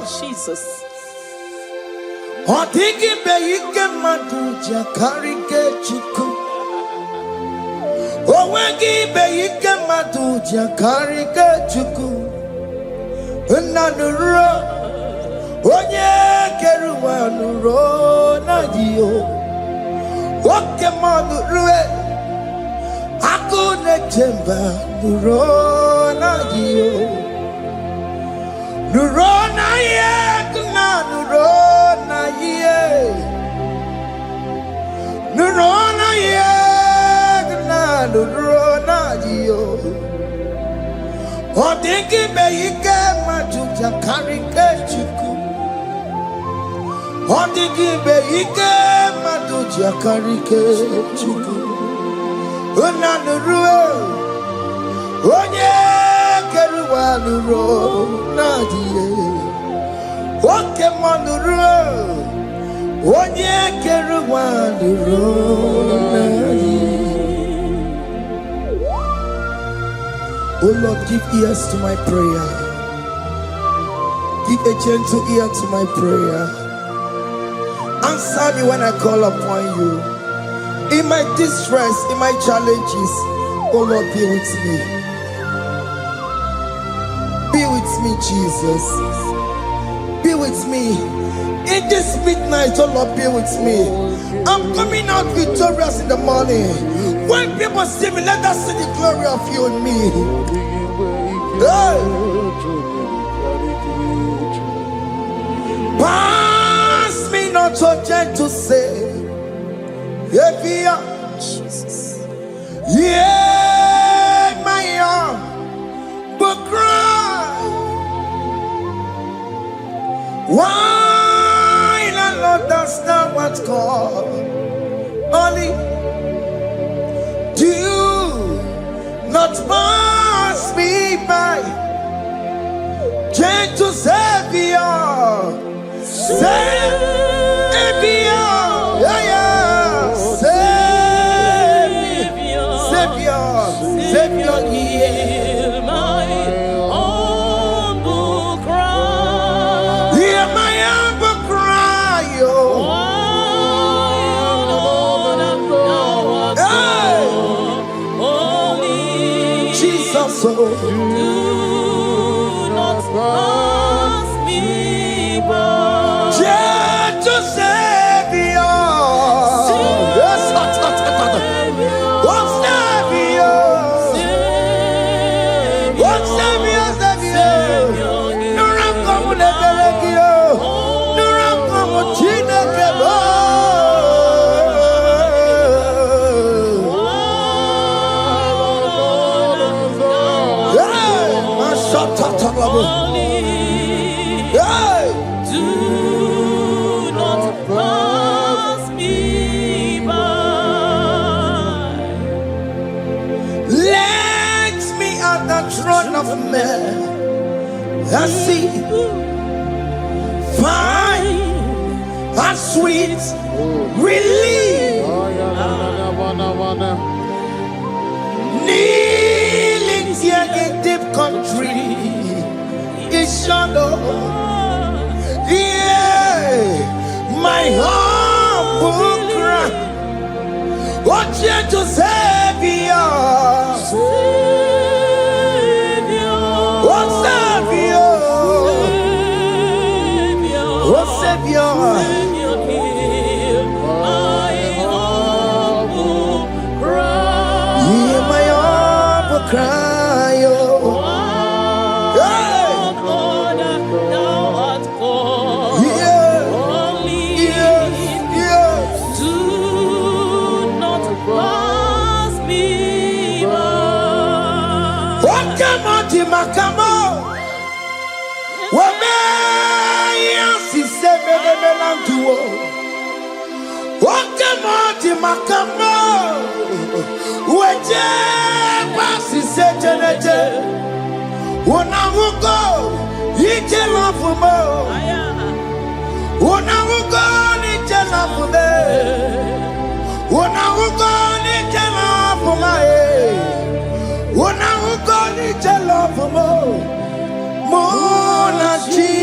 Jesus. Odigi be ike madu jakarike chuku. Owegi be ike madu jakarike chuku. Unanuro onye keruwa nuro na dio. Oke Muo rue akune chemba nuro na dio. Nuro na ye kuna nuro na ye. Nuro na ye kuna nuro na dio. Odigi be ike madu jakarike chuku. Odigi be ike madu jakarike chuku. Unanurue onye keruwa nuro na die. Oke Muo nurue onye keruwa nuro na die. Oh Lord, give ears to my prayer. Give a gentle ear to my prayer. Answer me when I call upon you. In my distress, in my challenges, oh Lord, be with me. Be with me, Jesus. Be with me. In this midnight, oh Lord, be with me. I'm coming out victorious in the morning. When people see me, let us see the glory of you in me. Hey. Pass me not so gentle, say. Jesus. Yeah, my arm, but cry. Why not understand what's called? Only do not pass me by. Gentle Savior, Savior, yeah, yeah. Savior, hear my humble cry. Hear my humble cry, oh. Jesus, oh. Do not pass me by. Gentle Savior. I see fine and sweet relief. Kneeling here in deep country is shadow. Yeah, my humble cry. What gentle Savior. Savior, hear my humble cry. Hear my humble cry, oh. God, thou art called. Yes. Do not pass me by. Oke Muo makamo. Oke Muo makamo, weje pasi sejeneje, unamugo ije lafumo, unamugo ije lafume, unamugo ije lafume, unamugo ije lafumo, monachi.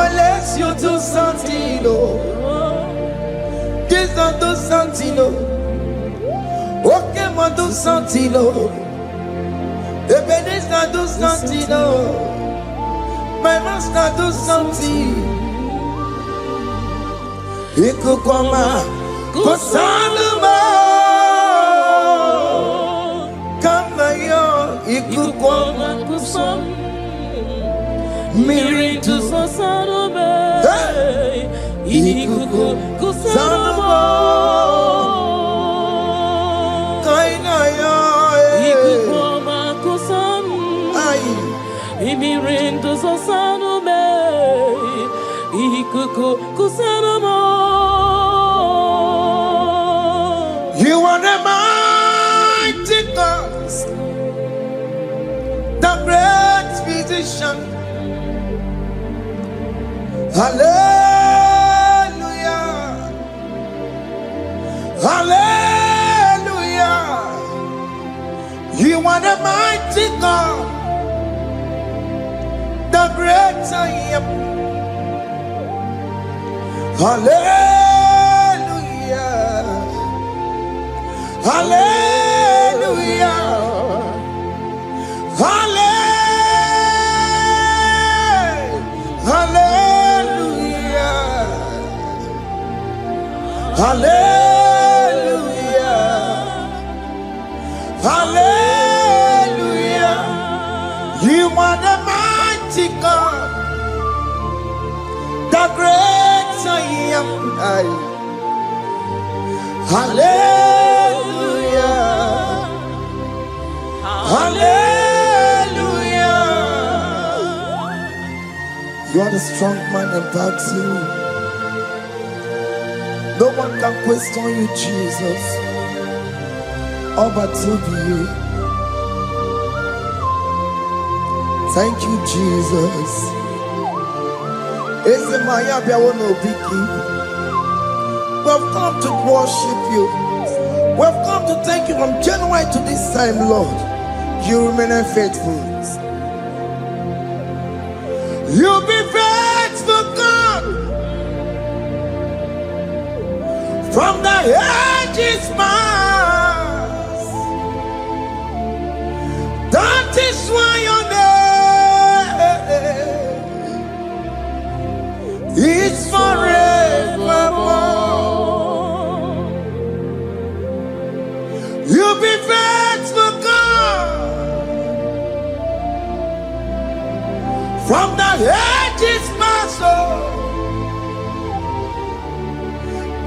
unless you do something, oh. Jesus do something, oh. Oke Muo do something, oh. Ebenezer do something, oh. My master do something. Ikukoma kusanuma kama yo ikukoma kusam miri tu sasanuma ikukusanuma kaina yo ikukoma kusam miri tu sasanuma ikukusanuma. You are the mighty God, the great physician. Hallelujah, hallelujah. You are the mighty God, the great I am. Hallelujah. Hallelujah. Hallelujah. Hallelujah. Hallelujah. You are the mighty God, the great I am. Hallelujah. Hallelujah. You are the strong man in battle. No one can question you, Jesus. All but to you. Thank you, Jesus. Is the Maya Biawono Biki? We've come to worship you. We've come to thank you from January to this time, Lord. You remain faithful. You be faithful, God. From the ages past. That is why your name is forevermore. You be faithful, God. From the ages past,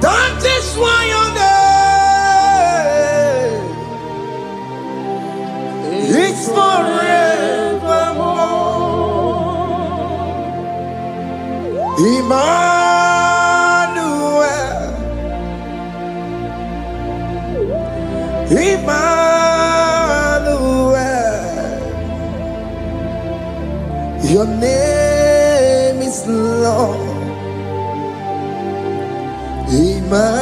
that is why your name is forevermore. Emmanuel, Emmanuel, your name is Lord. Emmanuel,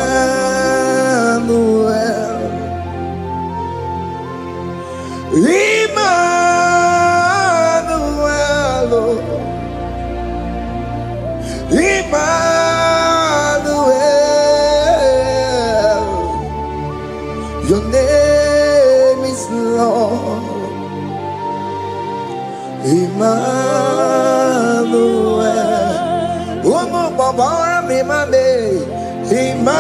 Emmanuel, Emmanuel, your name is Lord. Emmanuel, Omo Baba me mame, Emmanuel,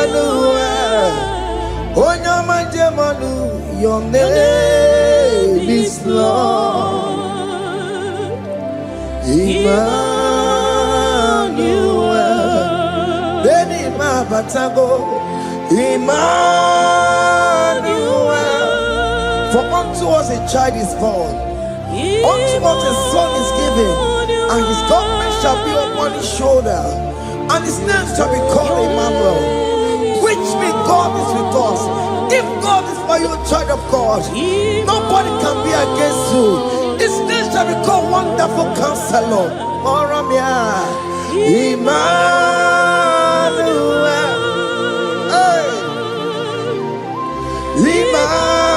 Emmanuel, Onyama Jemanu, your name is Lord. Emmanuel, Beni Mabatago, Emmanuel, for unto us a child is born, unto us a son is given, and his government shall be upon his shoulder, and his name shall be called Emmanuel, which means God is with us. If God is for you, child of God, nobody can be against you. His name shall be called Wonderful Counselor. Moramia, Emmanuel, hey. Emmanuel.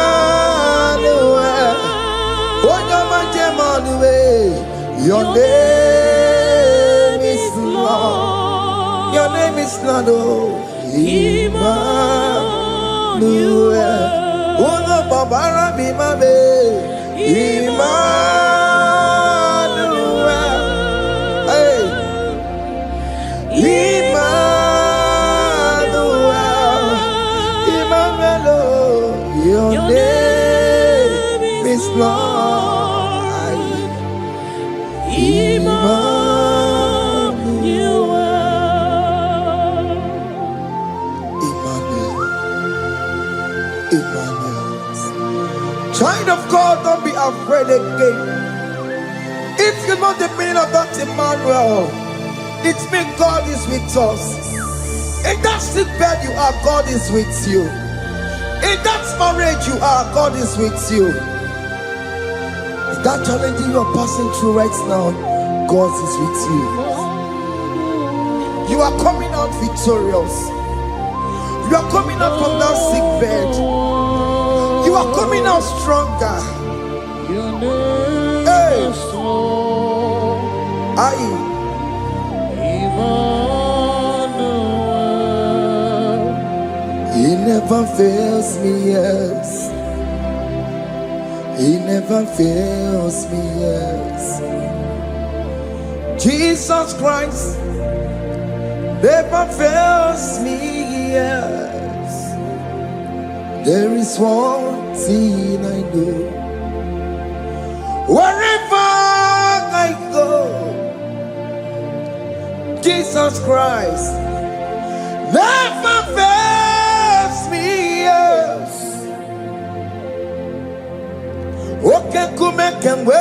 name is Lord. Your name is Lord. Oh, Emmanuel. Uno babara bimabe. Emmanuel. Hey. Emmanuel. Emmanuel. Your name is Lord. Emmanuel. Emmanuel. Child of God, don't be afraid again. If you know the meaning of that Emmanuel, it means God is with us. In that sick bed you are, God is with you. In that marriage you are, God is with you. In that challenge you are passing through right now, God is with you. You are coming out victorious. You are coming out from that sick bed. You are coming out stronger. Hey. He never fails me, yes. He never fails me, yes. Jesus Christ never fails me, yes. There is one thing I know. Wherever I go, Jesus Christ never fails me, yes. Oke Muo,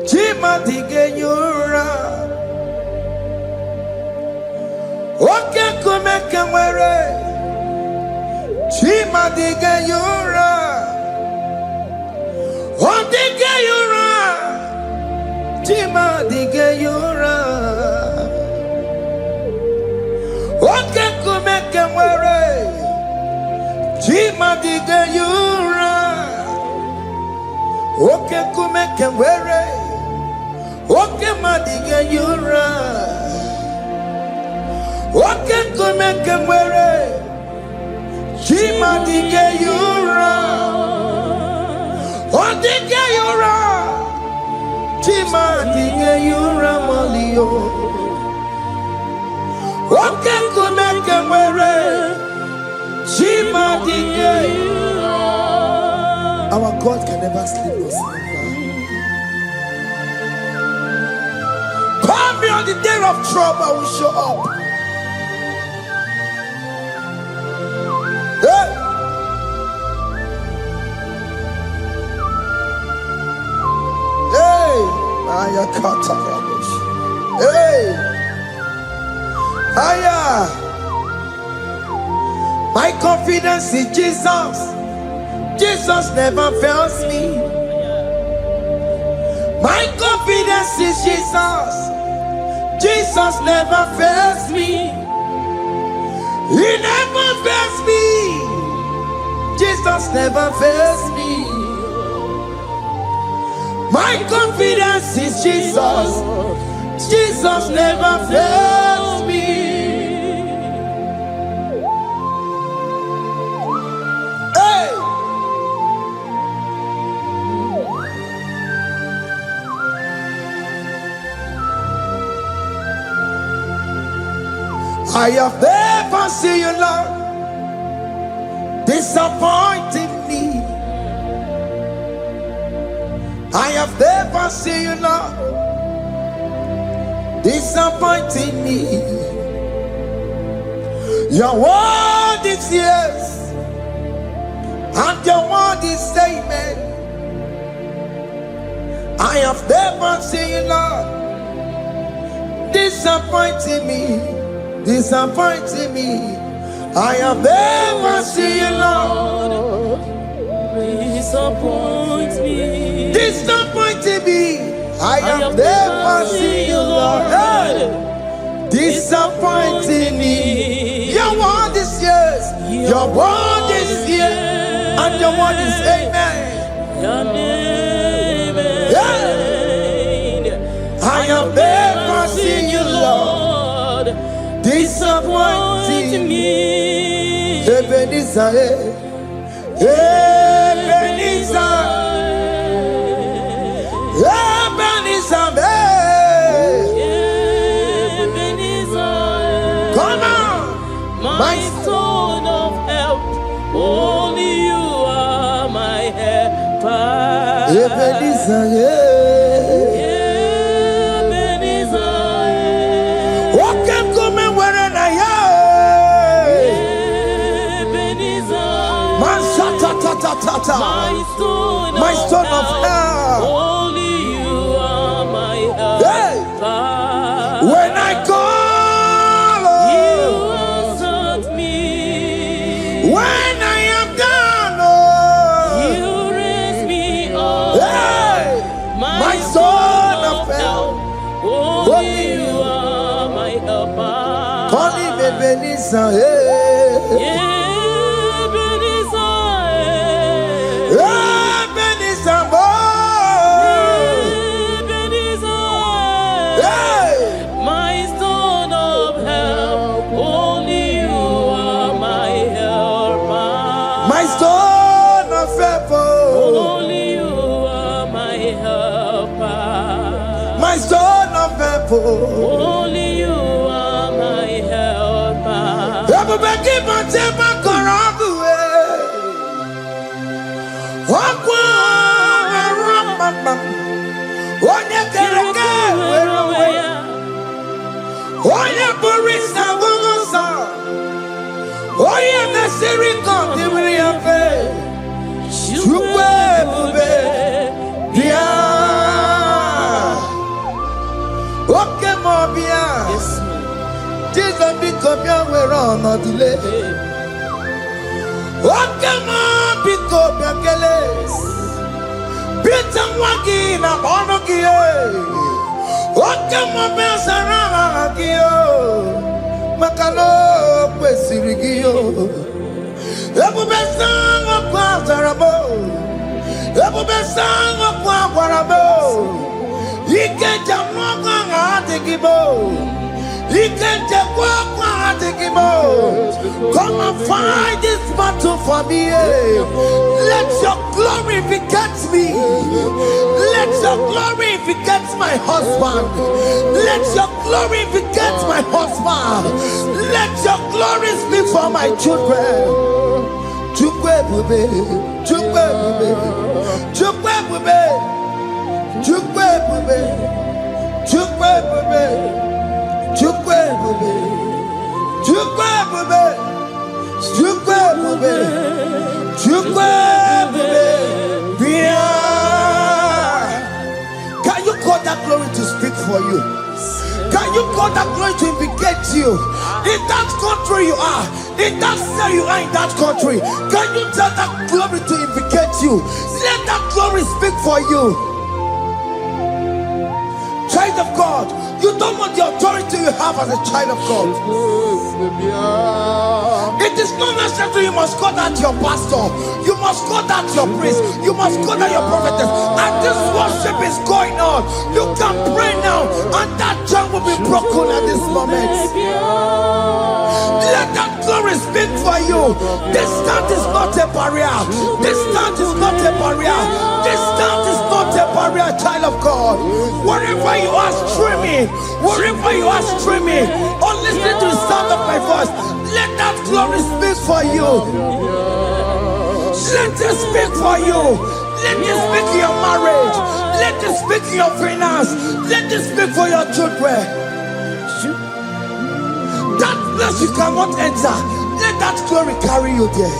Chima dige yura. Oke Muo, Chima dige yura. Odige yura. Chima dige yura. Oke Muo, Chima dige yura. Oke Muo, Oke madige yura. Oke Muo, Chima dige yura. Odige yura. Chima dige yura malio. Oke Muo, Chima dige yura. Our God can never sleep nor slumber. Call me on the day of trouble, I will show up. Hey! Hey! Aya kata rabosh. Hey! Aya! My confidence in Jesus. Jesus never fails me. My confidence is Jesus. Jesus never fails me. He never fails me. Jesus never fails me. My confidence is Jesus. Jesus never fails me. I have never seen you, Lord, disappointing me. I have never seen you, Lord, disappointing me. Your word is yes, and your word is amen. I have never seen you, Lord, disappointing me. Disappointing me. I have never seen you, Lord, disappoint me. Disappointing me. I have never seen you, Lord, disappointing me. Your word is yes, your word is yes, and your word is amen. Your name is I have never seen you, Lord, disappointing me. Ebenezer, Ebenezer, Ebenezer, Ebenezer. Come on, my stone of help. Only you are my helper. Ebenezer, Ebenezer. Oke Muo where na ya. Ebenezer. My stone of help. Only you are my helper. When I call, you answered me. When I am down, you raise me up. My stone of help. Only you are my helper. Call him Ebenezer. My stone of help, only you are my helper. My stone of help, only you are my helper. Everybody but take my corrupt away. Walk on, when you get again, when you bury some. Oh, yeah, the Syrian country will have you Oke Muo, Jesus become your way on a delay. Oke Muo, become your geles. Peter Wagin, a monogia. Oke Muo, Saragio. Makano, Pesirigio. Ebu besang okwa zarabo. Ebu besang okwa warabo. Ike jamwa kwa hatikibo. Ike jamwa kwa hatikibo. Come and fight this battle for me. Let your glory beget me. Let your glory beget my husband. Let your glory beget my husband. Let your glory speak for my children. Chukwe bube, chukwe bube, chukwe bube, chukwe bube, chukwe bube, chukwe bube, chukwe bube, chukwe bube, chukwe bube. Can you call that glory to speak for you? Can you call that glory to indicate you? In that country you are, in that city you are, in that country, can you tell that glory to indicate you? Let that glory speak for you. Child of God, you don't want the authority you have as a child of God. It is not necessary you must call that your pastor, you must call that your priest, you must call that your prophetess. And this worship is going on. You can pray now, and that chain will be broken at this moment. Let that glory speak for you. Distance is not a barrier. Distance is not a barrier. Distance is not a barrier, child of God. Wherever you are streaming, wherever you are streaming, or listening to the sound of my voice, let that glory speak for you. Let it speak for you. Let it speak in your marriage. Let it speak in your finance. Let it speak for your children. That place you cannot enter, let that glory carry you there.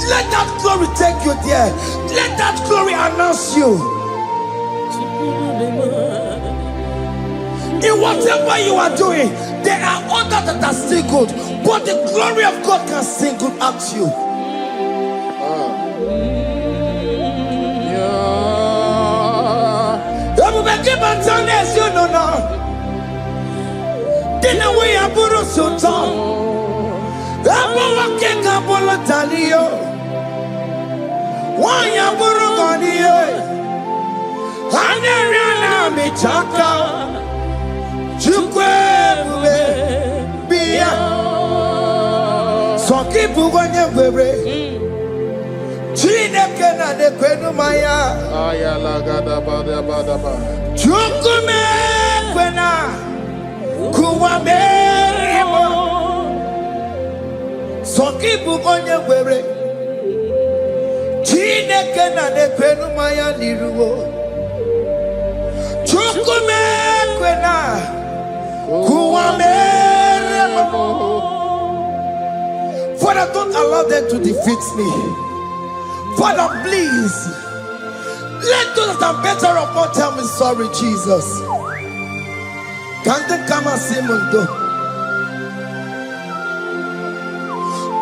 Let that glory take you there. Let that glory announce you. In whatever you are doing, there are others that are still good, but the glory of God can single out you. You know now. Dina we aburu sultan. Abo wake kabolo talio. Wanya buru ganiye. Aneriana michaka Chukwe Bia Soki Buganya Were Chineke na de kwenu maya Ayala gada bada bada ba Chukume kwena Kuwame Soki Buganya Were Chineke na de kwenu maya niruwo Chukume kwena Kuwame Father, don't allow them to defeat me. Father, please, let those that are better off not tell me sorry, Jesus. Can't they come and see me?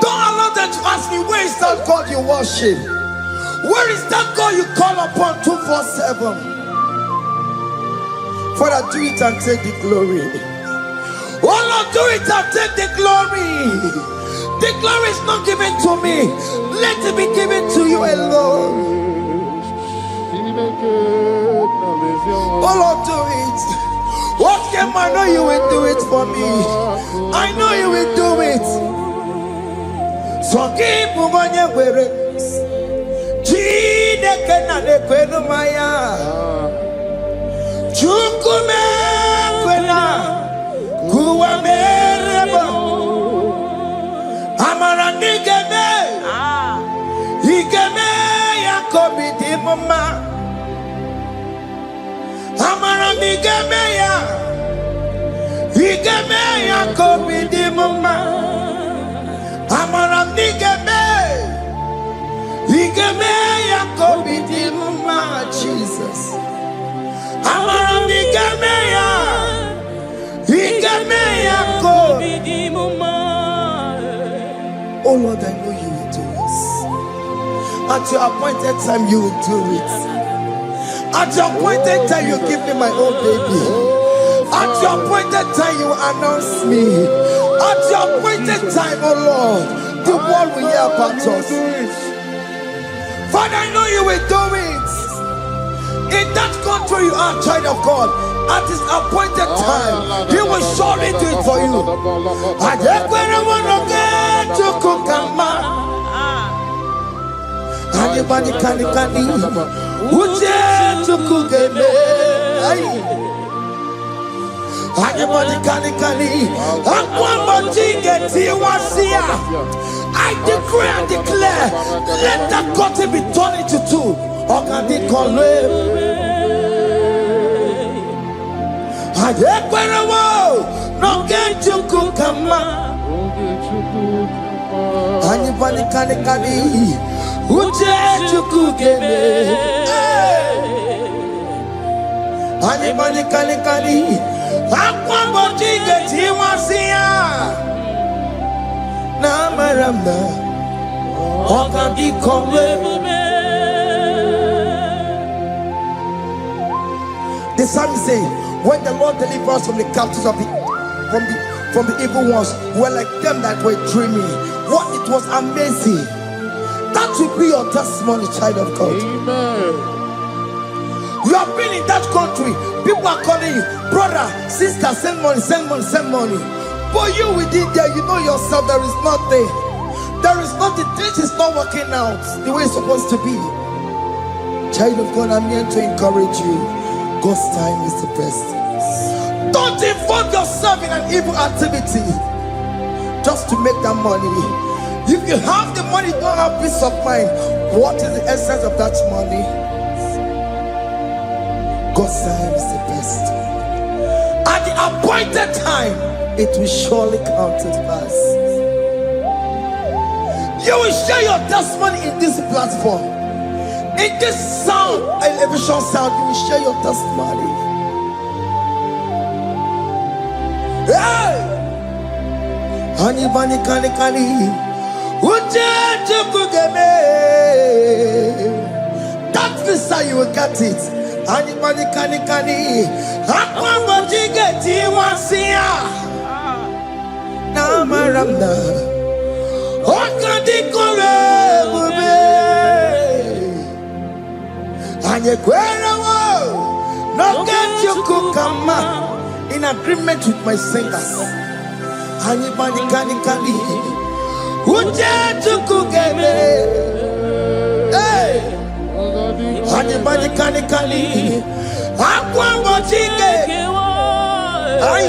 Don't allow them to ask me, where is that God you worship? Where is that God you call upon 247? Father, do it and take the glory. Oh Lord, do it and take the glory. The glory is not given to me. Let it be given to you alone. Oh Lord, do it. What can I know you will do it for me? I know you will do it. So keep moving where Chineke na de kwenu maya Chukume kwena Kuwa mereba Amara nigeme Igeme Yakobi di mama Amara nigeme ya Igeme Yakobi di mama Amara nigeme Igeme Yakobi di mama Jesus Amara nigeme ya Igeme Yakobi di mama. Oh Lord, I know you will do this. At your appointed time, you will do it. At your appointed time, you give me my own baby. At your appointed time, you announce me. At your appointed time, oh Lord, the world will hear about us. Father, I know you will do it. In that country, you are a child of God. At his appointed time, he will surely do it for you. Anybody can Uche Chukugeme. Anybody can I decree and declare, let that curtain be torn into two. No get to cook Anybody can Uche to cook Anybody can Aqua get him was here. Namaramba Okadi come. The psalmist say, when the Lord delivers us from the captives of from the evil ones, we're like them that were dreaming. What it was amazing. That will be your testimony, child of God. Amen. You have been in that country. People are calling you, brother, sister, send money, send money, send money. But you within there, you know yourself, there is nothing. There is nothing. This is not working out the way it's supposed to be. Child of God, I'm here to encourage you. God's time is the best. Don't involve yourself in an evil activity just to make that money. If you have the money, don't have peace of mind. What is the essence of that money? God's time is the best. At the appointed time, it will surely come to pass. You will share your testimony in this platform. In this sound, elevation sound, you will share your testimony. Hey! Anybody can that visa, you will get it. Anybody can get it once here. Namaranda Okadi Kole Anye Kwera No get you kukama. In agreement with my singers. Anybody can Uje tukugeme. Hey. Anybody can Aqua mochike. Ay.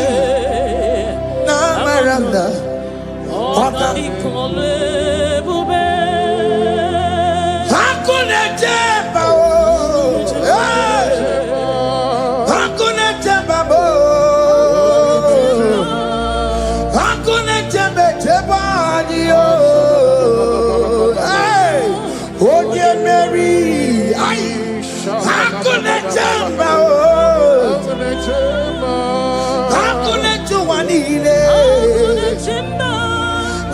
Na maranda. Oka. Hakuna jeba. Hakuna jeba. Hakuna jeba jeba. Hey. Oye Mary. Ay. Hakuna jeba. Hakuna juwanile.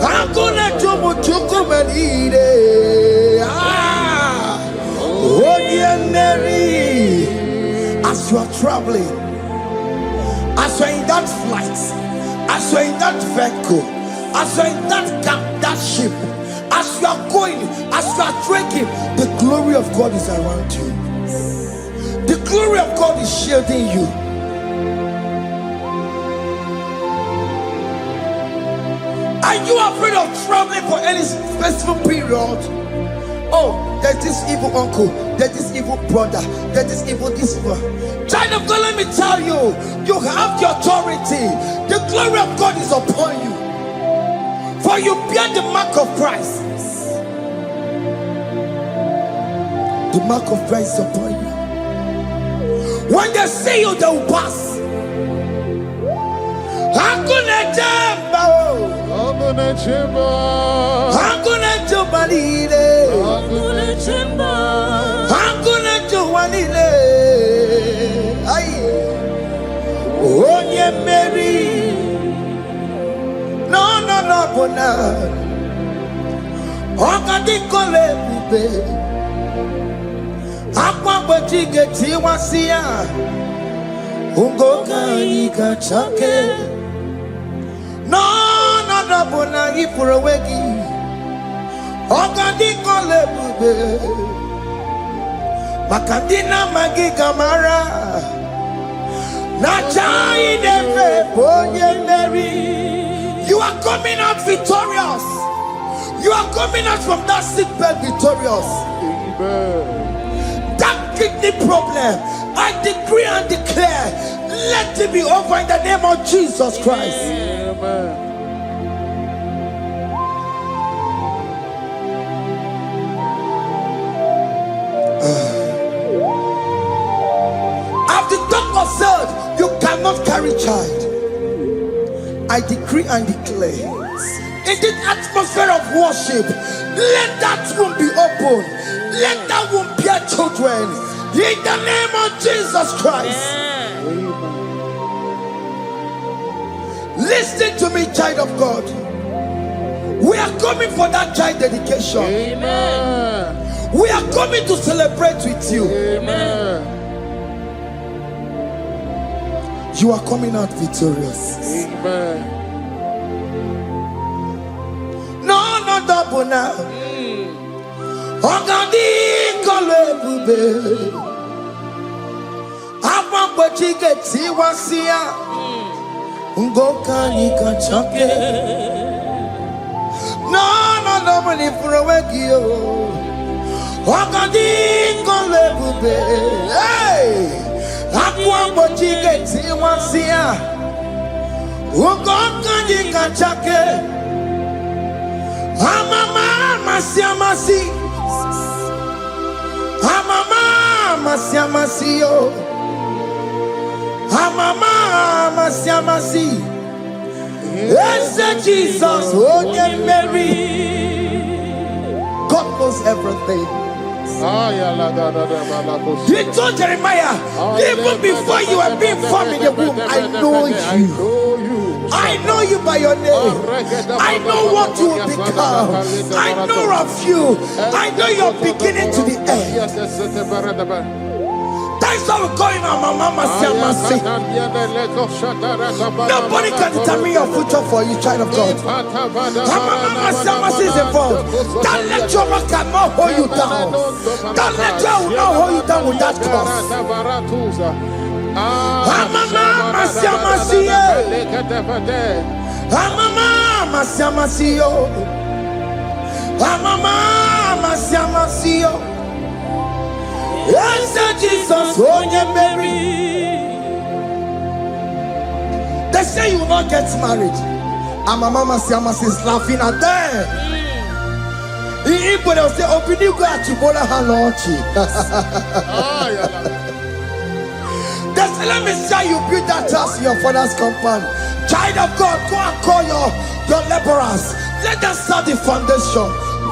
Hakuna jumuchukumelile. Oye Mary. As you are traveling, as you are in that flight, as you are in that vehicle, as you are in that camp, that ship, as you are going, as you are drinking, the glory of God is around you. The glory of God is shielding you. Are you afraid of traveling for any specific period? Oh, there's this evil uncle, there's this evil brother, there's this evil this one. Child of God, let me tell you, you have the authority. The glory of God is upon you. For you bear the mark of Christ. The mark of Christ is upon you. When they see you, they will pass. Hakuna jamba. Hakuna jamba. Hakuna jubalile. Hakuna jamba. Hakuna jubalile. Ay. Onye Mary. No, bona. Oka dikole bube. Akwa bojige tiwasia. Ungoka ika chake. No, bona ipurowegi. Oka dikole bube. Makadina magiga mara. Nachai neve bonye Mary. You are coming out victorious. You are coming out from that sick bed victorious. Amen. That kidney problem, I decree and declare, let it be over in the name of Jesus Christ. Amen. As the doctor said, you cannot carry child. I decree and declare, in this atmosphere of worship, let that womb be open. Let that womb bear children. In the name of Jesus Christ. Amen. Listen to me, child of God. We are coming for that child dedication. Amen. We are coming to celebrate with you. Amen. You are coming out victorious. Amen. No, double now. Ogandi kolebube. Apa bojige tiwasia. Ungoka nikachake. No, mani furawegio. Ogandi kolebube. Hey! Akwa bojige tiwasia. Ungoka nikachake. Amama masiamasi. Amama masiamasi yo. Amama masiamasi. Yes, Jesus, Oke Mary. God knows everything. He told Jeremiah, even before you were being formed in the womb, I know you. I know you by your name. I know what you will become. I know of you. I know your beginning to the end. That's how we're going on, Mama Siamasi. Nobody can determine your future for you, child of God. Mama Siamasi is involved. Don't let your rock not hold you down. Don't let your not hold you down with that cause. Amama siamasiyo. Amama siamasiyo. Amama siamasiyo. Yes, Jesus, onye Mary. They say you will not get married. And my mama Siamasi is laughing at them. In Igbo, they'll say, open you go at you, Bola Halochi. They say, let me see you build that house in your father's compound. Child of God, go and call your laborers. Let them start the foundation.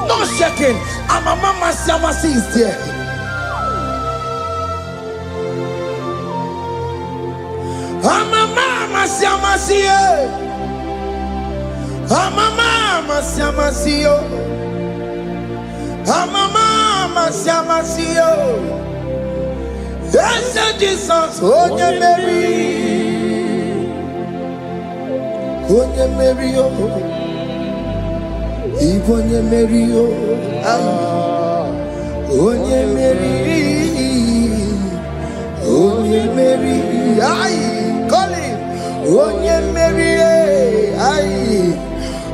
No shaking. And my mama Siamasi is there. Amama siamasiyo. Amama siamasiyo. Amama siamasiyo. Yes, Jesus, onye Mary. Onye Mary, onye Mary, onye Mary, onye Mary, call him. Onye Mary,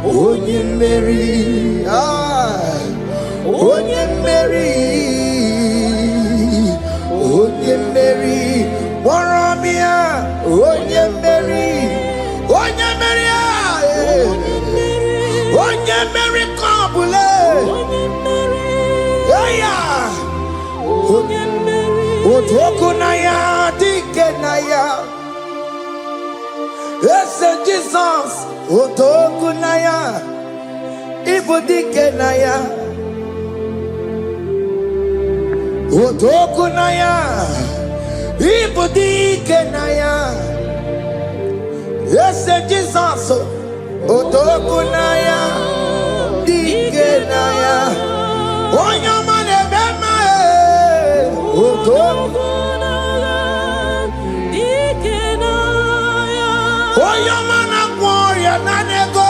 onye Mary, onye Mary, onye Mary, Waramia, onye Mary, onye Mary, onye Mary, Kabule, onye Mary, Otokunaya, Dikenaya. Yes, Jesus, Otokunaya, Ibudikenaya, Otokunaya, Ibudikenaya. Yes, Jesus, Otokunaya, Dikenaya. Onyamane bema, Otokunaya, Dikenaya. Oyamana gloria nanego.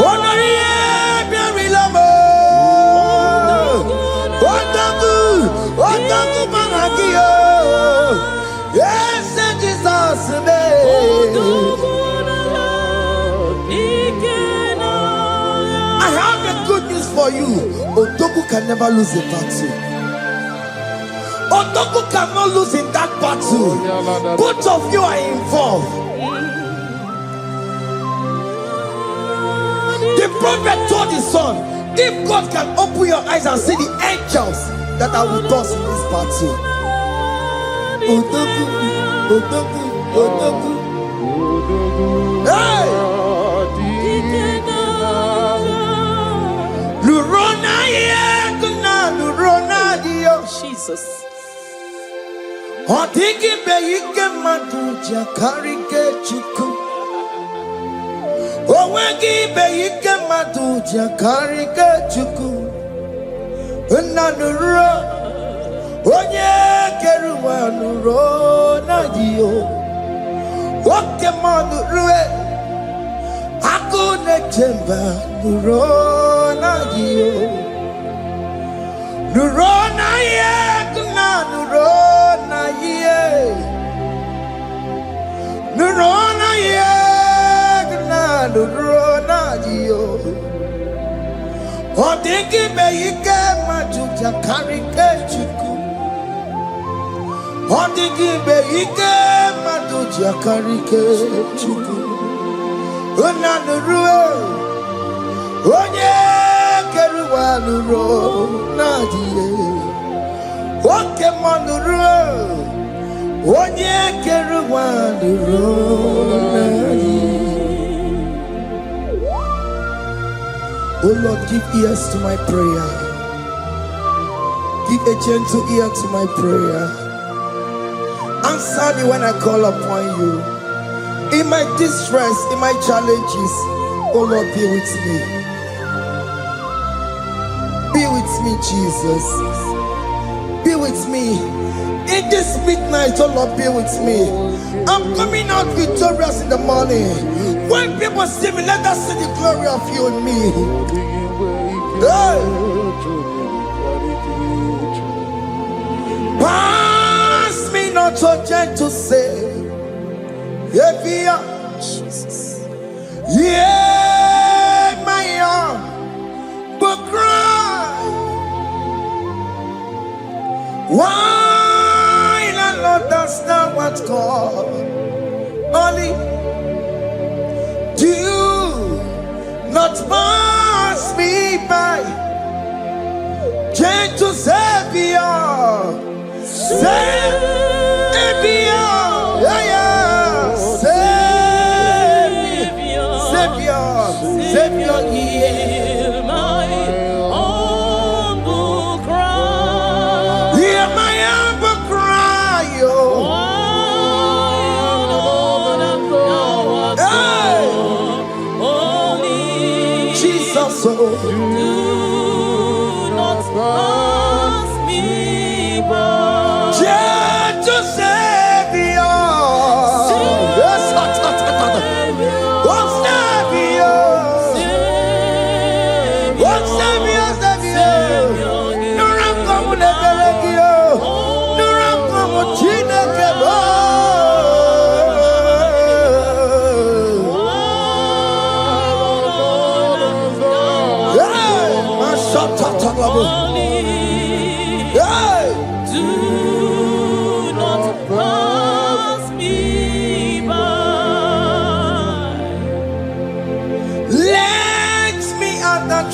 Onoye biarilamo. Otaku managio. Yes, Jesus me. I have a good news for you. Otaku can never lose a battle. Otoku cannot lose in that battle. Both of you are involved. The prophet told his son, if God can open your eyes and see the angels that are with us in this battle. Otoku, Otoku, Otoku. Hey! Lurona yekuna, Lurona dio. Jesus. Otiki beike maduja karike chuku. Owegi beike maduja karike chuku. Nanuro onye keruwa nuro nadio. Oke Muo nurue akune chemba nuro nadio. Nuro na ye kuna nuro. Nurona yegna nurona dio. Odingi beike majuja karike chuku. Odingi beike majuja karike chuku. Una nurue onye keruwa nurona dio. Oke Muo nurue onye keruwa nurona dio. Oh Lord, give ears to my prayer. Give a gentle ear to my prayer. Answer me when I call upon you. In my distress, in my challenges, oh Lord, be with me. Be with me, Jesus. Be with me. In this midnight, oh Lord, be with me. I'm coming out victorious in the morning. When people see me, let us see the glory of you in me. Hey. not so gentle to say, Jesus. Yeah, my young, but cry. Why the Lord does not what God only do not pass me by. Gentle Savior, Savior, yeah, Savior, hear my humble cry. Hear my humble cry, oh. Jesus, oh. Pass me by. Gentle Savior, yes,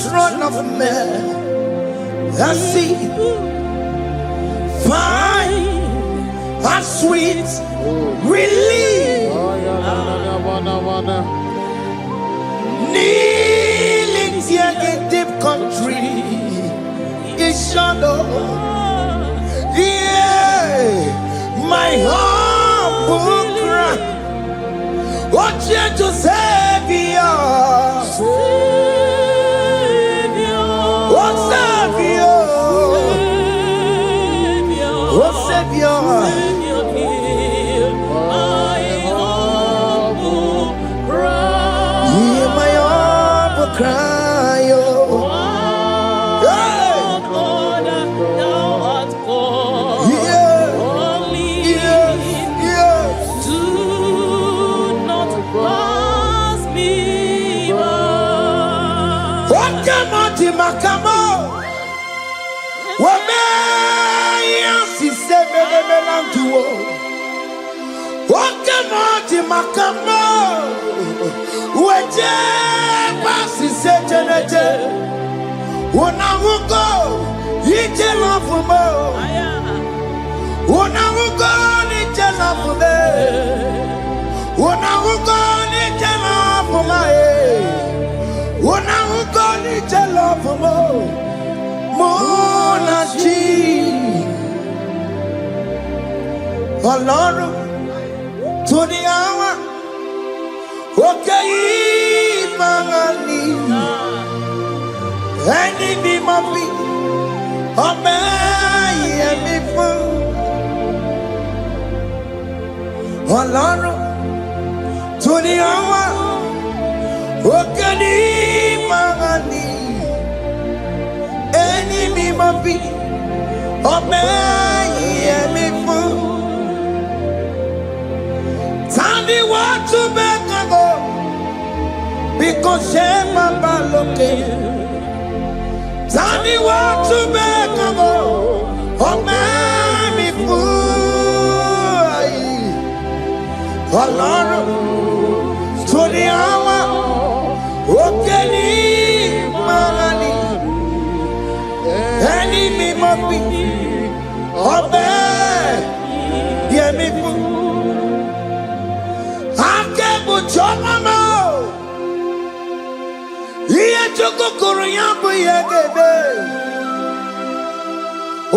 throne of men, I see fine and sweet relief, kneeling here in deep country is shadow. Yeah, my humble cry, what gentle Savior. Savior, hear my humble cry. Hear my humble cry, oh. Thou art called. Do not pass me by. Oke Muo, Oke Muo, weje basi sejeneje, unamugo ije lafumo, unamugo ije lafume, unamugo ije lafume, unamugo ije lafumo, monachi. Ọlọ́run tó ní àwa òkè yìí máa ní ẹni bí mo fi ọbẹ̀ yẹn mi fún. Ọlọ́run tó ní àwa òkè yìí máa ní ẹni bí mo fi ọbẹ̀ yẹn mi fún. Tani want to make a go because shema baloke. Tani want to make a go oh mami fui. Ọlọ́run tó ní àwa òkè ní mani ẹni mi mọ bí ọbẹ̀ yẹ mi fún. Chomamo, iye chokokoro yambu yegebe.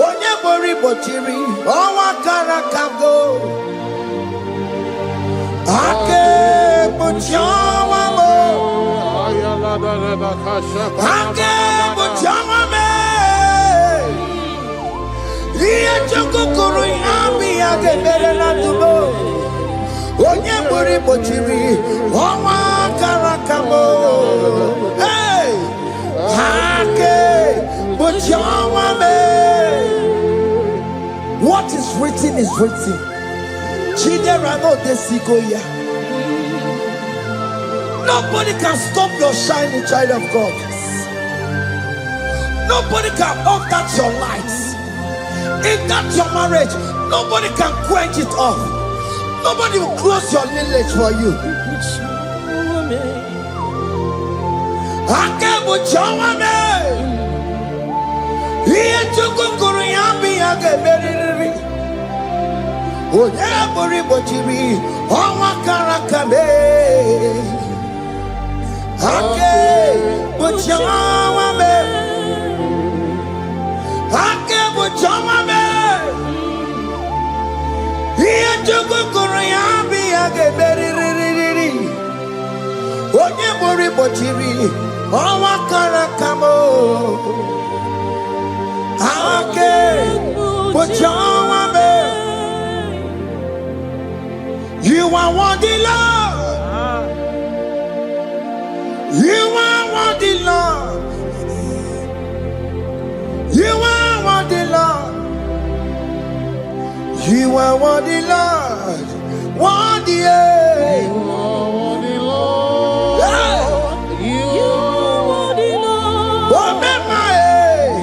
Onye bori bochiri, owa karakago. Ake buchomamo, ake buchomame. Iye chokokoro yambu yegebe na tubo. Onye bori bochiri, owa karakamo. Hey, hake buchomame. What is written is written. Nobody can stop your shining, child of God. Nobody can off that your lights. In that your marriage, nobody can quench it off. Nobody will close your lineage for you. You are worthy, Lord. You are worthy, Lord. You are worthy, Lord. You are worthy, Lord. Worthy, You are worthy, Lord. You are worthy, Lord.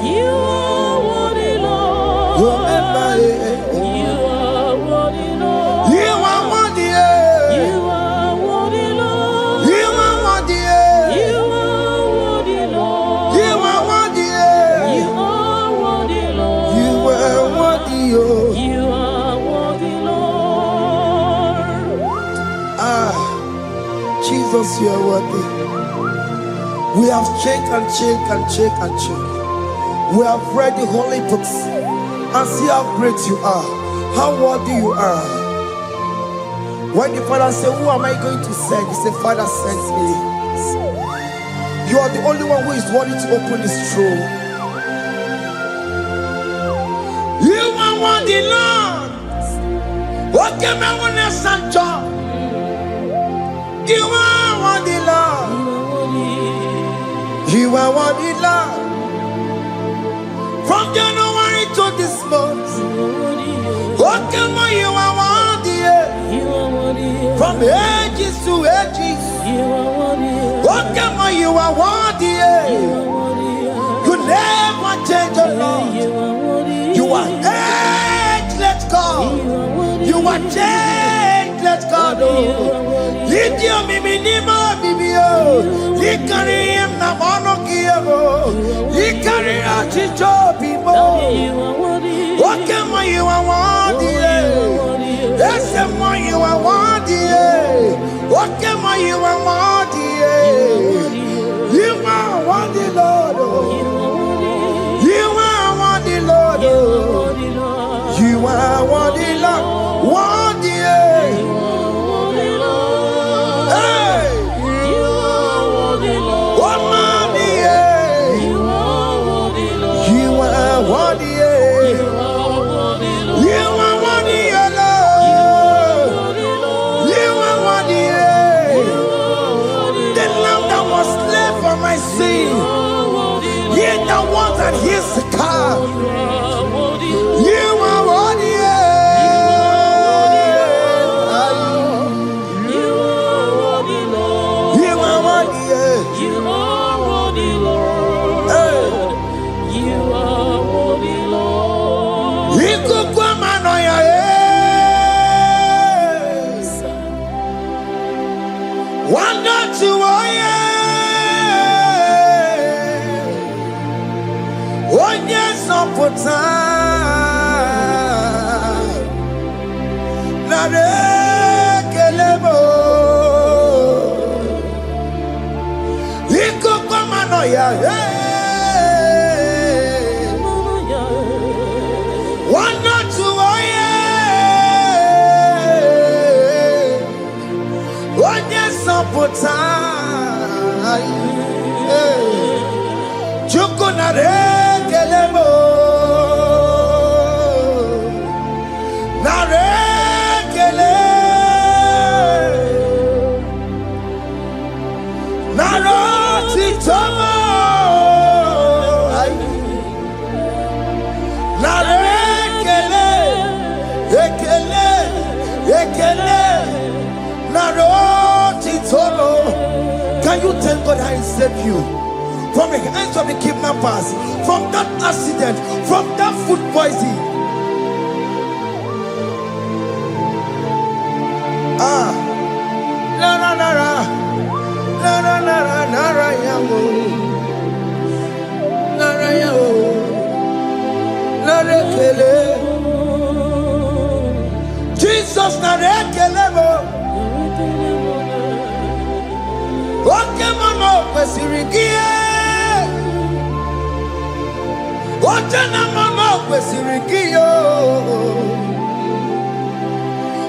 You are worthy, Lord. You are worthy, Lord. You are worthy, You are worthy, Lord. you are worthy, You are worthy, Lord. you are worthy, You are worthy, Lord. you are worthy, You are worthy, Lord. Jesus, you are worthy. We have checked and checked and checked and checked. We have read the holy books and see how great you are, how worthy you are. When the Father said, "Who am I going to send?" He said, "Father, send me." You are the only one who is worthy to open this throne. You are worthy, Lord. Oke Muo na Sancho. You are worthy, Lord. You are worthy, Lord. From January to this month, Oke Muo, you are worthy. From ages to ages, Oke Muo, you are worthy. You never change, oh Lord. You are ageless God. You are changeless God. Lidio miminimo bibio. Likari em na mono kiemo. Likari achicho bimo. Oke Muo, you are worthy. Yes, Muo, you are worthy. Oke Muo, you are worthy. You are worthy, Lord. You are worthy, Lord. You are worthy, Lord. Worthy. Hey. Oh, mommy, you are worthy. You are worthy, Lord. You are worthy. The lamb that was slain for my sin. He that was and he's the car. You are worthy. You are worthy. You are worthy, Lord. Hey. You are worthy, Lord. Ikukwamanoya, wanda tuoye, onye sopota, narekelebo. Ikukwamanoya, wanda tuoye, onye sopota, Chukwu narekelebo. Ekele. Narotitolo. Can you tell God how He saved you from the hands of the kidnappers, from that accident, from that food poisoning? Ah, la la la la, la la la la, la la yamu, la la yamu, la la kele. Jesus na kele mo. Oke Muo kwesirigie. Oche na Muo kwesirigie.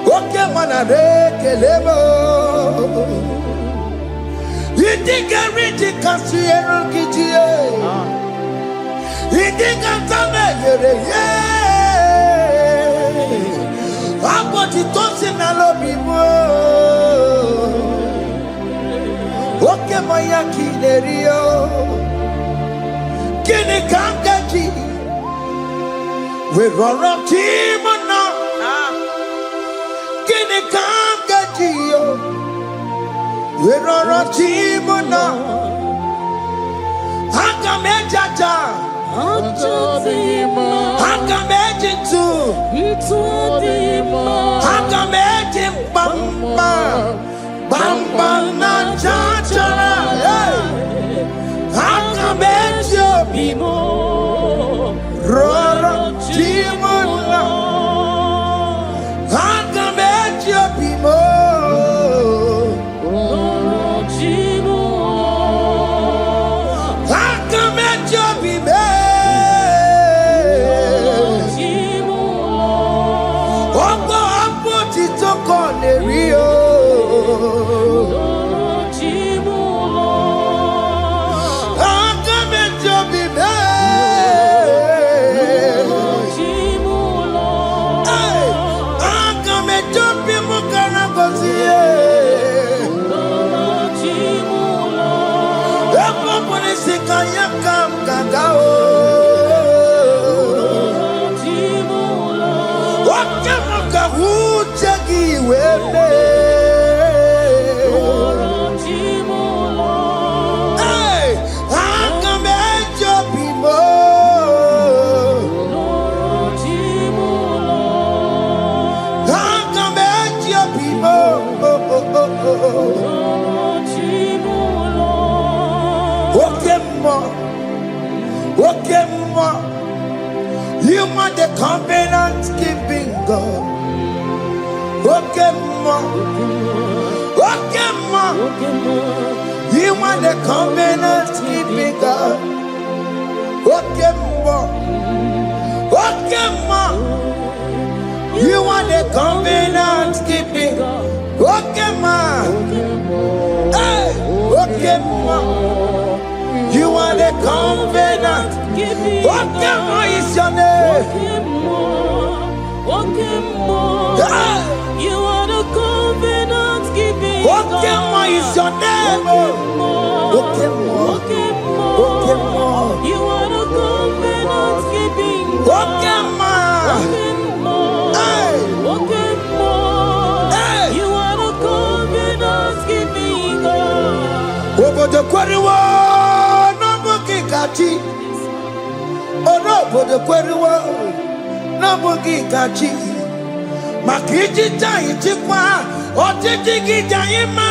Oke Muo na kele mo. Idiga riti kasiero kijie. Idiga tame yere ye. Aboti tosi na lobi mo. Oke Muo ya kinerio. Kini kangaji. We roll up Timona. Kini kangaji yo. We roll up Timona. Hakamejaja. Hakamejitu. Hakameji bamba. Bamba na jajara. Hakameji bimo. Rora Timona. Hakameji bimo. Hakameji bimo. Ogo apoti toko nerio. Oke Muo, you are the covenant keeping God. Oke Muo, Oke Muo, you are the covenant keeping God. Oke Muo, Oke Muo, you are the covenant keeping God. Oke Muo, hey, Oke Muo. You are the covenant. Oke Muo is your name. Oke Muo. You are the covenant keeping God. Oke Muo is your name. Oke Muo. Oke Muo. You are the covenant keeping God. Oke Muo. Oke Muo. You are the covenant keeping God. Obodo kwariwo. Obodo kweriwo n'obugi kachi maka ijija ichikwa ọchịchị gị jaghị mma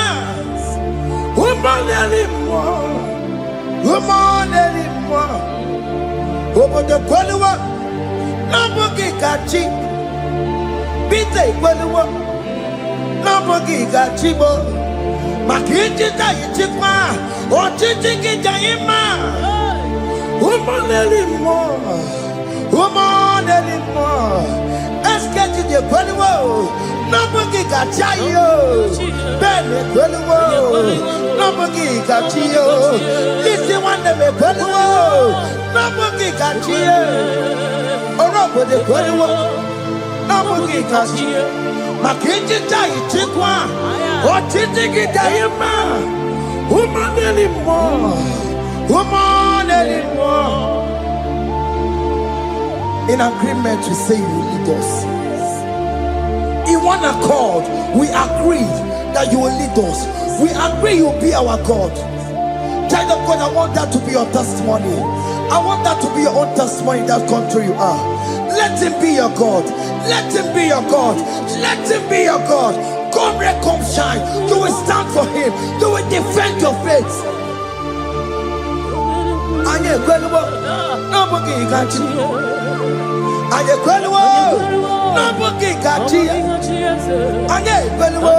ụmụneri mmụọ obodo kweriwo n'obugi kachi Peter kweriwo n'obugi kachi bo maka ijija ichikwa ọchịchị gị jaghị mma ụmụneri mmụọ Eskeji de kweliwo n'obugi kachi yo bene kweliwo n'obugi kachi yo lisi nwanne me kweliwo n'obugi kachi yo orobodo kweliwo n'obugi kachi yo maka ijija ichikwa ọchịchị gị daghị mma ụmụneri mmụọ In agreement, we say you lead us. in one accord, we agreed that you will lead us. We agree you will be our God. Child of God, I want that to be your testimony. I want that to be your own testimony in that country you are. Let him be your God. Let him be your God. Let him be your God. Come rain, come shine. You will stand for him. You will defend your faith. Anye kwelwo, nobody got you. Anye kwelwo, nobody got you. Anye kwelwo,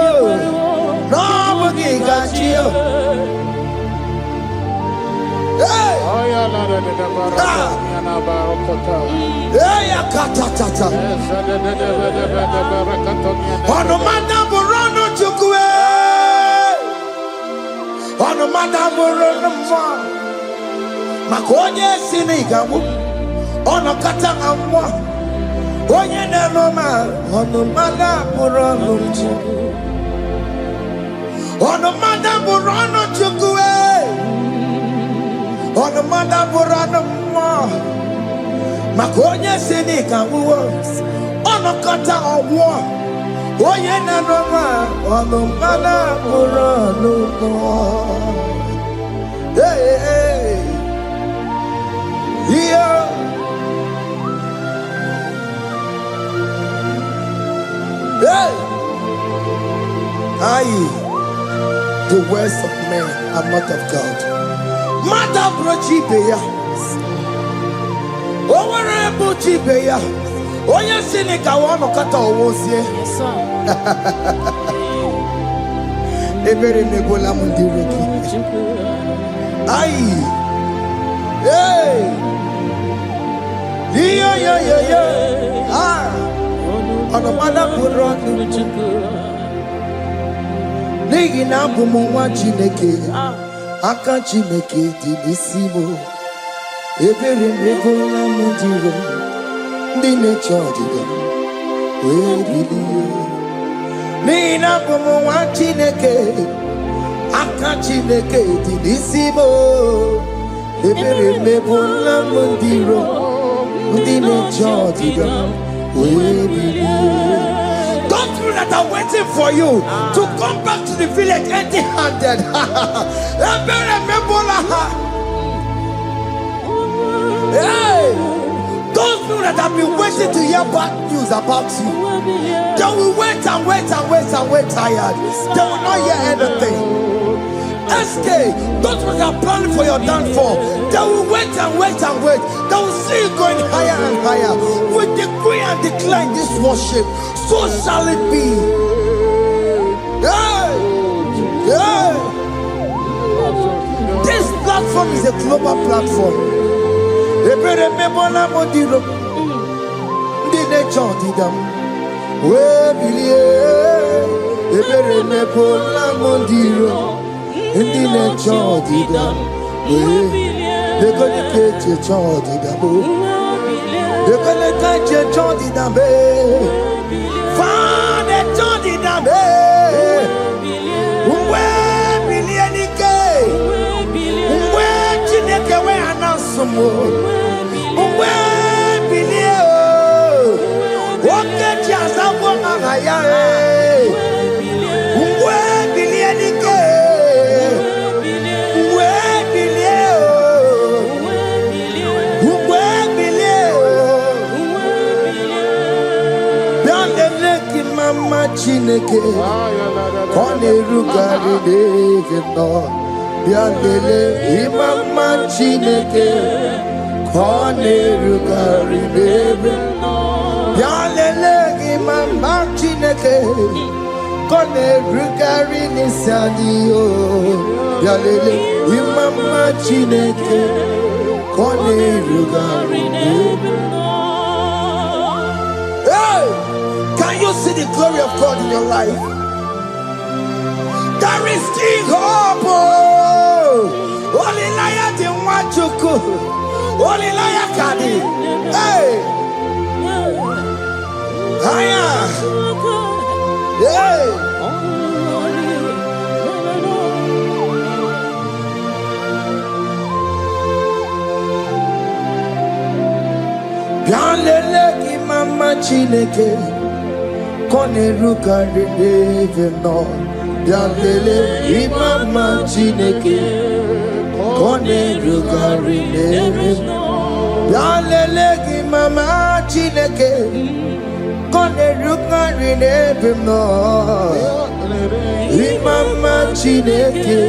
nobody got you. Hey! Hey, akatata. Ono madam Borono chukwe. Ono madam Borono mwa. Makonye sinigamu. Ono kata amwa. Onye nenoma. Ono madam Borono chukwe. Ono madam Borono chukwe. Ono madam Borono mwa. Makonye sinigamu. Ono kata amwa. Onye nenoma. Ono madam Borono mwa. Hey, hey. Yeah. Hey. Aye. The words of men are not of God. Mata brochibeya. Owerebo chibeya. Oye sinika wono kata owosie. Yes, sir. Ebere nebola mundireki. Aye. Hey! Yeah. Ah! On the mother put on Nigi na bumu Chineke. Aka Chineke di disimo. Ebere mebola mundiro. Dine chodiga. We biliye. Nigi na bumu Chineke. Aka Chineke di disimo. Ebere mebola mundiro, mundine chodiga, don't through that are waiting for you to come back to the village empty-handed. Ebere mebola. Hey, those people that have been waiting to hear bad news about you, they will wait and wait tired. They will not hear anything. SK, those who are planning for your downfall, they will wait and wait. They will see you going higher and higher. We decree and declare this worship, so shall it be. Yeah. This platform is a global platform. Ebere mebola modiro, ndi nature didam. We believe. Ebere mebola modiro. Indi ne chodi da, de kone keche chodi da bo, de kone keche chodi da be, fa ne chodi da be, uwe bilieni ke, uwe chineke we anasumo, uwe bilie o, oke chiasawo ngaya uwe bilieni ke. Mama Chineke, kone rugari deve no, biandele Mama Chineke, kone rugari deve no, biandele Mama Chineke, kone rugari nisadio, biandele Mama Chineke, kone rugari deve no. Can you see the glory of God in your life? There is still hope. Only liar didn't want to go. Only liar can. Hey. Hiya. Hey. Bianlele ki mama Chineke. Kone rugari neve no Yalele imama chineke Kone rugari neve no Yalele imama chineke Kone rugari neve no Imama chineke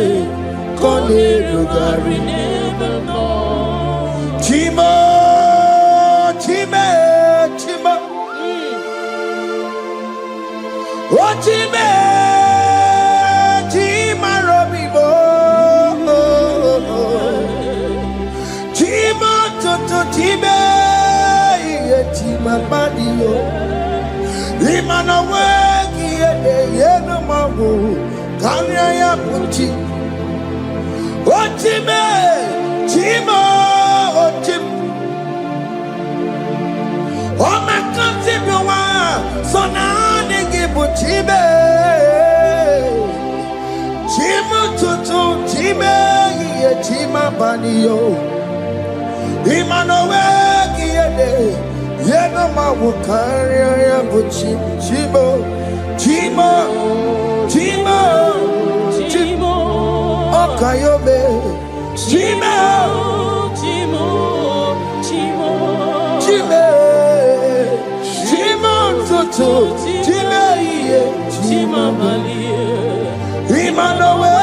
Kone rugari neve no Chimo Chime Chimo Ochime, Chima Robibo, Chima Toto Chime, Chima Badio, Limana Wagi, Yeno Mabu, Kanya Puchi, Ochime, Chima, Ochim, Oh my country, so now. Chibe, Chima Tutu, Chime, Chima Banio, Imanowe, Yenoma Wukaria, Buchi, Chibo, Chima, Chima, Chimo, Okayobe, Chima, Chimo, Chimo, Chime, Chima Tutu, Chime. Chima Malie, Imanowe,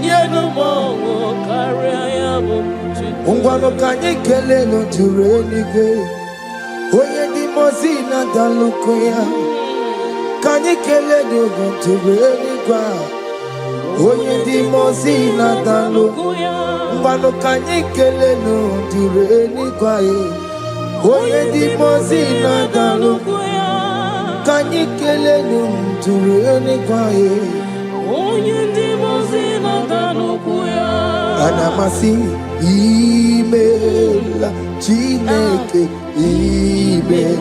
Yeno Carriamo, Ungwano Kanyekele no Turenike, Oye di Mozina Dalukoya, Kanyekele no Turenikwa, Oye di Mozina Dalukoya, Ungwano Kanyekele no Turenikwa, Oye di Mozina Dalukoya. Kanyikele nunturene kwae Onye dimozina tanukuya Anamasi email Chineke email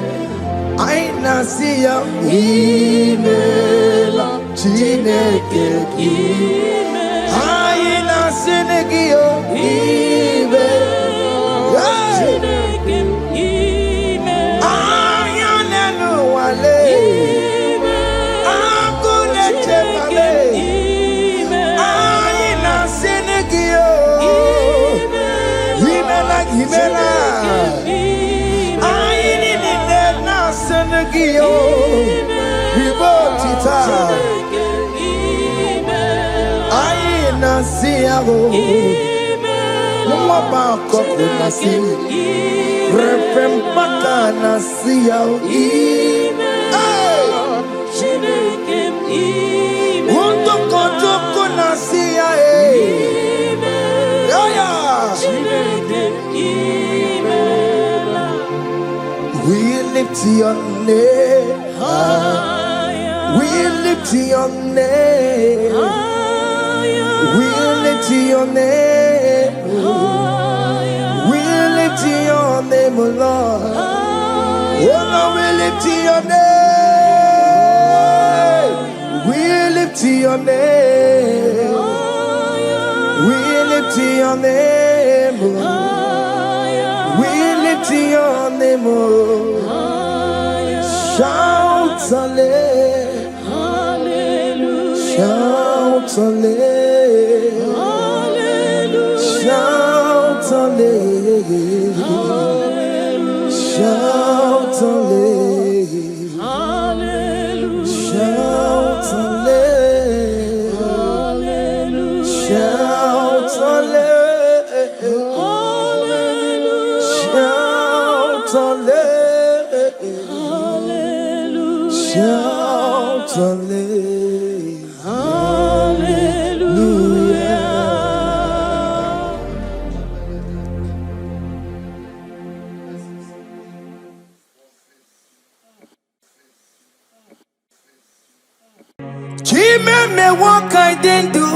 Ainasiya email Chineke email Ainasinegio email Chineke email Ayanenu wale Himela, I need it now, Senegio, Ribotita, I Nasiago, Mama Coconasi, Repempaka Nasiao, Won't go to Conasia, we lift your name high. We lift your name high. We lift your name high. We lift your name, Lord. Oh, no, we lift your name. We lift your name. We lift your name, Lord. We lift your name, oh. Shout hallelujah, shout hallelujah, shout hallelujah, shout hallelujah, shout hallelujah, shout hallelujah. Shout hallelujah. Chime me what I didn't do.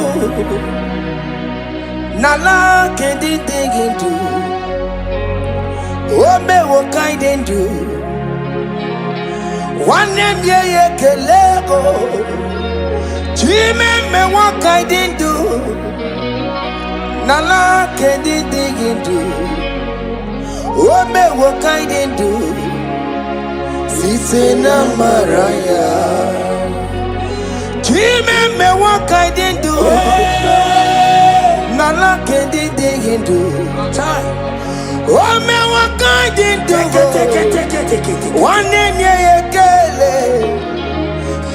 Nala can't dig into. Oh me what I didn't do. One name ye kelego. Chime me what I didn't do. Nala can't dig into. Oh me what I didn't do. site na maraya. Chime me what I didn't do. Nala kendi hindu. Oh me what I didn't do. One name ye kele.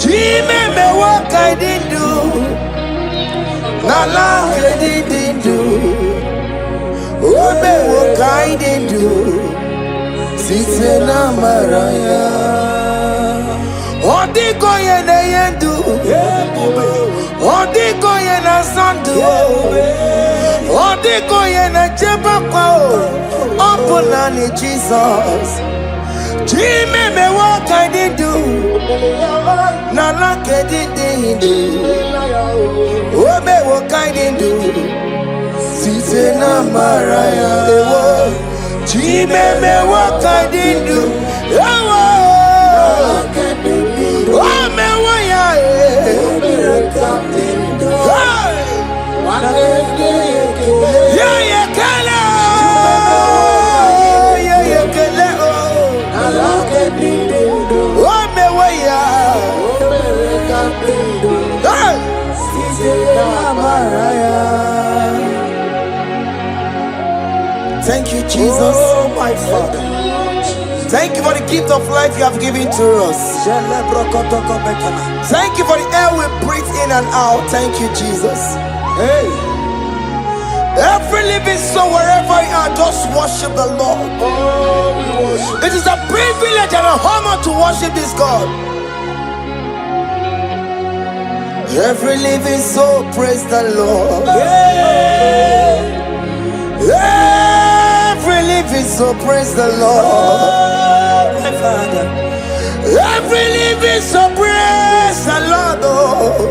Chime me what I didn't do. Nala kendi hindu. Oh me what I didn't do. Site na maraya. Odiko ye na yendu. Odiko ye na sandu. Odiko ye na chepakwa. Opuna ni Jesus. Chime me what I did do. Nala kedi do. Oh me what I did do. Site na maraya. Chime me what I did do. Oh me what ya yeah kala yeah kala oh me what ya thank you Jesus, oh my Father. Thank you for the gift of life you have given to us. Thank you for the air we breathe in and out. Thank you, Jesus. Hey. Every living soul, wherever you are, just worship the Lord. It is a privilege and an honor to worship this God. Every living soul, praise the Lord. Every living soul, praise the Lord. Every living soul, praise the Lord.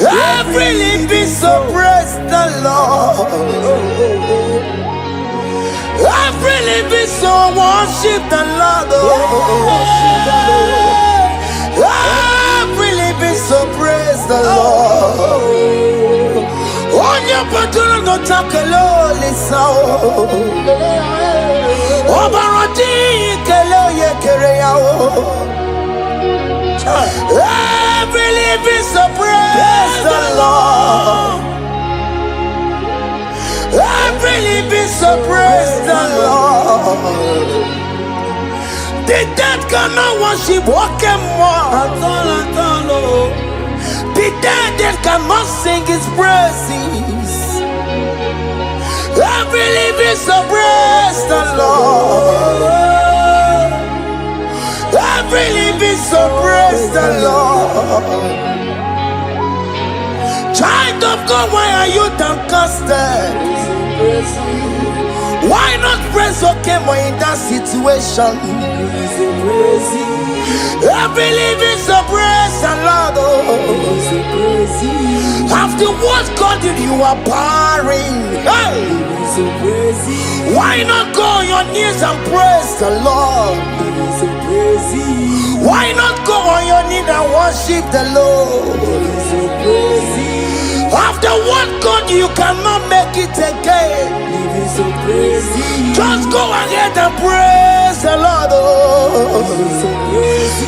Every living soul, praise the Lord. Every living soul, worship the Lord. Every living soul, praise the Lord. On your patron, no takelo lisao. Obaroti kelo ye kereyao. Every living soul, praise the Lord. Every living soul, praise the Lord. The dead cannot worship Oke Muo. The dead cannot sing his praises. Every living soul, praise the Lord. Every living soul, praise the Lord. Child of God, why are you downcasted? Why not praise Oke Muo in that situation? Every living soul, praise the Lord. After what God did, you are barren. Hey. Why not go on your knees and praise the Lord? Why not go on your knees and worship the Lord? After what God, you cannot make it again. Just go ahead and praise the Lord.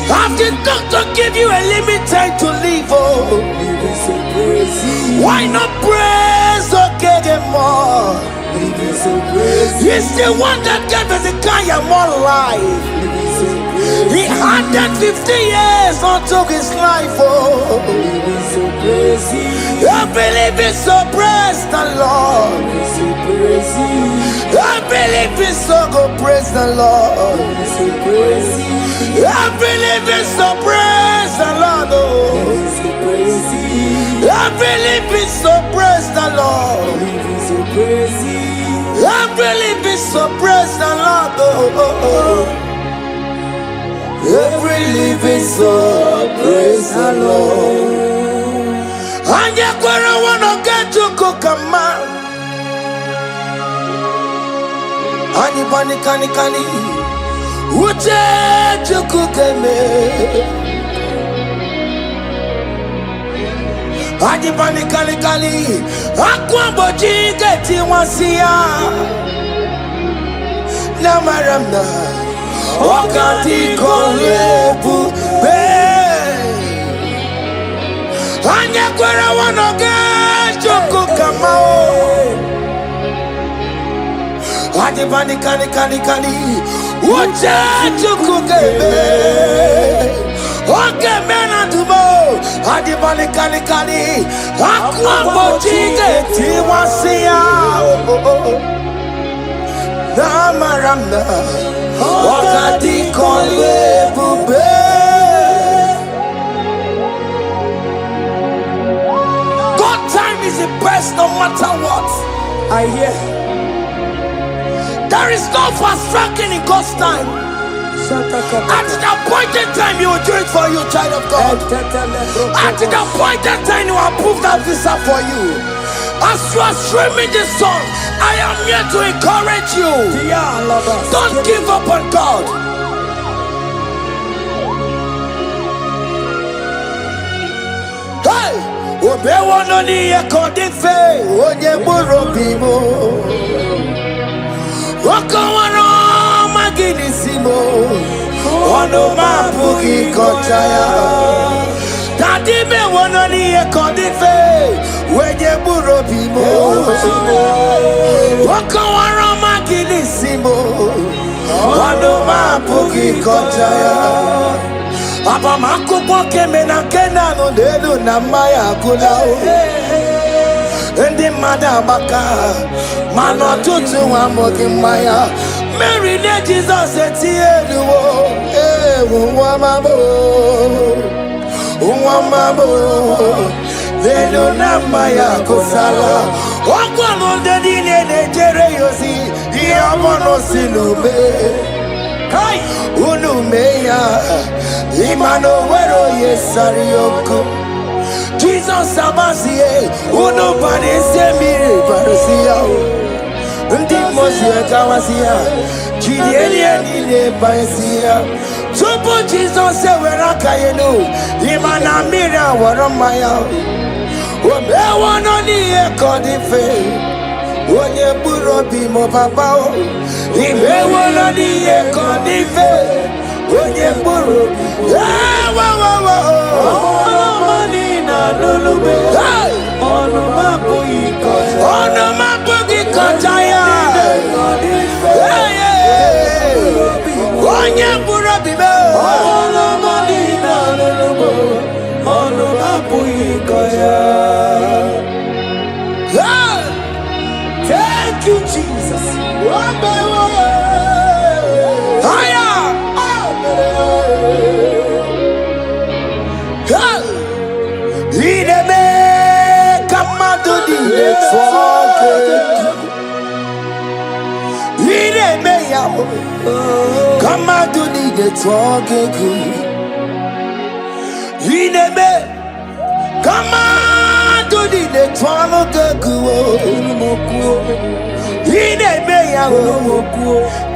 After doctor give you a limited to live, why not praise Oke Muo? He's the one that gave Hezekiah more life. He added 50 years onto his life. I believe it's so praise the Lord. I believe it's so go praise the Lord. I believe it's so praise the Lord. I believe it's so praise the Lord. I believe it's so praise the Lord. Every living soul, praise the Lord. And you wanna get to cook a man. And you kani uche to cook a man. And you kani akwa boji get you one see ya. Namaramna. Wakati kolebu be Anya kwera wanoge Joko kamao Adi bani kani Uche joko kebe Oke mena tumo Adi bani kani Akwa mojige tiwasiya Namaramna Wakati kolebu be God time is the best no matter what. I hear there is no fast tracking in God's time. At the appointed time you will do it for you, child of God. At the appointed time you will approve that visa for you. As you are streaming this song, I am here to encourage you. Don't give up on God. Hey! Obewono ni ekodife onye gburu bimo. Okowaro maginisimo. Ono mapugi kotaya. Daddy me wono ni ekodife onye gburu bimo. Okowaro maginisimo. Ono mapugi kotaya. Aba makubo keme na kena no delu na maya kula Ndi mada baka mano tutu wa moki maya Mary ne Jesus eti eluwo Uwa mabo Delu na maya kusala Wakwa no dedi ne jere yosi Iya mono sinube Kai unumeya Imano wero yesarioko Jesus abasiye unubane semire parusiya Ndi mosi kawasiya Jidielie nile paisiya Tupo Jesus wera kayenu Imana mira waromaya Obewono ni ekodife Onye buro bimo papao Ibewono ni ekodife Onye buru Ono manina lulube Ono mapu ikotaya Onye buru bibe Ono manina lulube Ono mapu ikotaya. Thank you, Jesus. Higher. Ideme kamado di network. Ideme ya kamado di network. Ideme kamado di network. Ideme ya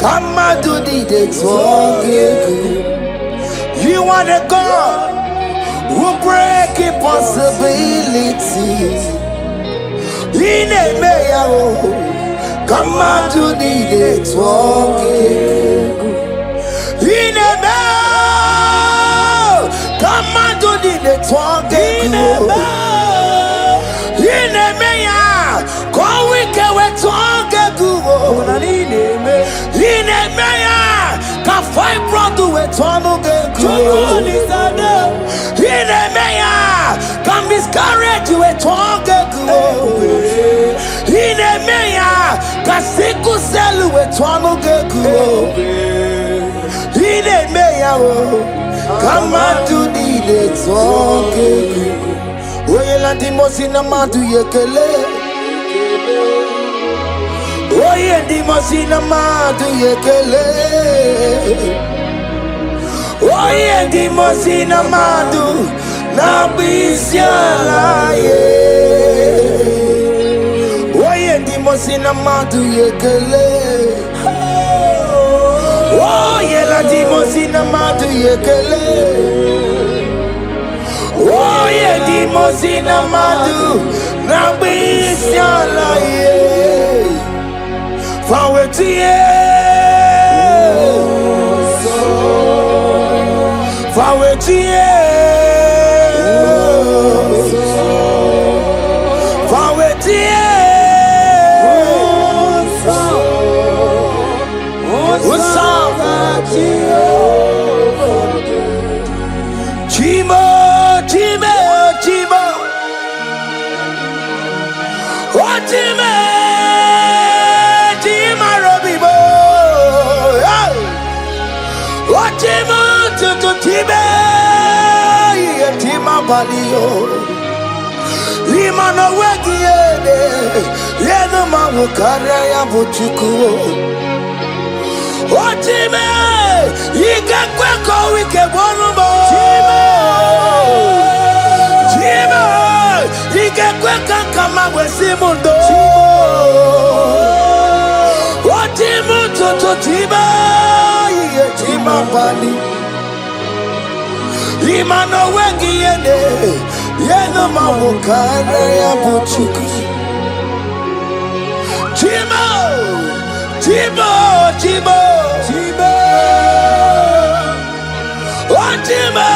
kamado di network. You are the God who break impossibilities. Ideme ya kamado di network. Ideme kamado di network. Ideme ya kowike wetonge guo. Ideme ya ka fibroid wetonge guo. Ideme ya ka miscarriage wetonge guo. Ideme ya ka sickle cell wetonge guo. Ideme ya kamado di network. Oye la dimosi na madu yekele. Oye dimosi na madu yekele. Oye dimosi na madu na bisiala ye. Oye dimosi na madu yekele. Oye la dimosi na madu yekele. Oye dimosi na madu na bisiala ye. Fawetie Limano wegiede yeno mamu karaya buchuku Otime yigakwe ko wike bonumo Chima yigakwe kankama wesimundo Otimu toto tiba yiye chima bali Limano wegiede yeno mamu karaya buchuku Chima Chimo, Chimo, Chimo, oh Chimo,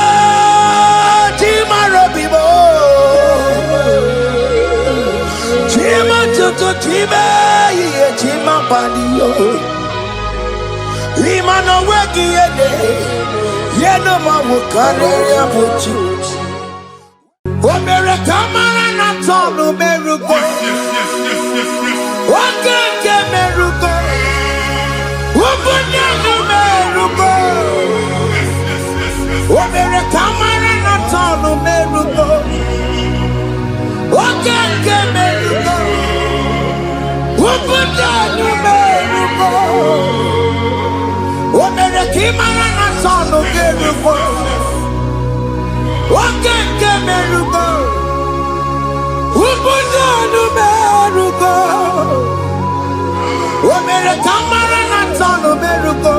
Chimo Robibo, Chimo Tutu Chimo, yeah Chimo Padio, Lima no weki yede, yeno mawukare ya buchi. Omere kamara na tonu meruko, wakeke meruko. Omere kamara na tonu meruko Okeke meruko Ubudanu meruko Omere kimara na tonu meruko Okeke meruko Ubudanu meruko Omere kamara na tonu meruko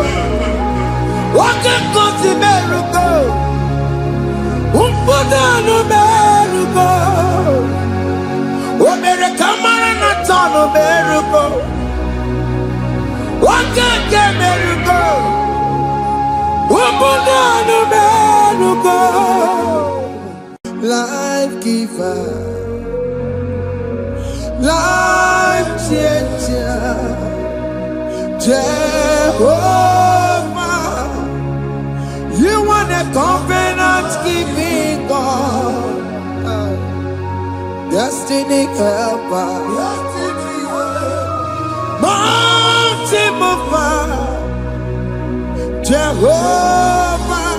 Okeke si meruko Ubudanu meruko Omere kamara na tonu meruko Okeke meruko Ubudanu meruko Life giver, life changer, Jehovah, you are the covenant keeping God, destiny helper, mountain mover, Jehovah,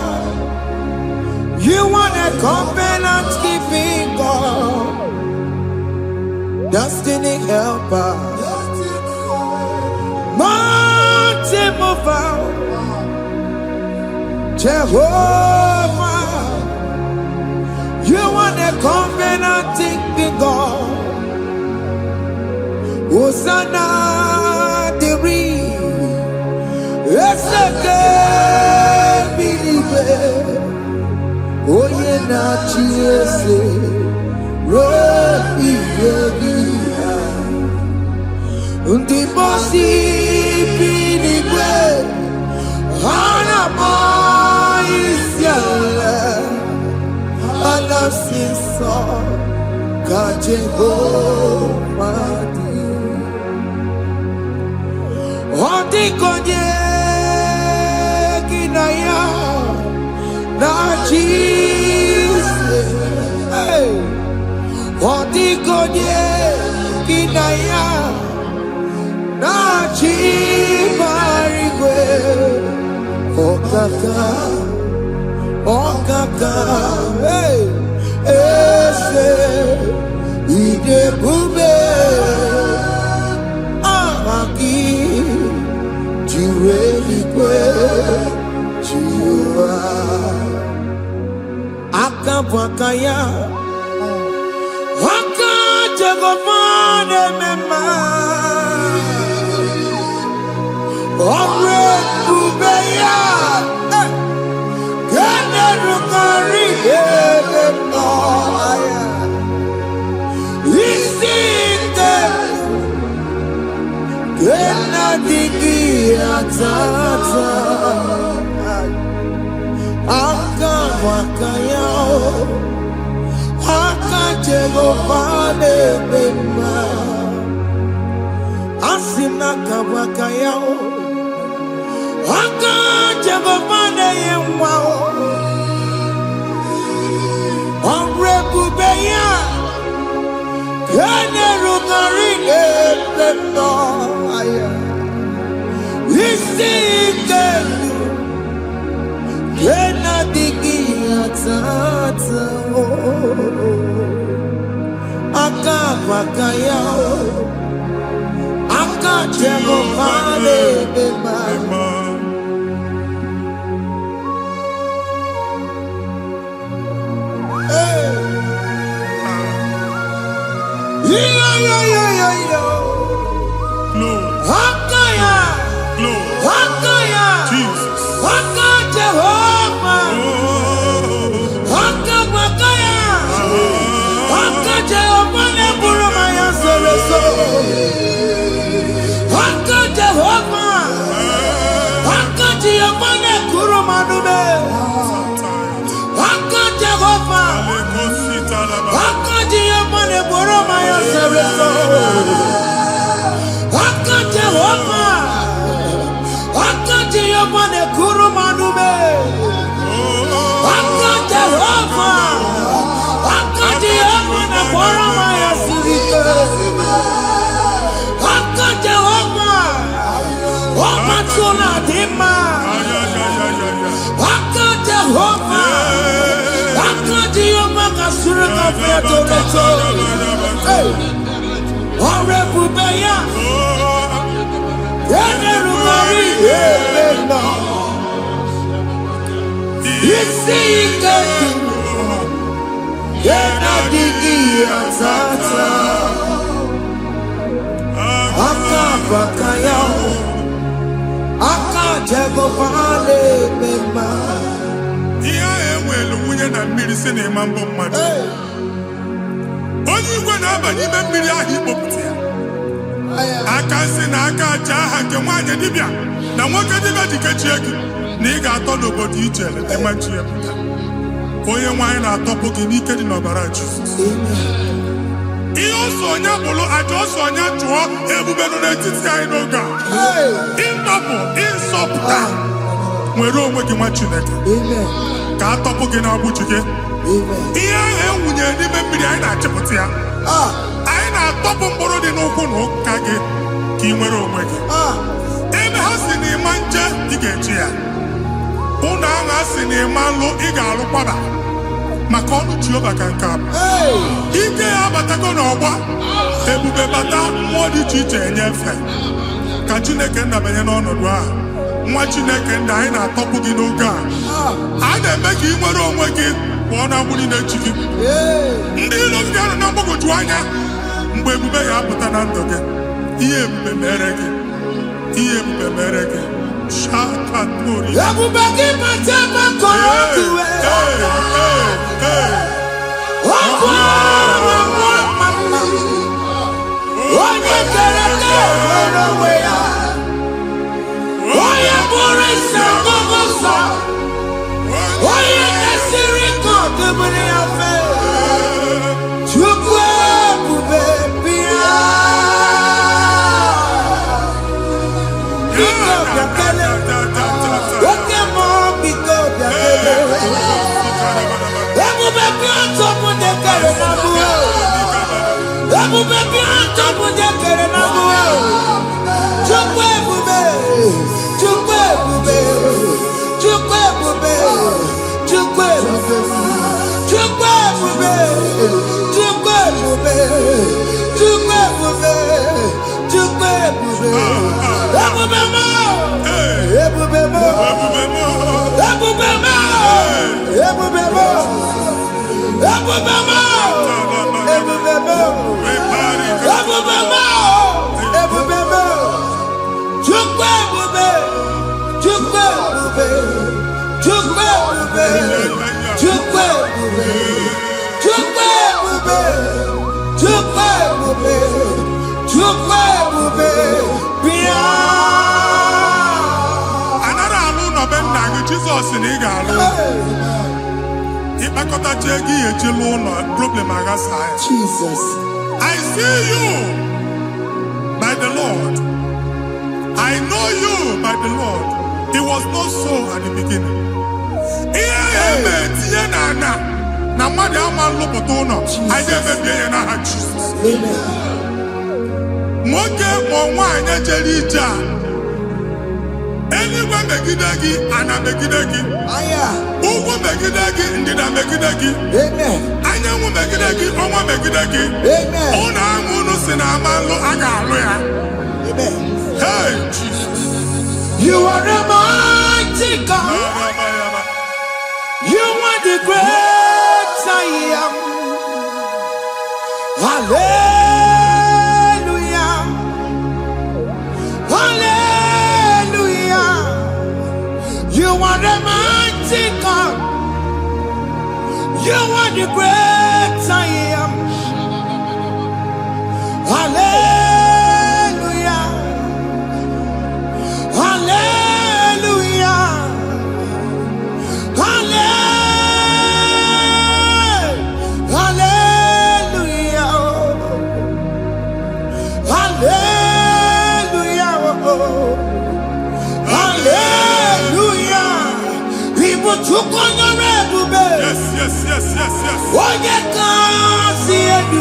you are the covenant keeping God, destiny helper, mountain mover, Jehovah, you are the covenant keeping God. Hosanna diri, eseke bilibe. Oye na chiese rohi yegia undi bosi binigwe hana maisiala anasiso kajehova di ondi konye kinaya na Jesus, hey, Odigonye kinaya na chibarigwe, okaka, hey, ese idebube, amaki, jiweligwe, jiwa. Akabwakaya Waka Jagomane Mema Omre Kubeya Gene Rukari Noaya Isite Gena Digi Atata Aka wakaya aka Jehovah nebema asina ka wakaya aka Jehovah neyemwa onrebubeya kene rugari nebema aya isikelu kena digi atata aka wakaya aka Jehovah nebema Jesus in Igalo. Jesus. I see you by the Lord. I know you by the Lord. It was not so at the beginning. Anyone megidagi, ana megidagi. Ugu megidagi, ndida megidagi. Amen. Anyanwu megidagi, onwa megidagi. Amen. Ona amunu sinamalo aga aloya. Amen. Hey, Jesus. You are a mighty God. You are the great I am. Hallelujah. Hallelujah. You are the mighty God. You are the great I am. Hallelujah. Hallelujah. Hallelujah. Hallelujah. Hallelujah. People took on your red. Yes. Oh, you can't see it.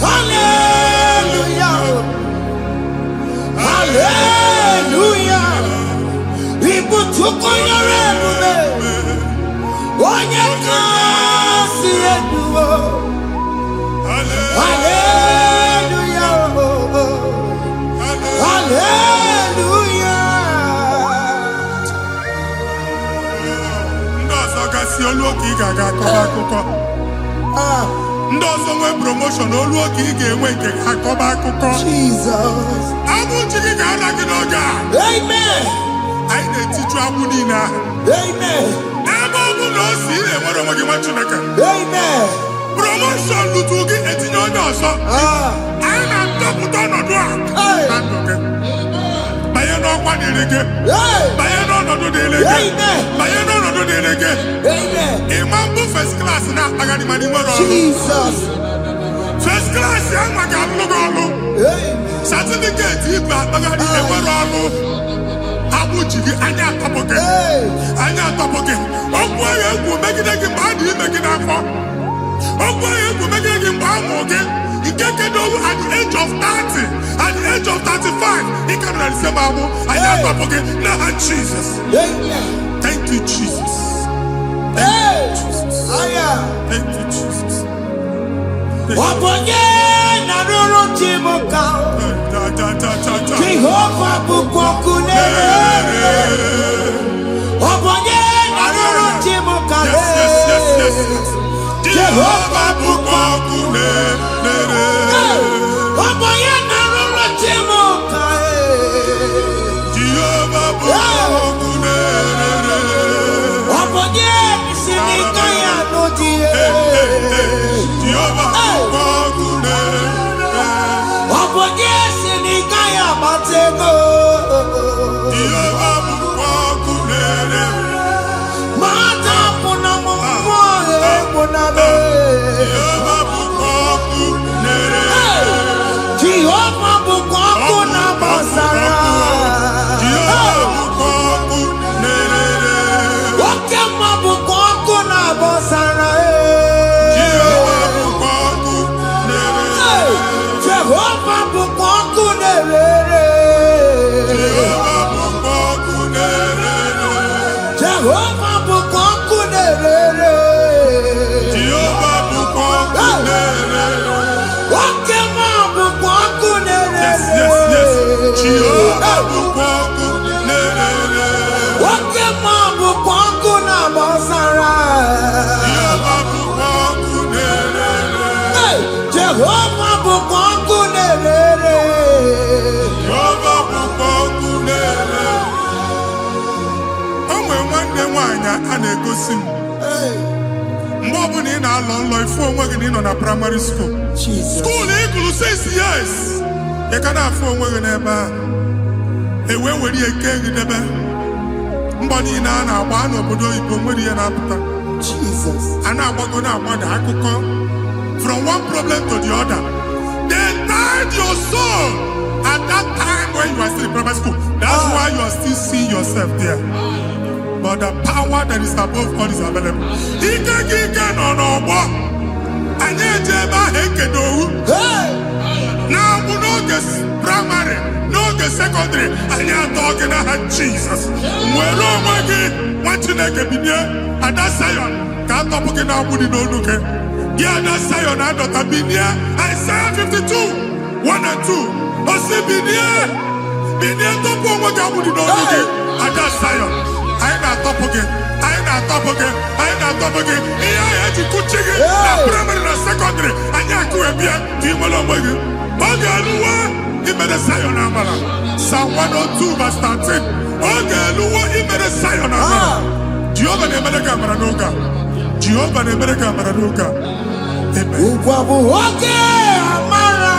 Hallelujah. Hallelujah. People took on your red. Oh, you can't see it. Hallelujah. Hallelujah. Ndozo nwe promotion olu oke ị ga-enwe nke akọba akụkọ. Jesus. Abụchi gị ga-ala gị n'oge a. Amen. Anyị na-etiju agbụ niile ahụ. Amen. Ebe ọ bụ na o si ị na-enwere onwe gị nwa Chineke. Amen. Promotion lutu gị etinye onye ọzọ. Anyị na-atọpụta ọnọdụ a na ndụ gị. Banye n'ọkwa dịrị gị. Banye n'ọnọdụ dịrị gị. Banye n'ọnọdụ dịrị gị. Ịma mbụ first class na-akpagharị ma n'ime ọrụ. Jesus. First class ya nwa ga-alụ gị ọlụ. Certificate ibu akpagharị enwere ọlụ. Abụchi gị anya atọpụ gị. Anya atọpụ gị. Okwu ahụ egwu megide gị mgbe a dị ime gị n'afọ. Okwu ahụ egwu megide gị mgbe a mụrụ gị. Nke kedu at the age of 30, at the age of 35, ị ka nọ n'ise ma abụ. Anya atọpụ gị n'aha Jesus. Thank you, Jesus. Thank you, Jesus. Thank you, Jesus. Wabonye na roro chimuka. Jehovah bukokune. Wabonye na roro chimuka. Yes. Jehovah bukokune. Wabonye na roro chimuka. Jehovah bukokune. Wabonye sinika ya nodie. Jehovah bukokune. Wabonye sinika ya matego. Jehovah bukokune. Mata puna mwa puname. Jehovah bukokune. Jehovah bukokuna basara. Jehovah bukokune. Oke Muo bukokuna basara. Jehovah bukokune. Jehovah bukokune. Jehovah bukokune. Jehovah bukokune. Jehovah bukokune. Oke Muo bukokune. Yes. Jehovah bukokune. Oke Muo bukokuna basara. Jehovah bukokune. Jehovah bukokune. Jehovah bukokune. O nwere nwanne nwaanyị a na-egosi m. Mgbe ọbụla ị na-alọ nlọ ifu onwe gị na ị nọ na primary school. School ị gụrụ 6 years. Ị ka na-afụ onwe gị n'ebe ahụ. Ewe were eke gị debe. Mbọ niile a na-agba n'obodo oyibo nwere ihe na-apụta. Jesus. And I'm going to from one problem to the other. They tied your soul at that time when you are still in primary school. That's why you are still seeing yourself there. But the power that is above all is available. Now we know this primary, know the secondary, and you're talking about Jesus. Where am I? Watching a cabinet, and that's Zion. Can't talk about it now. Yeah, that's Zion, I don't have been here. Isaiah 52, 1 and 2. I say, been here, top of what I would know. And that's Zion. I ain't not top again. I ain't not top again. I ain't not top again. I had to put chicken, primary and secondary. And you have to be a team along with you. Okay, he made a Zion Amala. Psalm 102, verse 13. Okay, he made a Zion Amala. Jehovah never the camera noga. Jehovah never the camera noga. Oke Amara.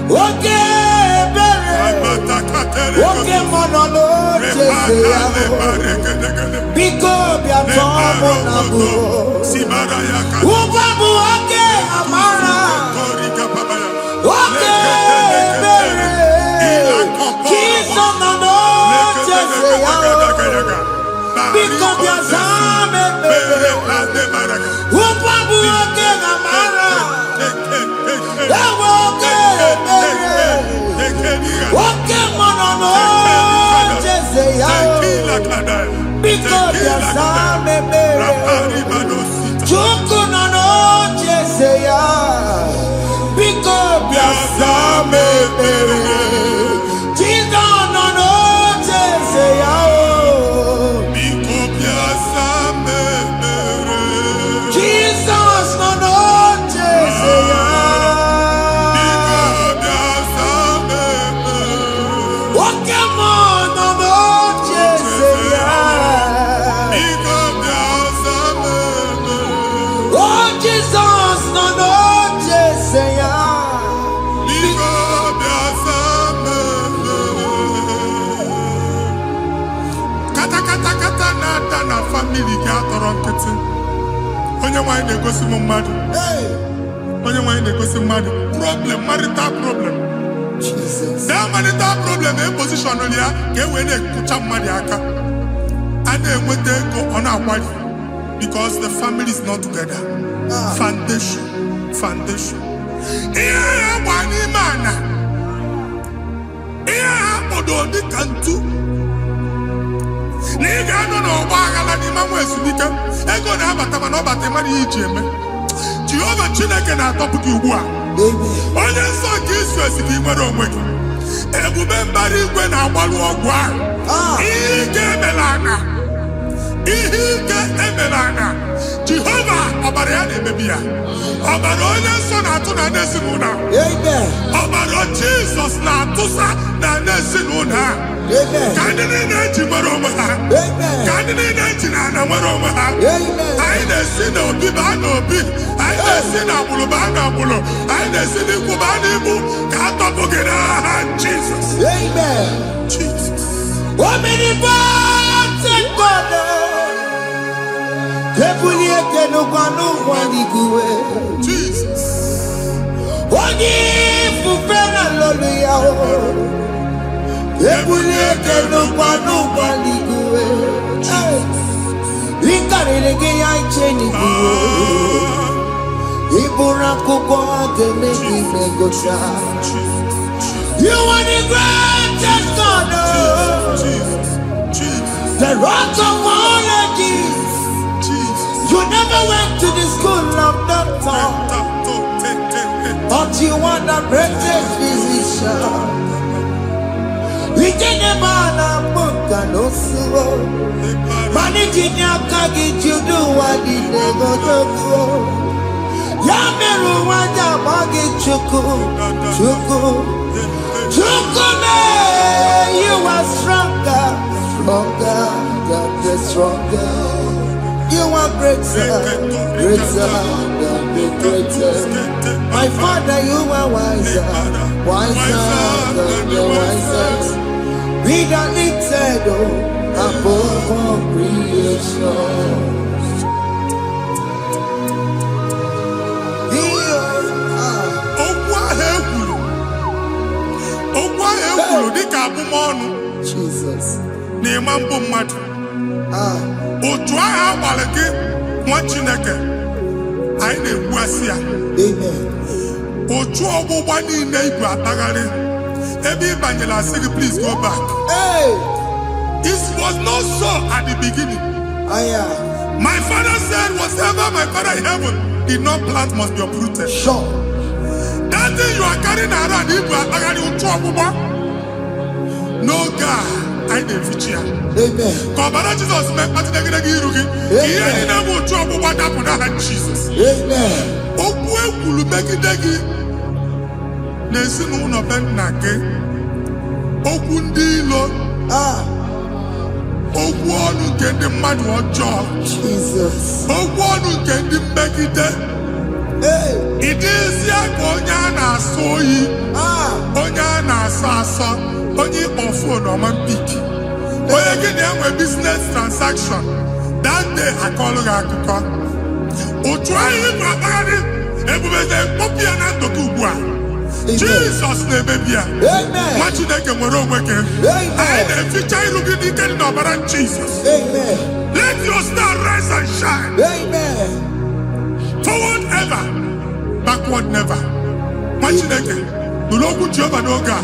Oke Bere. Oke Monolo. Biko Biatomo Nabu. Ubabu Oke Amara. Oke Bere. Kiso Nano Cheseyao. Biko Biazame Bere. Ubabu Oke Amara. Oke Bere. Oke Monolo Cheseyao. Biko Biazame Bere. Chuku Nano Cheseyao. Biko Biazame Bere. Jesus Nano Cheseyao. Biko Biazame Bere. Jesus Nano Cheseyao. Biko Biazame Bere. Oke Muo Nano Cheseyao. Biko Biazame Bere. Oh Jesus Nano Cheseyao. Biko Biazame Bere. Kata kata kata na na family ga atọrọ nkịtị. Onye nwanyị na-egosi m mmadụ. Hey, Onye nwanyị na-egosi mmadụ. Problem, marital problem. Jesus. That marital problem in position on ya ka e wee na-ekụcha mmadụ aka. A na-enweta ego ọ na-akwari because the family is not together. Foundation. Ihe ya gba n'ime ana. Ihe ha kpọdo dị ka ntu. Na ị ga-anọ n'ọgba aghara n'ime nwa ezumike. Ego na-abata mana ọ bata mmadụ ihe iji eme. Jehova Chineke na-atọpụ gị ugbu a. Onye nsọ nke Izrel si gị nwere onwe gị. Ebube mbara igwe na-agbalụ ọgwụ ahụ. Ihe ike emela anya. Ihe ike emela anya. Jehova ọbara ya na-emebi ya. Ọbara onye nsọ na-atụ na n'ezinụlọ. Amen. Ọbara Jizọs na-atụsa na n'ezinụlọ ha. Amen. Ka ndị niile eji nwere onwe ha. Amen. Ka ndị niile eji na ana nwere onwe ha. Amen. Anyị na-esi n'obi baa n'obi. Anyị na-esi n'agbụrụ baa n'agbụrụ. Anyị na-esi n'ikwu baa n'ikwu. Ka a tọpụ gị n'aha Jizọs. Amen. Jesus. Omnipotent God. Ebuli ekele kwanu kwaniguwe. Jesus. Onye ifufe na lolu ya o. Ebuli ekele kwanu kwaniguwe. Ikarele gị ya iche n'iguwe. Ibura akwụkwọ ga-eme gị megota. You are the greatest God. The rock of all ages. You never went to the school of doctor, but you are the greatest physician. We can never book and also managing your carriage. You do what you never do. Yameru wanja magi chuku. You are stronger, stronger. You are greater, greater. My Father, you are wiser than the wisest. Be the little above all creation. Jesus. N'imambu mmadụ. Otu agha agbalị gị nwa Chineke anyị na-ekwu asị ya. Amen. Otu ọgbụgba niile igwe atagharị ebe ị banyere asị gị please go back. Hey. It was not so at the beginning. My father said whatever my father in heaven did not plant must be uprooted. Sure. That thing you are carrying around igwe atagharị otu ọgbụgba. No God, I didn't feature. Amen. Kọbara Jesus mee kpatị negidegi iru gị. Ihe ndị na-eme otu ọgbụgba dapụ n'aha Jesus. Amen. Okwu ekwuru megide gị n'ezinụlọ be nna gị. Okwu ndị ilo. Okwu ọnụ nke ndị mmadụ ọjọọ. Jesus. Okwu ọnụ nke ndị mmegide. Ị dịzie ka onye a na-asọ oyi. Onye a na-asọ asọ. Onye ịkpọ phone ọma mpiki. Onye gị na-enwe business transaction. That day akọlụ gị akụkọ. Otu anyị bụ akpagharị ebubeze mkpọpụ ya na ndụ gị ugbu a. Jesus na-emebi ya. Nwa Chineke nwere onwe gị. Anyị na-eficha iru gị n'ike dị n'ọbara Jesus. Let your star rise and shine. Forward ever, backward never. Nwa Chineke nụrụ okwu Jehova n'oge a.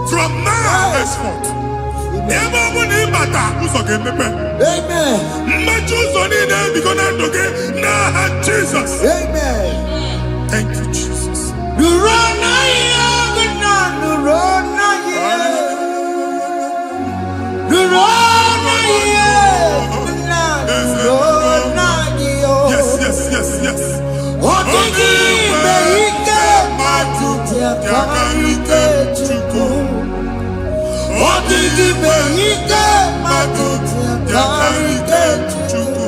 From now henceforth, ebe ọ bụ na ịbata ụzọ ga-emepe. Mmechi ụzọ niile ebigo na ndụ gị n'aha Jesus. Thank you, Jesus. Yes, yes, yes, yes. Yakarike Chukwu. Odigi Beike Maduti Yakarike Chukwu.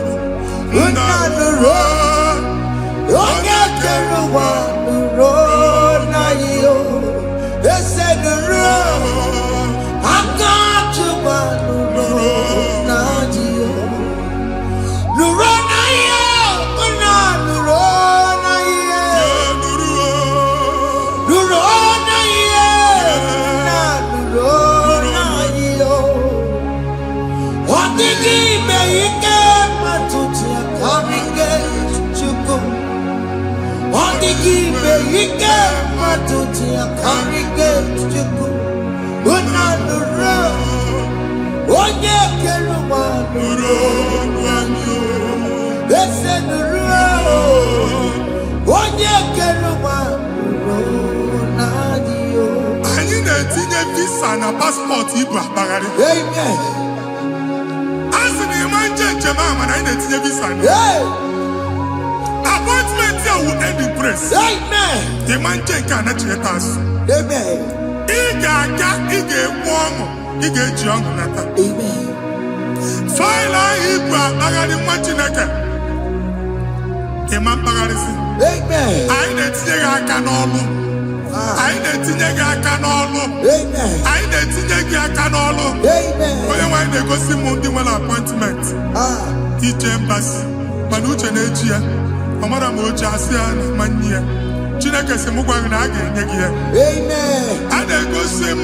Unanuro Onye Keruwa Nuro na yo. Ese nuro Akachuwa Nuro na yo. Nuro na yo. Unanuro na yo. Anyị na-etinye visa na paspọtụ ibu akpagharị. Amen. Asị na ịma njem ahụ mana anyị na-etinye visa na. Appointment ya will end in praise. Amen. Ịma njem nke a na-echeta azụ. Amen. Ị ga-aga, ị ga-ekwu ọṅụ, ị ga-eji ọṅụ nata. Amen. Faịlụ ahụ ibu akpagharị nwa Chineke. Ịma mkpagharịsị. Amen. Anyị na-etinye gị aka n'ọlụ. Anyị na-etinye gị aka n'ọlụ. Anyị na-etinye gị aka n'ọlụ. Onye nwaanyị na-egosi m ndị nwere appointment ije mbasi mana uche na-eji ya ọ mara ma o ji asị ya na manye ya. Chineke sị m gwa gị na a ga-enye gị ya. A na-egosi m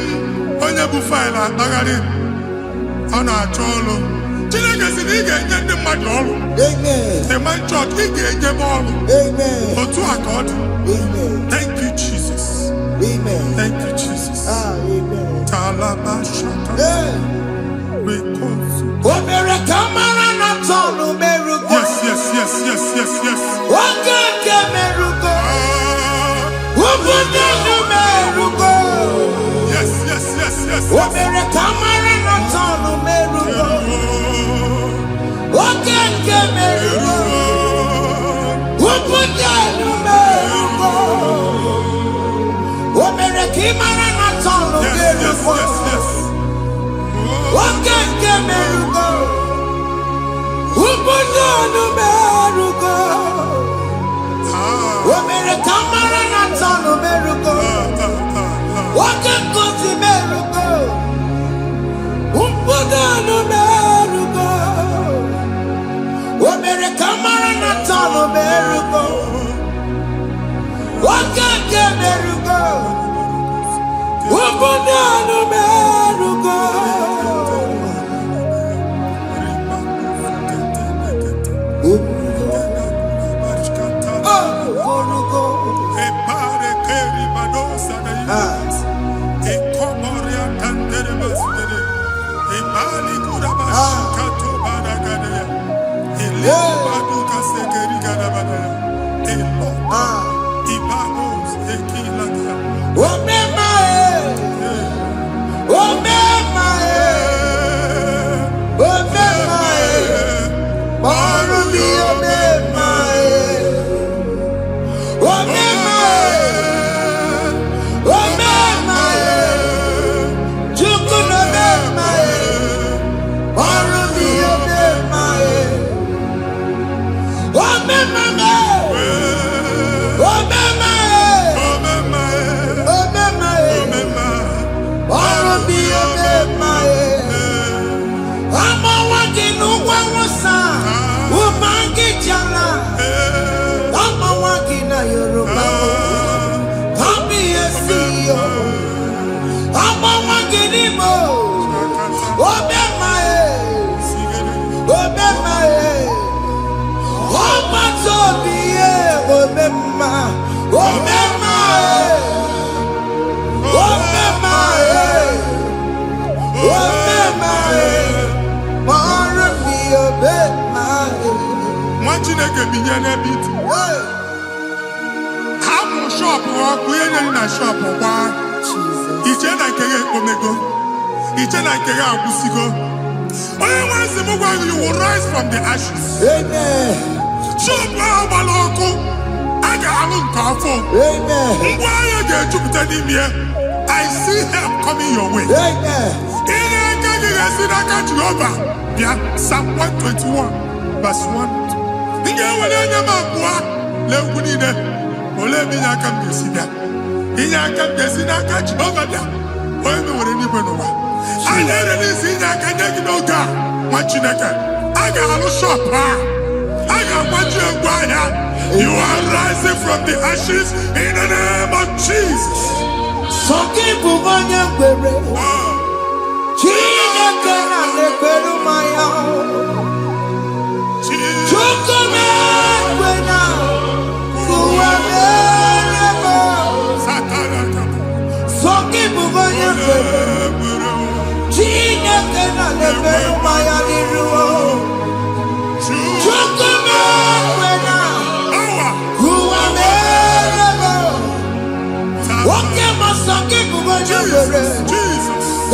onye bụ faịlụ akpagharị ọ na-achọ ọrụ. Chineke sị na ị ga-enye ndị mmadụ ọrụ. Ịma nchọt ị ga-enye m ọrụ. Otu a ka ọ dị. Thank you, Jesus. Thank you, Jesus. Talabashata. Yes, yes, yes, yes, yes, yes. Yes, yes, yes, yes, Chineke binye n'ebe iti. Hapụ shop ọkụ ihe na shop gbaa. Iche na nke ya ekpomego. Iche na nke ya agwụsigo. Onye nwe nsị m gwa you will rise from the ashes. Amen. Shop ahụ gbara ọkụ. A ga-alụ nke afọ. Amen. Ngwa ahịa ga-ejupụta n'ime ya. I see help coming your way. Amen. Ihe aka gị ga-esi n'aka Jehova bịa. Psalm 121 verse 1. Ị ga-ewere anya m abụọ lee ugwu niile. Olee ebe inye aka m ga-esi bịa? Inye aka m ga-esi n'aka Jehova bịa. Onye mewere n'igwe n'ụwa. A na-ere n'isi inye aka nye gị n'oge a nwa Chineke. A ga-alụ shop a. A ga-agbaji egwu ahịa. You are rising from the ashes in the name of Jesus. Sọkịbụ onye kwere. Chineke na-ekwere mmanya. Chukwu na-ekwe na ụwa mere. Sọkịbụ onye kwere. Chineke na-ekwere mmanya n'iru. Chukwu na-ekwe na ụwa mere. Oke Muo sọkịbụ onye kwere.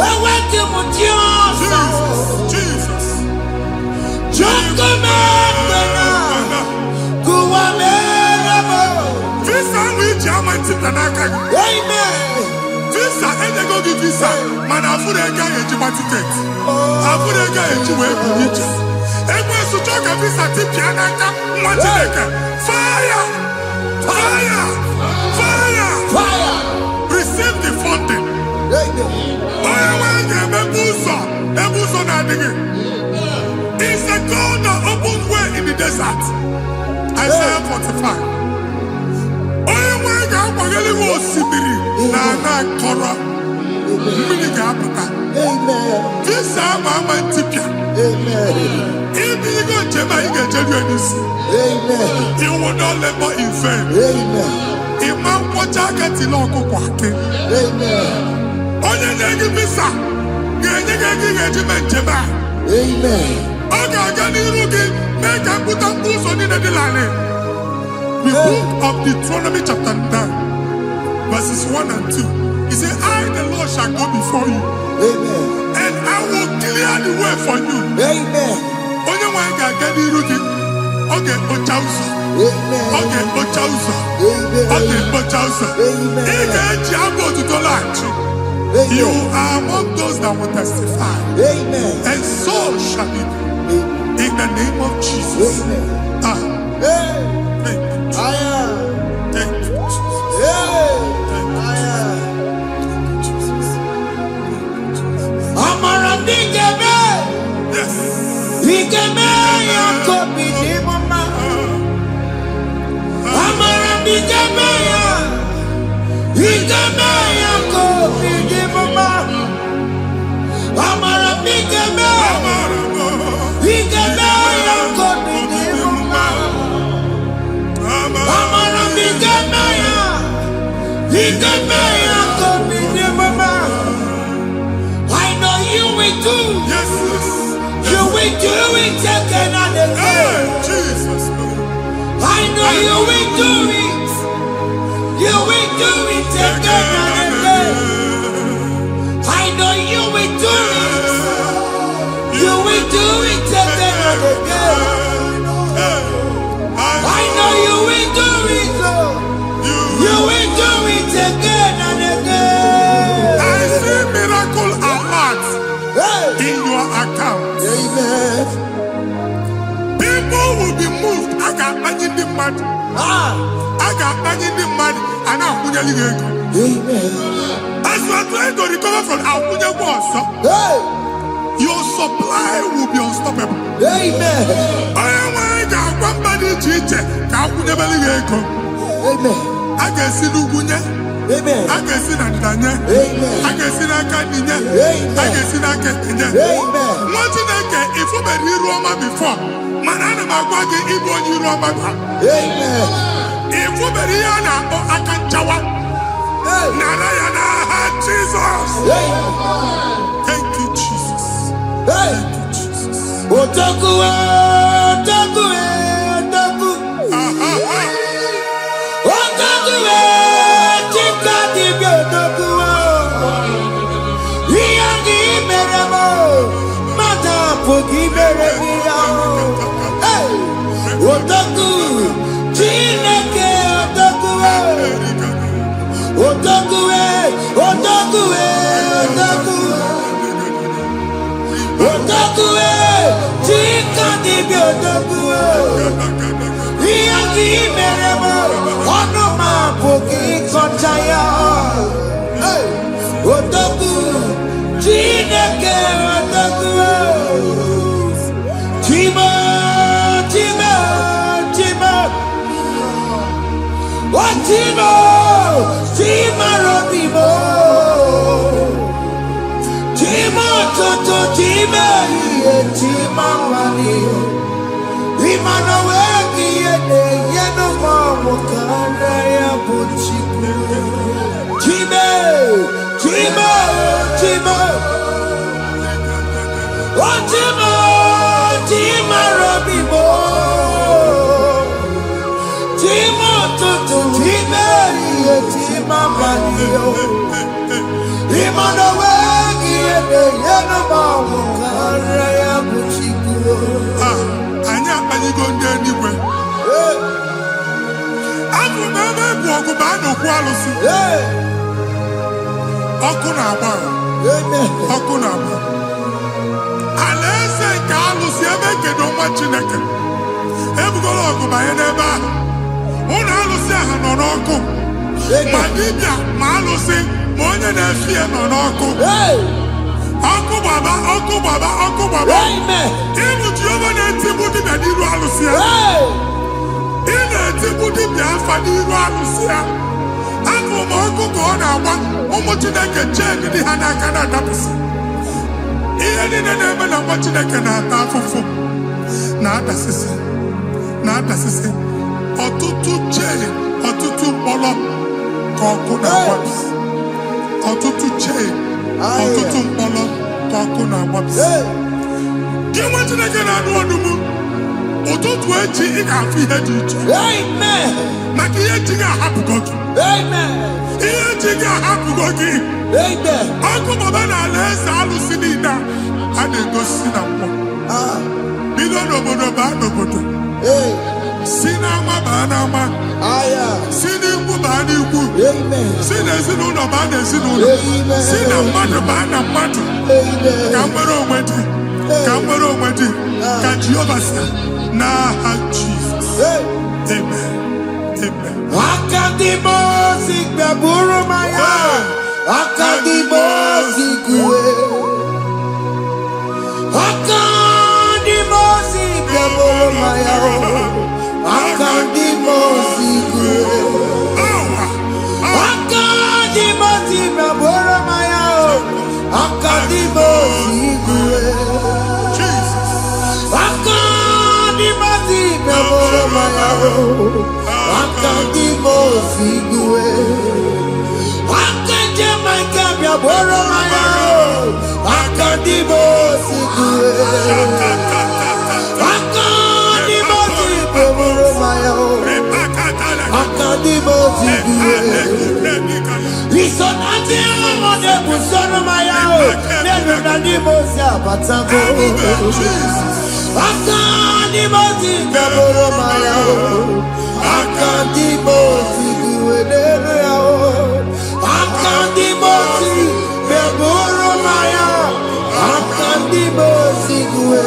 Eweke m dị ọsọ. Chukwu na-ekwe na ụwa mere. Visa ahụ iji ama ntịta n'aka gị. Amen. Visa enyego gị visa mana afụrụ ego ahụ ejikwa tiketi. Afụrụ ego ahụ eji wee bụ ije. Ekwensu chọọ ka visa tipịa n'aka nwa Chineke. Fire! Fire! Fire! Fire. Receive the funding. Amen. Onye nwe ga-emepe ụzọ ebe ụzọ na-adịghị. It's a God that opens way in the desert. Isaiah 45. Onye nwe ga-akwaghere gị osimiri na ana akọrọ. Mmiri ga-apụta. Amen. Visa ama ntipịa. Amen. Ibigo njem anyị ga-ejeri ya n'isi. Amen. You will not labor in vain. Amen. Ịma nkwọcha aka tili ọkụkọ akị. Amen. Onye nye gị visa ga-enye gị ego ị ga-eji mee njem a. Amen. Ọ ga-aga n'iru gị mee ka mkpụta mkpụ ụzọ niile dị larịị. The book of Deuteronomy chapter 9 verses 1 and 2. He said, I the Lord shall go before you. Amen. And I will clear the way for you. Amen. Onye nwe ga-aga n'iru gị. Ọ ga-ekpocha ụzọ. Amen. Ọ ga-ekpocha ụzọ. Amen. Ọ ga-ekpocha ụzọ. Amen. Ị ga-eji abụ otuto laghachi. You are among those that will testify. Amen. And so shall it be. In the name of Jesus. Amen. Ah, Hey. thank you, Jesus. I am. Thank you, Jesus. Hey. Thank you, I am. Jesus. Amara bigeme. Yes. Bigeme ya kobi ni mama. Amara bigeme ya. Bigeme ya kobi ni mama. Amara bigeme. Bigeme ya kobi ni mama. Amara bigeme ya. Bigeme ya kobi ni mama. I know you will do. Yes, yes. You will do it again and Hey, again. Jesus. I know you will do it. You will do it again and again. I know you will do it. You will do it again and again. I know you will do it, Lord. You will do it again and again. I see miracle alert Hey. in your account. Amen. People will be moved. I got money the money. Ah. I got money the money. And I'm going to go. Amen. As you are trying to recover from Abuja Bosso, Hey. your supply will be unstoppable. Amen. I am going to go. Amen. I can see Lugunya. Amen. I can see Nadanya. Amen. I can see Nakaninya. Amen. I can see Nakaninya. Amen. What did I get? If you were here Roma before, man, I'm going to give you Roma. Amen. If you were here now, I can Jawa. Hey. Narayana, Jesus. Amen. Thank you, Jesus. Hey. Thank you, Jesus. Otaku, otaku, otaku. pugibere miya. Hey, odogu, Chineke odogu, odogu, odogu, odogu, odogu, Chika dibi odogu. Iyagi meremo, onuma pugi kontaya. Hey, odogu, Chineke odogu. Chima, Chima, Chima. Oh, Chima, Chima Robimo. Chima Toto, Chima, Chima Mani. Imanowe, Yeno Mamo, Kanaya Buchiku. Chima, Chima, Chima. Oh, Chima, Chima Robimo. Chima Toto, Chima, Chima Mani. Imanowe, Yeno Mamo, Kanaya Buchiku. Anya akpaligo ndị eluigwe. Abụ m ebe bụ ọgụ ma a na-okwu alụsị. Ọkụ na-agba. Ọkụ na-agba. Alaeze nke alụsị ebe kedu nwa Chineke. Ebugoro ọgụ banye n'ebe ahụ. Ụlọ alụsị ahụ nọ n'ọkụ. Ma dibịa ma alụsị ma onye na-efi ya nọ n'ọkụ. Ọkụ gbaba, ọkụ gbaba, ọkụ gbaba. Ịbụ Jehova na-etigbu dibịa n'iru alụsị ya. Ị na-etigbu dibịa afa n'iru alụsị ya. Afọ ma ọkụ ka ọ na-agba ụmụ Chineke chee dị ha n'aka na-adapụsị. Ihe niile na-eme na nwa Chineke na-ata afụfụ na-adasịsị na-adasịsị. Ọtụtụ chee, ọtụtụ mkpọrọ ka ọkụ na-agbapụsị. Ọtụtụ chee, ọtụtụ mkpọrọ ka ọkụ na-agbapụsị. Gị nwa Chineke na-anụ ọdụm, ụtụtụ echi ị ga-afụ ihe dị iche. Maka ihe echi ga-ahapụgo gị. Ihe echi ga-ahapụgo gị. Ọkụ baba na alaeze alụsị niile a na-egosi na mmụọ. Bido n'obodo baa n'obodo. Si n'ama baa n'ama. Si n'ikwu baa n'ikwu. Si n'ezinụlọ baa n'ezinụlọ. Si na mmadụ baa na mmadụ. Ka nwere onwe dị. Ka nwere onwe dị. Ka Jehova sị n'aha Jizọs. Amen. Amen. Akadimosi gbaburu maya. Akadimosi kuwe. Akadimosi gbaburu maya. Akadimosi kuwe. Akadimosi gbaburu maya. Akadimosi kuwe. Akadimosi gbaburu maya. Akadimosi kuwe. Akadimosi gbaburu maya. Akadimosi kuwe. Akadimosi gbaburu maya. Akadimosi kuwe. Isonati amode busono maya. Nenu nadimosi abatago. Akadimosi gbaburu maya. Akadimosi kuwe nenu yao. Akadimosi gbaburu maya. Akadimosi kuwe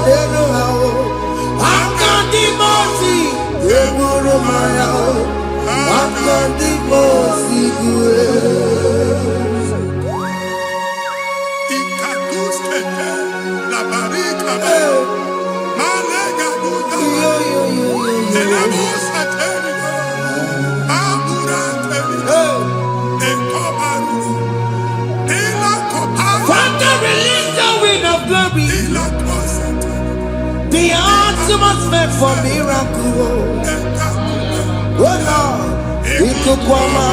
nenu yao. Akadimosi gbaburu maya. Akadimosi kuwe. Ikaduskete la barika. Malega duda. Elamusa terigo. Abura terigo. Ekobaru. Ela koparu. Father, release the wind of glory. Ela kosete. The atmosphere for miracle. Oh Lord, Ikukwama.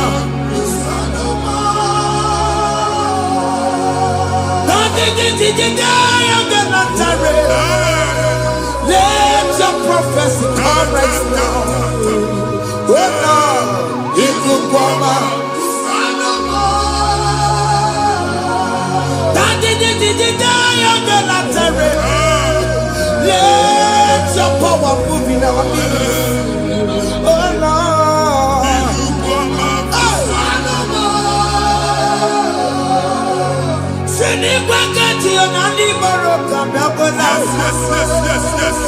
Let your prophecy come right now. Oh Lord, Ikukwama. Let your power move in our midst. Oh Lord. Sinigwagati onani moroka biakola. Yes.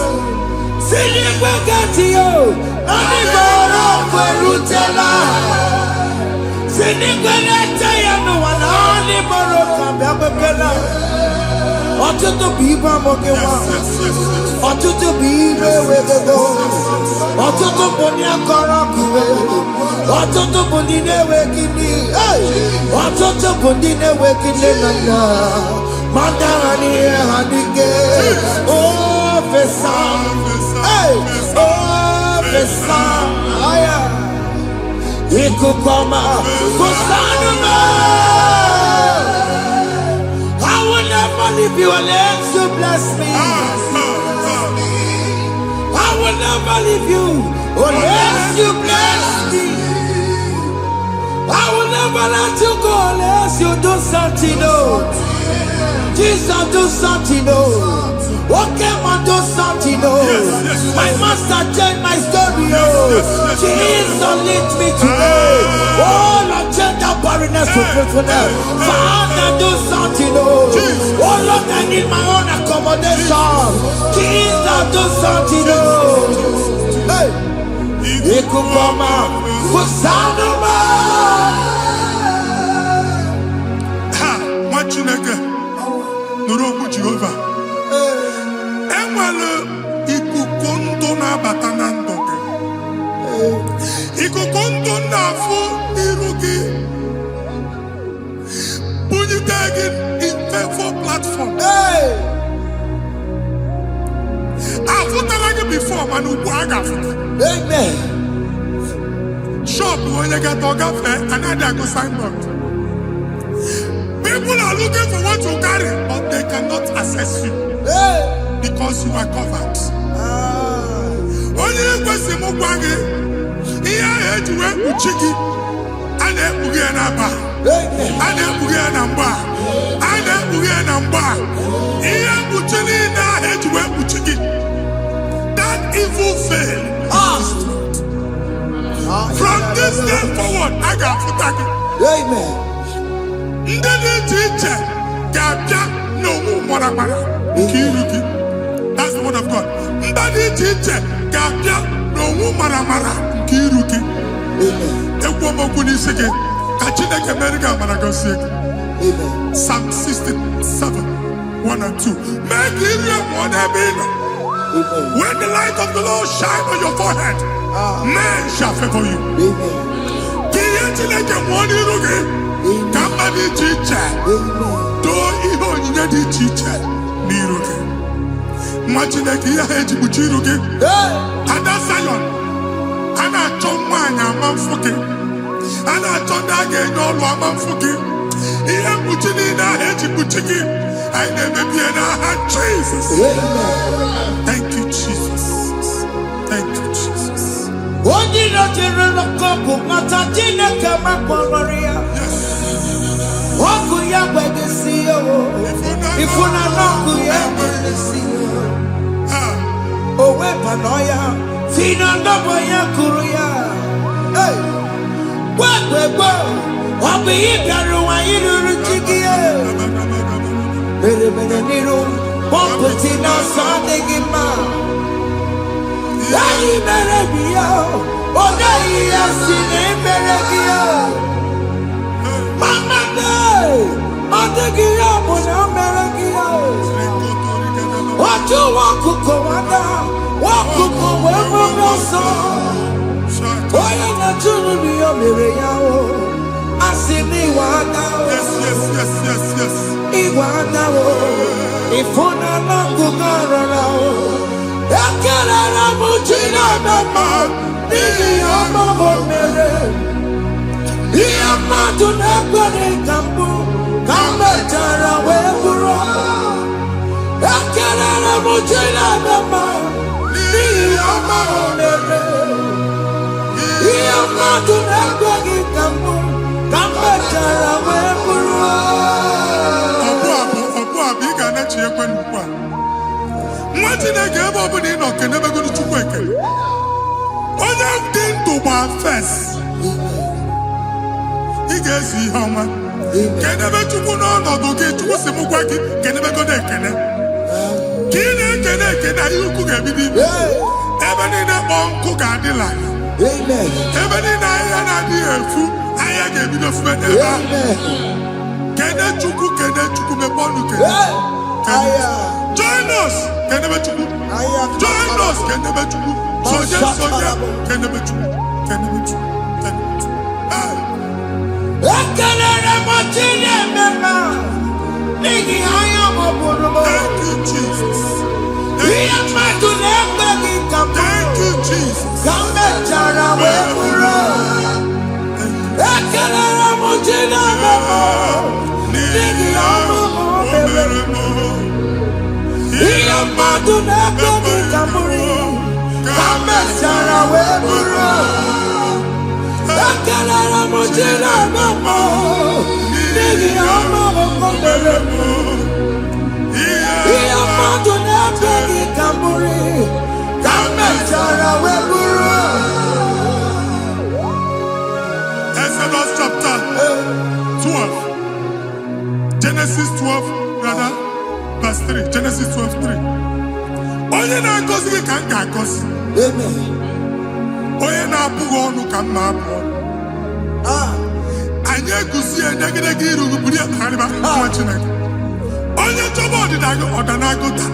Sinigwagati yo onani moroka rutela. Sinigwagati yo onani moroka biakola. Ọtụtụ bụ ibe amụkewa. Ọtụtụ bụ ibe wegego. Ọtụtụ bụ ndị akọrọ ọkụwe. Ọtụtụ bụ ndị na-enweghị nne. Ọtụtụ bụ ndị na-enweghị nne na nna. Ma ndị agha n'ihe ha n'ike. O fesa. O fesa. Ikuku ọma. Kusanụ m. I will never leave you unless you bless me. I will never leave you unless you bless me. I will never let you go unless you do something. Oh, Jesus, do something. Oh, Oke Muo, do something. Oh, my master changed my story. Oh, Jesus, lead me today. Oh, Lord, change that barrenness to fruitfulness. Father, do something. Oh, Lord, I need my own accommodation. Jesus, do something. Oh, hey, Ikukoma, Kusanuma. Chineke nụrụ okwu Jehova. Enwere ikuku ndụ na-abata na ndụ gị. Ikuku ndụ na-afụ iru gị. Bunyite gị infevo platform. Afụtala gị before mana ugbu a ga-afụta. Amen. Shop onye ga-atọ gafee anaghị agụ signboard. People are looking for what you carry, but they cannot access you because you are covered. Onye kwesị m gwa gị ihe ahụ eji wee kpuchi gị a na-ekpughe ya n'aba, a na-ekpughe ya na mgba, a na-ekpughe ya na mgba. Ihe mkpuchi niile ahụ eji wee kpuchi gị, that evil veil from this day forward a ga-afụta gị. Amen. Ndị dị iche iche ga-abịa n'onwe maramara nke iru gị. That's the word of God. Ndị dị iche iche ga-abịa n'onwe maramara nke iru gị. Ekwu okwu n'isi gị ka Chineke mere gị amara gọzie gị. Psalm 67, 1 and 2. Mee ka iru enwe n'ebe ị nọ. When the light of the Lord shine on your forehead, men shall favor you. Ka ihe Chineke nwụọ n'iru gị. Ka mma dị iche iche doo ihe onyinye dị iche iche n'iru gị. Nwa Chineke ihe ha eji kpuchi iru gị. Ada Zion, a na-achọ nwaanyị ama mfụ gị. A na-achọ ndị a ga-enye ọlụ ama mfụ gị. Ihe mkpuchi niile ahụ eji kpuchi gị, anyị na-emebie n'aha Jesus. Thank you, Jesus. Thank you, Jesus. Onye nọjere n'ọkụ mata Chineke makpọrọ ya. Ọkụ ya gbegesi ya o. Ifuna n'ọkụ ya gbegesi ya. O wepụnọ ya. Si na ndọbọ ya kụrụ ya. Gwagbegbo. Ọ bụ ihe bịara ụwa iruru chi gị ya. Mere n'iru. Pọmpụti n'ọsọ adịghị mma. Anyị mere bi ya. Ọ gaghị ya si na emere gị ya. Mama day, ọ dịghị ya bụ na o mere gị ya. Otu nwakuku nwada, nwakuku wee bụrụ ọsọ. Onye na-achụrụ m ya mere ya o. Asị m iwe ada o. Iwe ada o. Ịfụnanya ngụgụ arara o. Ekelere m Chineke ma n'ihi ya ọma bụ mere. Ihe mmadụ na-ekwere ka mbụ ka m mechara wee bụrụ. Ekelere m Chineke ma n'ihi ọma o mere. Ihe mmadụ na-ekweghị ka mbụ ka m mechara wee bụrụ. Ọbụ abụ ị ga na-echi ekwe n'ugbu a. nwa Chineke ebe ọ bụla ị nọ kenebegoro Chukwu ekele. Onye dị ndụ gba fes ị ga-ezu ihe ọma. Kenebe Chukwu n'ọnọdụ gị. Chukwu si m gwa gị kenebegoro ekele. Ka ị na-ekele ekele ihe ukwu ga-ebido ibe. Ebe niile kpọọ nkụ ga-adịla ya. Ebe niile ahịhịa na-adịghị efu ahịhịa ga-ebido fube n'ebe ahụ. Kene Chukwu mepe ọnụ kene. Join us kenebe Chukwu. Join us kenebe Chukwu. Soje kenebe Chukwu. Kenebe Chukwu. Ekelere m Chineke n'ihi anya m bụrụ m. Thank you, Jesus. Ihe mmadụ na-ekpe gị ka m. Thank you, Jesus. Ka m mechara wee bụrụ. Ekelere m Chineke n'ihi ọrụ m mere m. Ihe mmadụ na-ekpe gị ka m bụrụ. Ka m mechara wee bụrụ. Ekelere m Chineke n'ihi ọrụ m mere m. Ihe mmadụ na-ekpe gị ka m bụrụ. Ka m mechara wee bụrụ. Exodus chapter 12. Genesis 12, rather, verse 3. Genesis 12:3. Onye na-agọzi gị ka m ga-agọzi. Onye na-abụghị ọnụ ka m na-abụ ọnụ. Anyị eguzie edegedege iru buru ya kparịba nwa Chineke. Onye chọba ọdịda gị ọda na-agụta.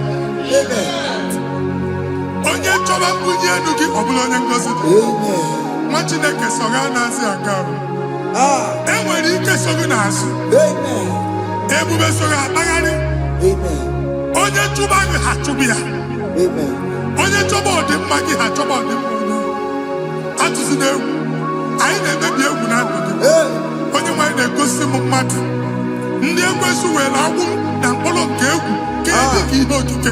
Onye chọba mbunye elu gị ọ bụla onye ngọzi dị. Nwa Chineke so ga na-azị aga arụ. Enwere ike so gị n'azụ. Ebube so gị akpagharị. Onye chụba gị ha chụbụ ya. Onye chọba ọdịmma gị ha chọba ọdịmma onye. Atụzi n'egwu. Anyị na-emebi egwu na ndụ gị. Onye nwaanyị na-egosi m mmadụ. Ndị ekwensu were agwụ na mkpụrụ nke egwu ka dị ka ihe okike.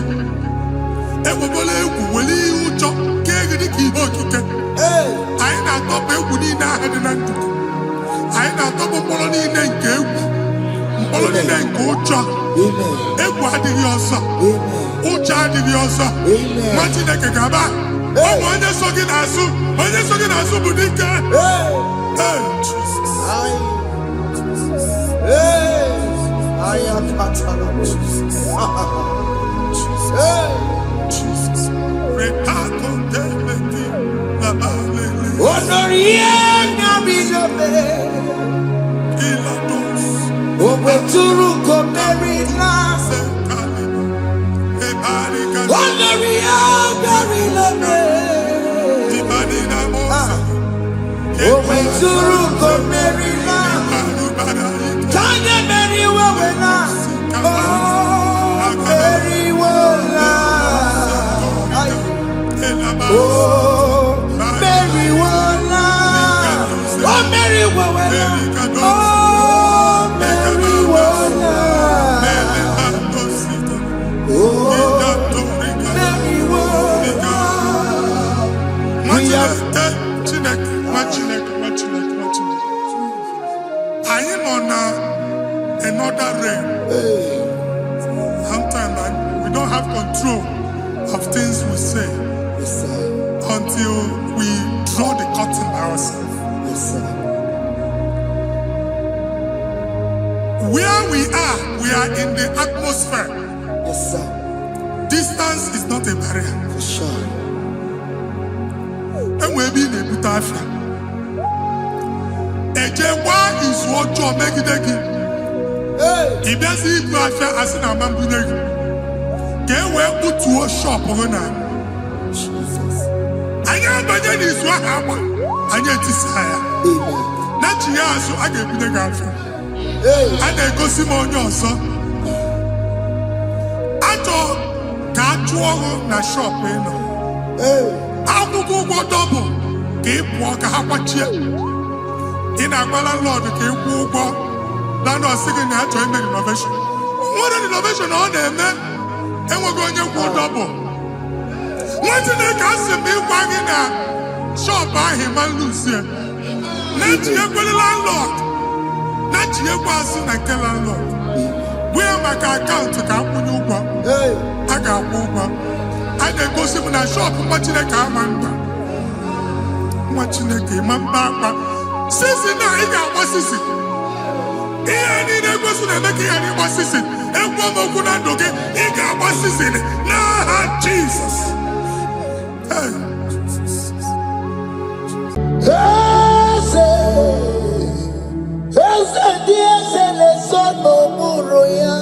Egbebola egwu were ihe ụjọ ka dị ka ihe okike. Anyị na-atọpụ egwu niile ahụ dị na ndụ gị. Anyị na-atọpụ mkpụrụ niile nke egwu. Mkpụrụ niile nke ụjọ. Egwu adịghị ọzọ. Ụjọ adịghị ọzọ. Nwa Chineke ga-aba. Ụmụ onye so gị n'azụ. Onye so gị n'azụ bụ dike. I am Jesus. Another rain. Sometimes we don't have control of things we say until we draw the curtain by ourselves. Where we are in the atmosphere. Distance is not a barrier. For sure. And we'll be in a butafia. Ejewa is what you make it. If there's a butafia, as in a man, get where put to a shop or not. I am by then is what happened. I get desire. Not you, so I get the girlfriend. And I go see more your son. I thought that you na shop, you know. I will go double. Keep walk a half chair. In a landlord, keep walk. Landlord singing that to make innovation. What an innovation on there, man. And we're going to go double. What did they cast me wagging at? Shop by him and Lucia. Not you, landlord. Not you, was in a landlord. Where my account to come when you go? I got one. na-egosi m na shop nwa Chineke ama mba. Nwa Chineke ma mba akpa. Sisi na ị ga-agba sisi. Ihe niile egosi na-eme ka ihe n'ịgba sisi. Ekwu m okwu na ndụ gị, ị ga-agba sisi n'aha Jizọs. Eze dị eze na-eso n'okpuru ya.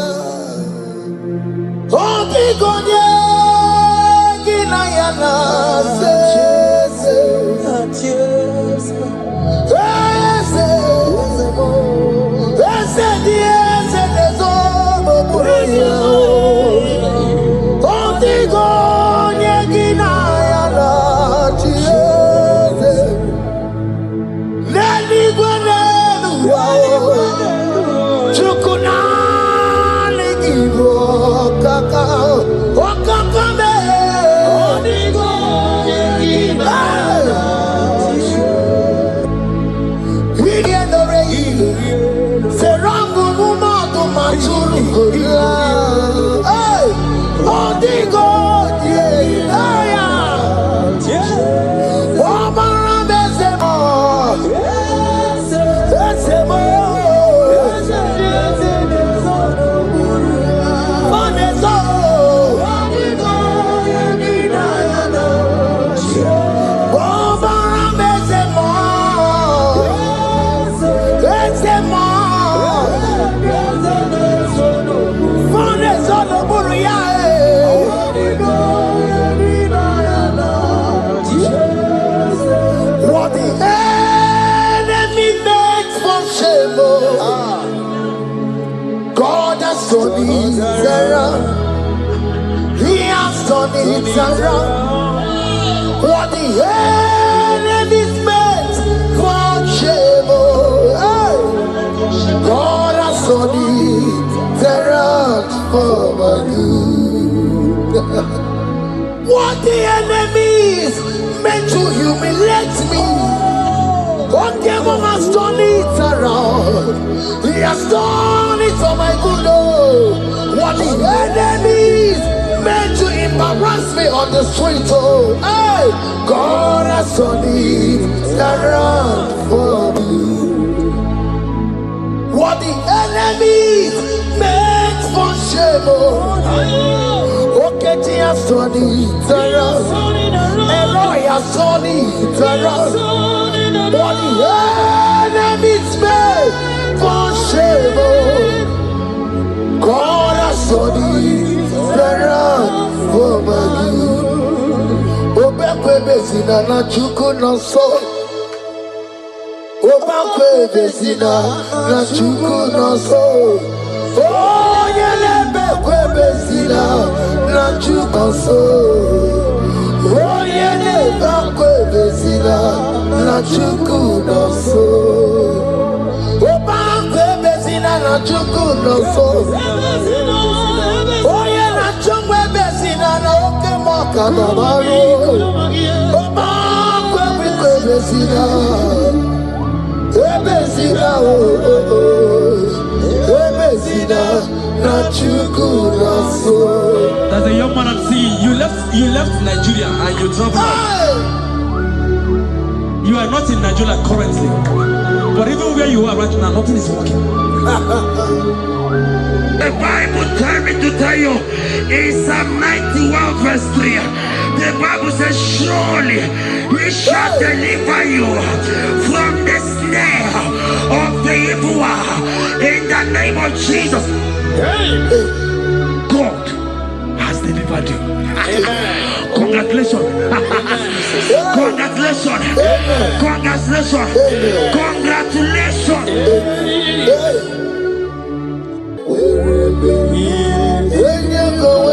Ọ dịghị onye gị na ya na-asa eze. Eze dị eze na-eso n'okpuru ya. Ọ dịghị onye gị na ya na-achị eze. N'eluigwe n'elu ụwa, Chukwu naanị gị bụ ọkaka mee. Ọ dịghị onye gị na ya na-achị. Iri edore ilu, sere ọgụ n'ụmụ ọdụm atụrụ ya. Ọ dịghị onye gị na ya. Ọ mara m eze m. He has turned it around. What the enemies meant for shame, God has turned it around for my good. What the enemies meant to humiliate me, Oke Muo has turned it around. He has done it for my good. What the enemies meant to embarrass me on the street, hey, God has turned it around for me. What the enemies meant for shame, Oke has turned it around. Elroy has turned it around. What the enemies meant for shame, God has turned it around for my good. Obekwe bezina na Chukwu nọsọ. Obekwe bezina na Chukwu nọsọ. Onye na-ebekwe bezina na Chukwu nọsọ. Onye na-ebekwe bezina na Chukwu nọsọ. Obekwe bezina na Chukwu nọsọ. Onye na-achọkwa bezina na Oke Muo ka dabaru. Obekwe bezina. Ebezina ebezina na Chukwu nọsọ. There's a young man I'm seeing. You left Nigeria and you traveled. You are not in Nigeria currently, but even where you are right now, nothing is working. The Bible tells me to tell you in Psalm 91 verse 3, the Bible says, surely he shall deliver you from the snare of the evil one in the name of Jesus. God has delivered you. Congratulations. Congratulations. Congratulations. Congratulations. Go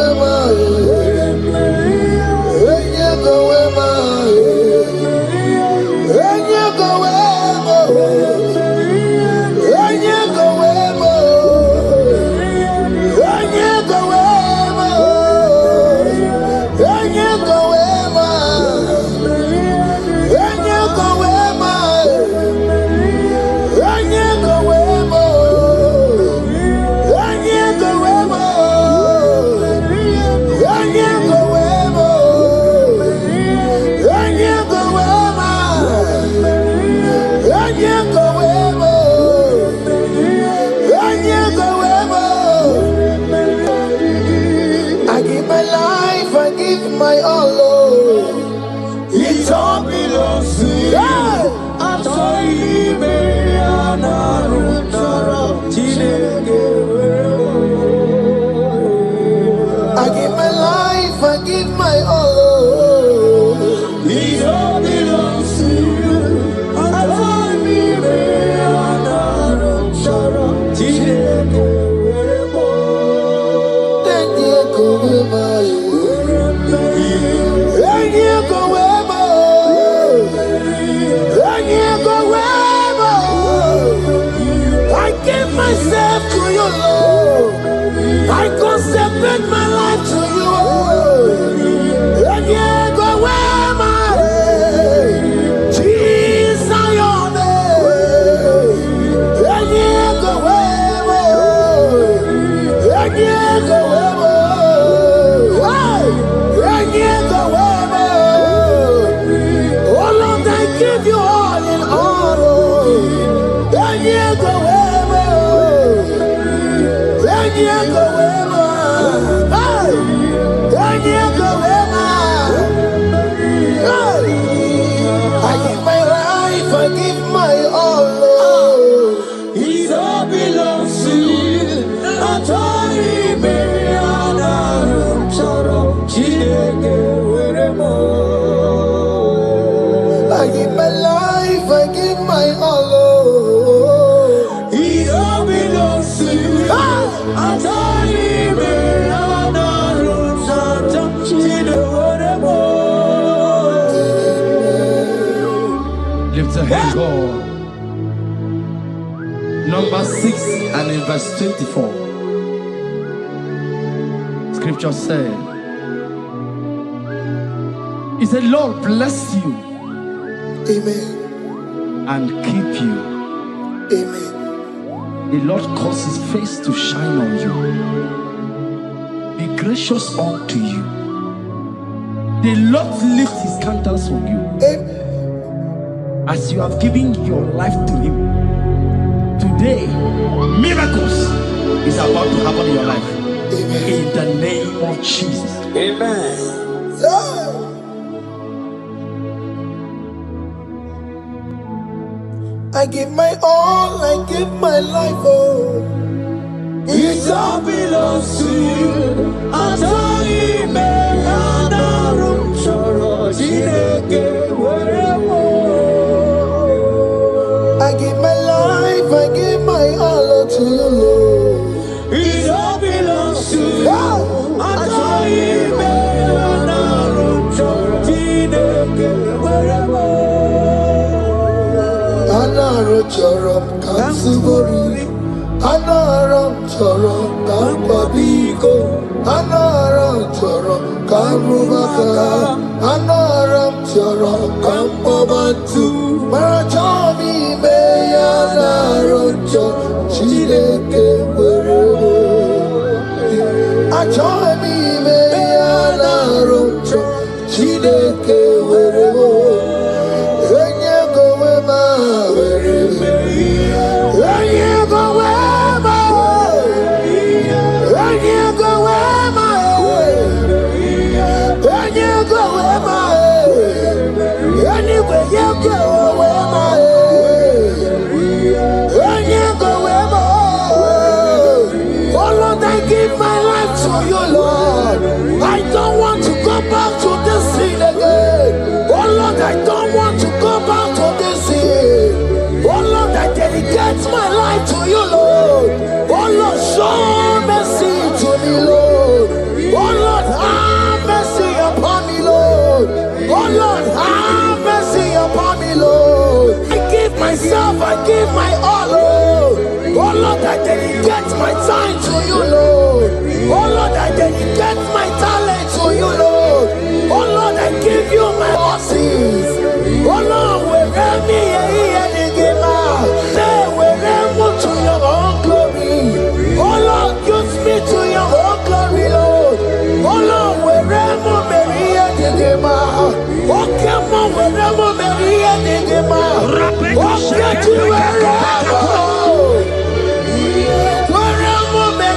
give my all, oh. It all belongs to you. I give my life, I give my all, oh. It all belongs to you. Myself to you, Lord. I consecrate my life to you, oh. And you go where my Jesus, your name. And you go where and you go where and you go where. Oh Lord, I give you all in all. And you go where. I give my life, I give my all, oh. It all belongs to you. I give my life, I give my all, oh. It all belongs to you. Lift a hand, God. Number 6 and in verse 24. Scripture said, He said, Lord bless you. Amen. And keep you. Amen. The Lord cause His face to shine on you. Be gracious unto you. The Lord lift His countenance on you. Amen. As you have given your life to Him, today, miracles is about to happen in your life. Amen. In the name of Jesus. Amen. Yeah. I give my all, I give my life, oh. It all belongs to you. I give my life, I give my all to you, Lord. It all belongs to you. Anaro chorom kansubori, anaro chorom kampabiko, anaro chorom karubaka, anaro chorom kampabantu. Marachomi me anaro chorom chileke werebo. Achomi me anaro chorom chileke werebo. I don't want to go back to this sin again. Oh Lord, I don't want to go back to this sin. Oh Lord, I dedicate my life to you, Lord. Oh Lord, show mercy to me, Lord. Oh Lord, have mercy upon me, Lord. Oh Lord, have mercy upon me, Lord. I give myself, I give my all, Lord. Oh Lord, I dedicate my time to you, Lord. Oh Lord, I dedicate my talent to you, Lord. Oh Lord, I give you my horses. Oh Lord, wherever me and give out, say wherever to your own glory. Oh Lord, use me to your own glory, Lord. Oh Lord, wherever me and give out. Oke Muo, wherever me and give out. Oke to wherever. Wherever me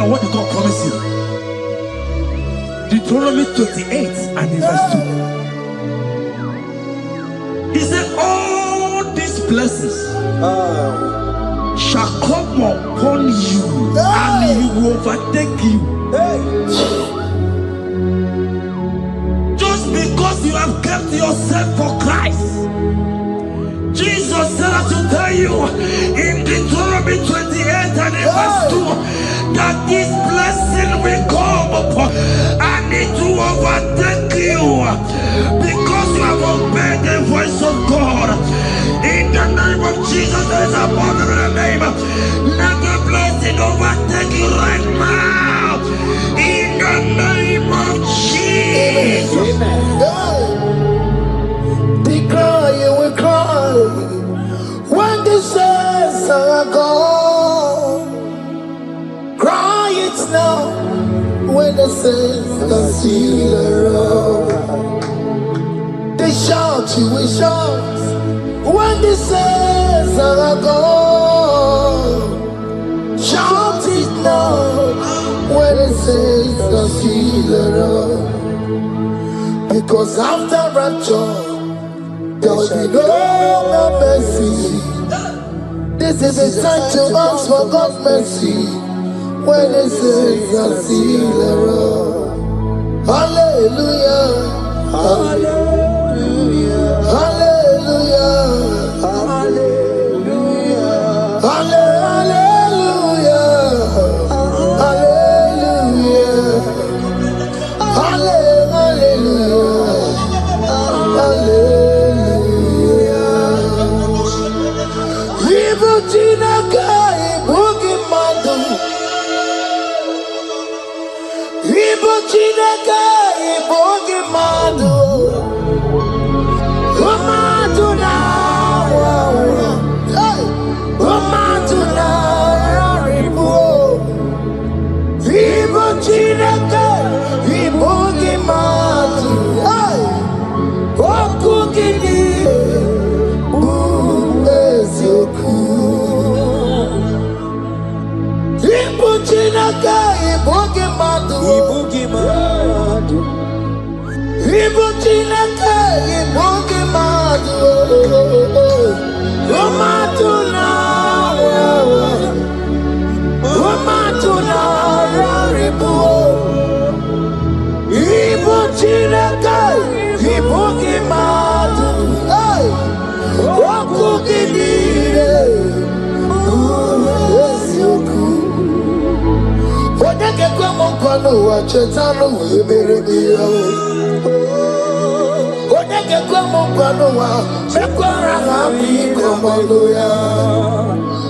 at what God promised you. Deuteronomy 28 and in verse 2. He said, all these blessings shall come upon you and he will overtake you. Just because you have kept yourself for Christ. Jesus said to tell you in Deuteronomy 28 and in verse 2 that this blessing will come upon and it will overtake you because you have obeyed the voice of God. In the name of Jesus, there is above the name. Let the blessing overtake you right now. In the name of Jesus. Declare you will cry when the saints are gone. Cry it now when the saints are still around. They shout, you will shout when the saints are gone. Shout it now when the saints are still around. Because after rapture there will be no more mercy. This is the time to ask for God's mercy when the saints are still around. Hallelujah, hallelujah, hallelujah, hallelujah, hallelujah, hallelujah, hallelujah, hallelujah.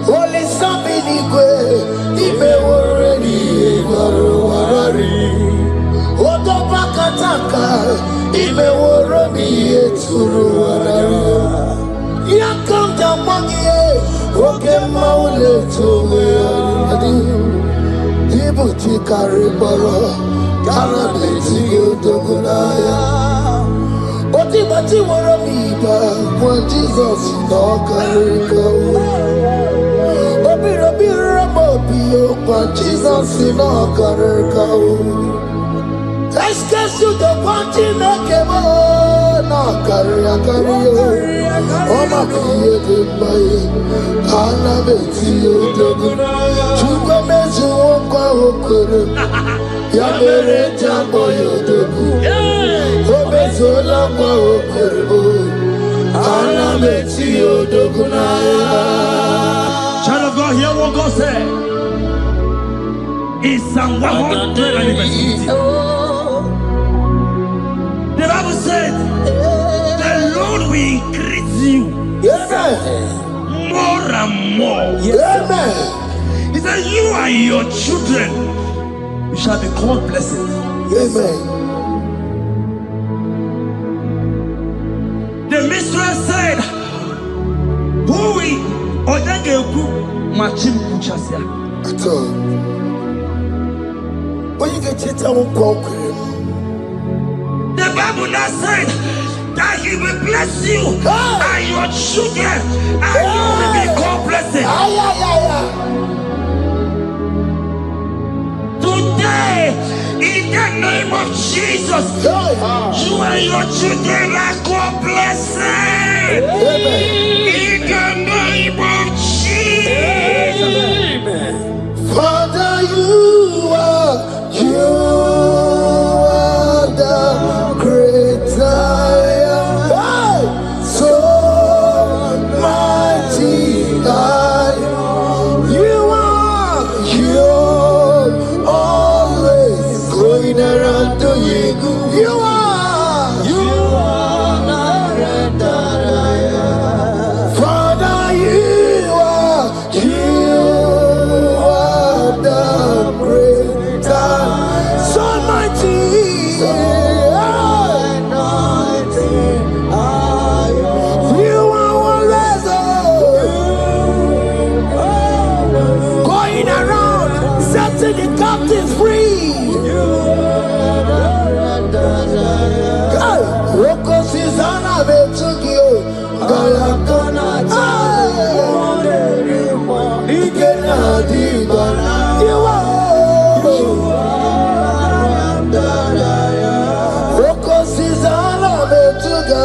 Holy Saminigwe, Ibe already Warari. Odo Bakataka, Ibe Warami Eturu Warari. Yakam Damangie, Oke Muo Ibuti Karibara, Karabeti Yodogunaya. Bati Waramiba, when Jesus no Kariko. Obi Ramobio, when Jesus no Kariko. Eskesu the party Nakemo, no Karakario. Oma Kiede Baye, Anabeti Yodogunaya. Chukamezu Okwa Okuru. Yamere Jambo Yodogu. Obezola kwa okoro. Anabeti Yodogunaya. Child of God, hear what God said. In Psalm 100. The Bible said, the Lord will increase you more and more. Amen. He said, you and your children, you shall be called blessed. Amen. The mistress said, who will Odageku Machim Kuchasia? At all. When you get it, I won't walk with him. The Bible now said that he will bless you and your children and you will be called blessed. In the name of Jesus, you and your children are God blessed. In the name of Jesus. Father, you are the great I am. So mighty I am. You always going around to you. You are the great I am. Father, you are the great I am. So mighty. You are always going around setting the captives free. Rocos is on a bit to you. You are Rocos is on a bit to go.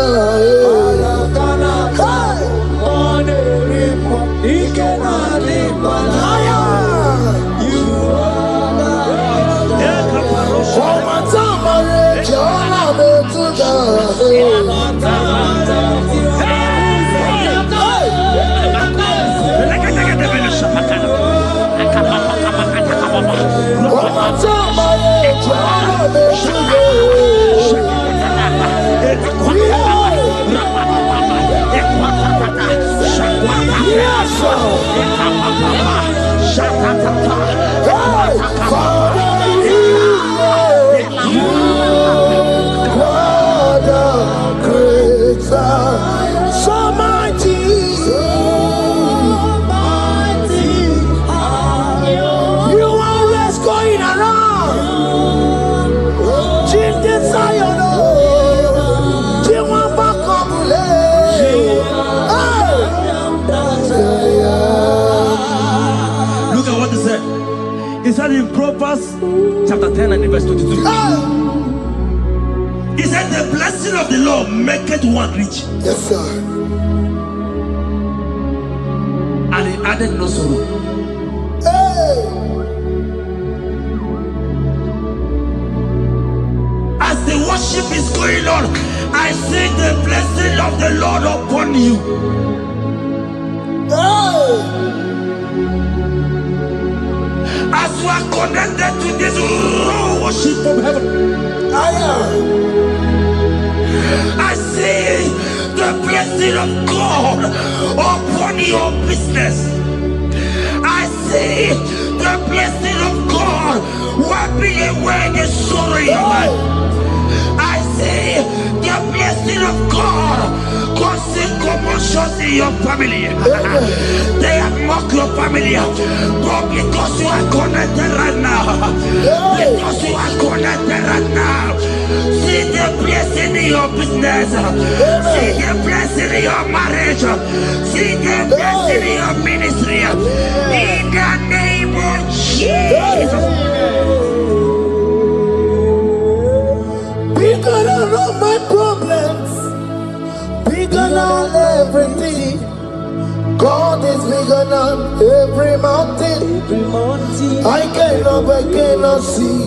So mighty, you always going around. Look at what he said. He said in Proverbs chapter 10 and verse 22. He said the blessing of the Lord maketh one rich. Yes, sir. And he added no sorrow. Hey. As the worship is going on, I see the blessing of the Lord upon you. Hey. As you are connected to this raw worship from heaven, I see the blessing of God upon your business. I see the blessing of God wiping away the sorrow in your life. I see the blessing of God causing commotions in your family. They have mocked your family, but because you are connected right now, because you are connected right now, see the blessing in your business, see the blessing in your marriage, see the blessing in your ministry. In the name of Jesus. Bigger than all my problems, bigger than everything. God is bigger than every mountain. I cannot see.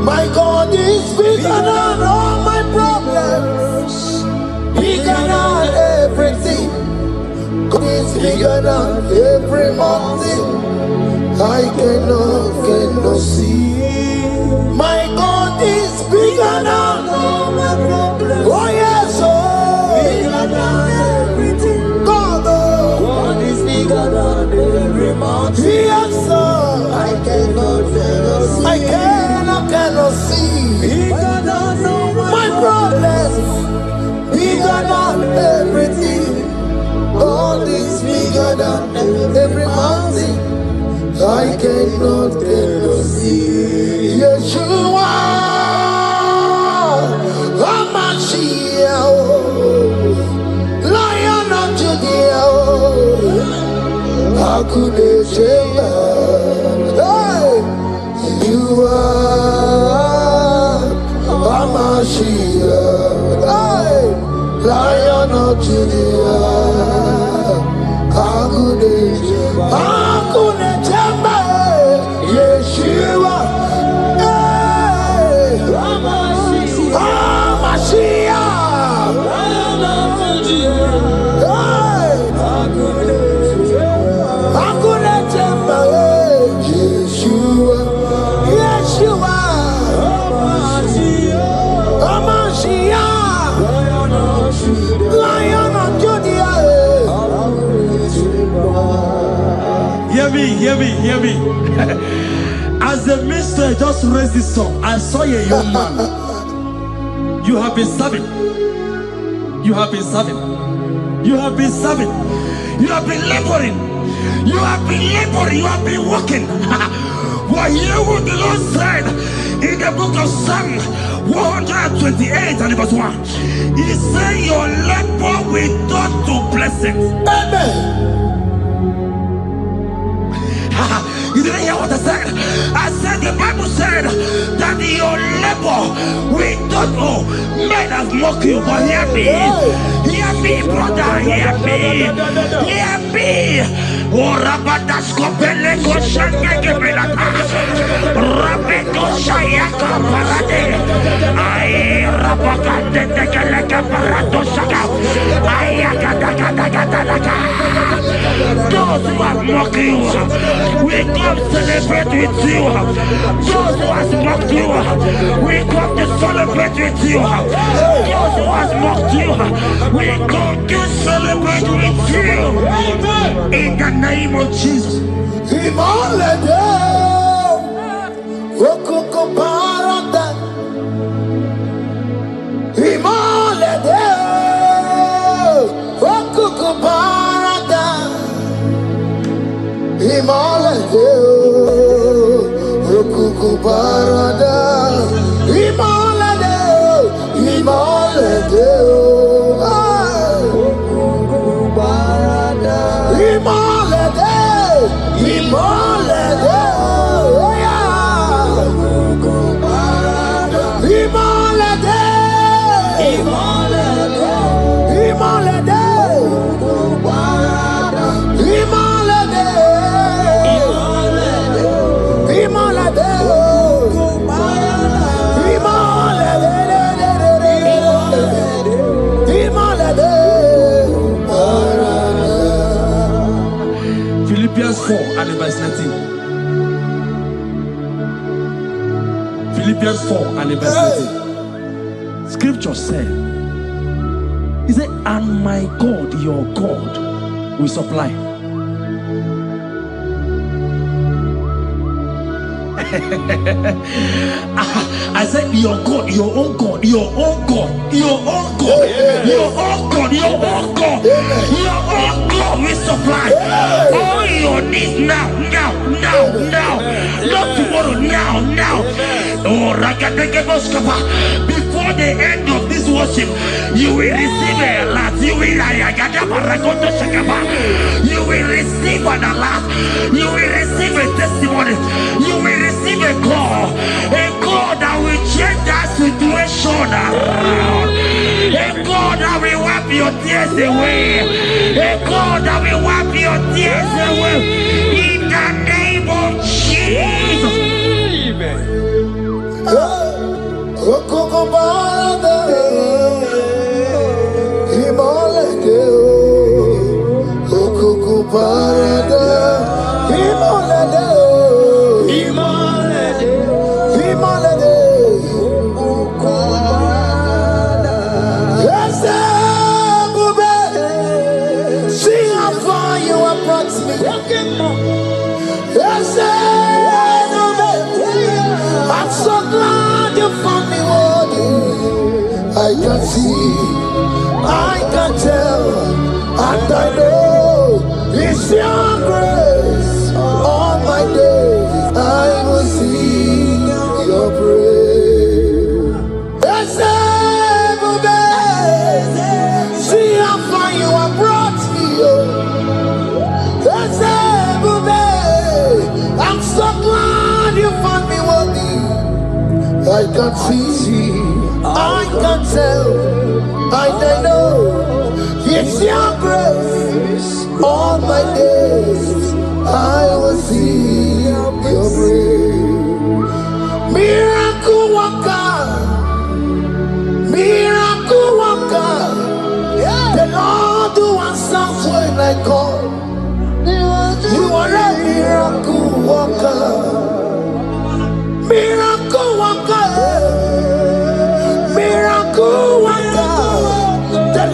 My God is bigger than all my problems, bigger than everything. God is bigger than every mountain. I cannot see. My God is bigger than all my problems. Oh yes, bigger than everything. God is bigger than every mountain. Yes, sir. I cannot see. Bigger than all my problems. Bigger than everything. God is bigger than every mountain. I cannot see. Yeshua, Hamashiach, Lion of Judea, Hakudesheba. Hey, you are. Yeshua. Hear me. As the minister just raised this song, I saw a young man. You have been serving. You have been serving. You have been serving. You have been laboring. You have been laboring. You have been working. Well, hear what the Lord said in the book of Psalm 128 and verse 1. He said, your labor will turn to blessings. Amen. You didn't hear what I said? I said the Bible said that your labor will not know. Men have mocked you, but hear me. Hear me, brother. Hear me. Hear me. Oh, Rabadasko Peleko Shangeke Belata. Rabeko Shayaka Parade. I Rabakande Tekeleka Parato Shaka. Ayaka. Those who are mocking you, we come celebrate with you. Those who has mocked you, we come to celebrate with you. Those who has mocked you, we come to celebrate with you. In the name of Jesus. Philippians 4 and verse 19. Philippians 4 and verse 19. Scripture said, he said, and my God, your God, will supply. I said, your God, your own God, your own God, your own God, your own God, your own God, your own God will supply all your needs now, not tomorrow, now. Oh, before the end of this worship, you will receive a lot. You will receive an alert. You will receive a testimony. You will receive a call that will change that situation around. A God that will wipe your tears away. A God that will wipe your tears away. In the name of Jesus. I'm so glad you found me worthy. I can see, I can tell, and I know it's your grace. All my days I will sing your praise. See how far you have brought me. I'm so glad you found me worthy. I can see, I can tell, I know it's your grace. All my days I will see your grace.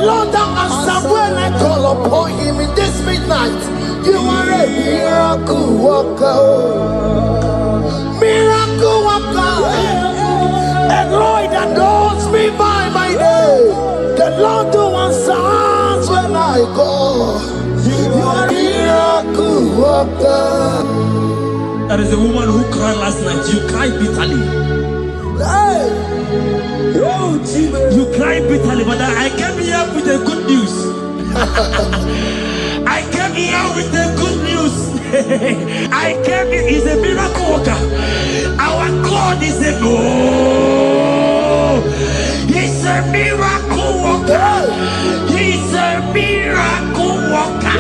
Lord that answers when I call upon him in this midnight. You are a miracle worker. Miracle worker. And Lord that knows me by my name. The Lord who answers when I call. You are a miracle worker. That is the woman who cried last night. You cried bitterly. Hey. You cried bitterly, but I came here with the good news. I came here with the good news. I came here, he's a miracle worker. Our God is a he's a miracle worker. He's a miracle worker.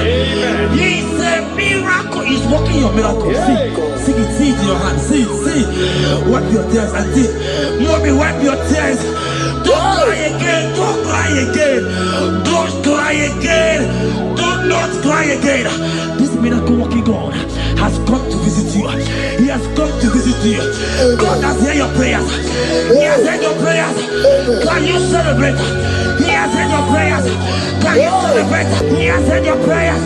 He's a miracle. He's working your miracle. See it in your hand. See it. Wipe your tears and see. Mommy, wipe your tears. Don't cry again. Don't cry again. Don't cry again. Do not cry again. This miracle working God has come to visit you. He has come to visit you. God has heard your prayers. He has heard your prayers. Can you celebrate? He has heard your prayers. Can you celebrate? He has heard your prayers.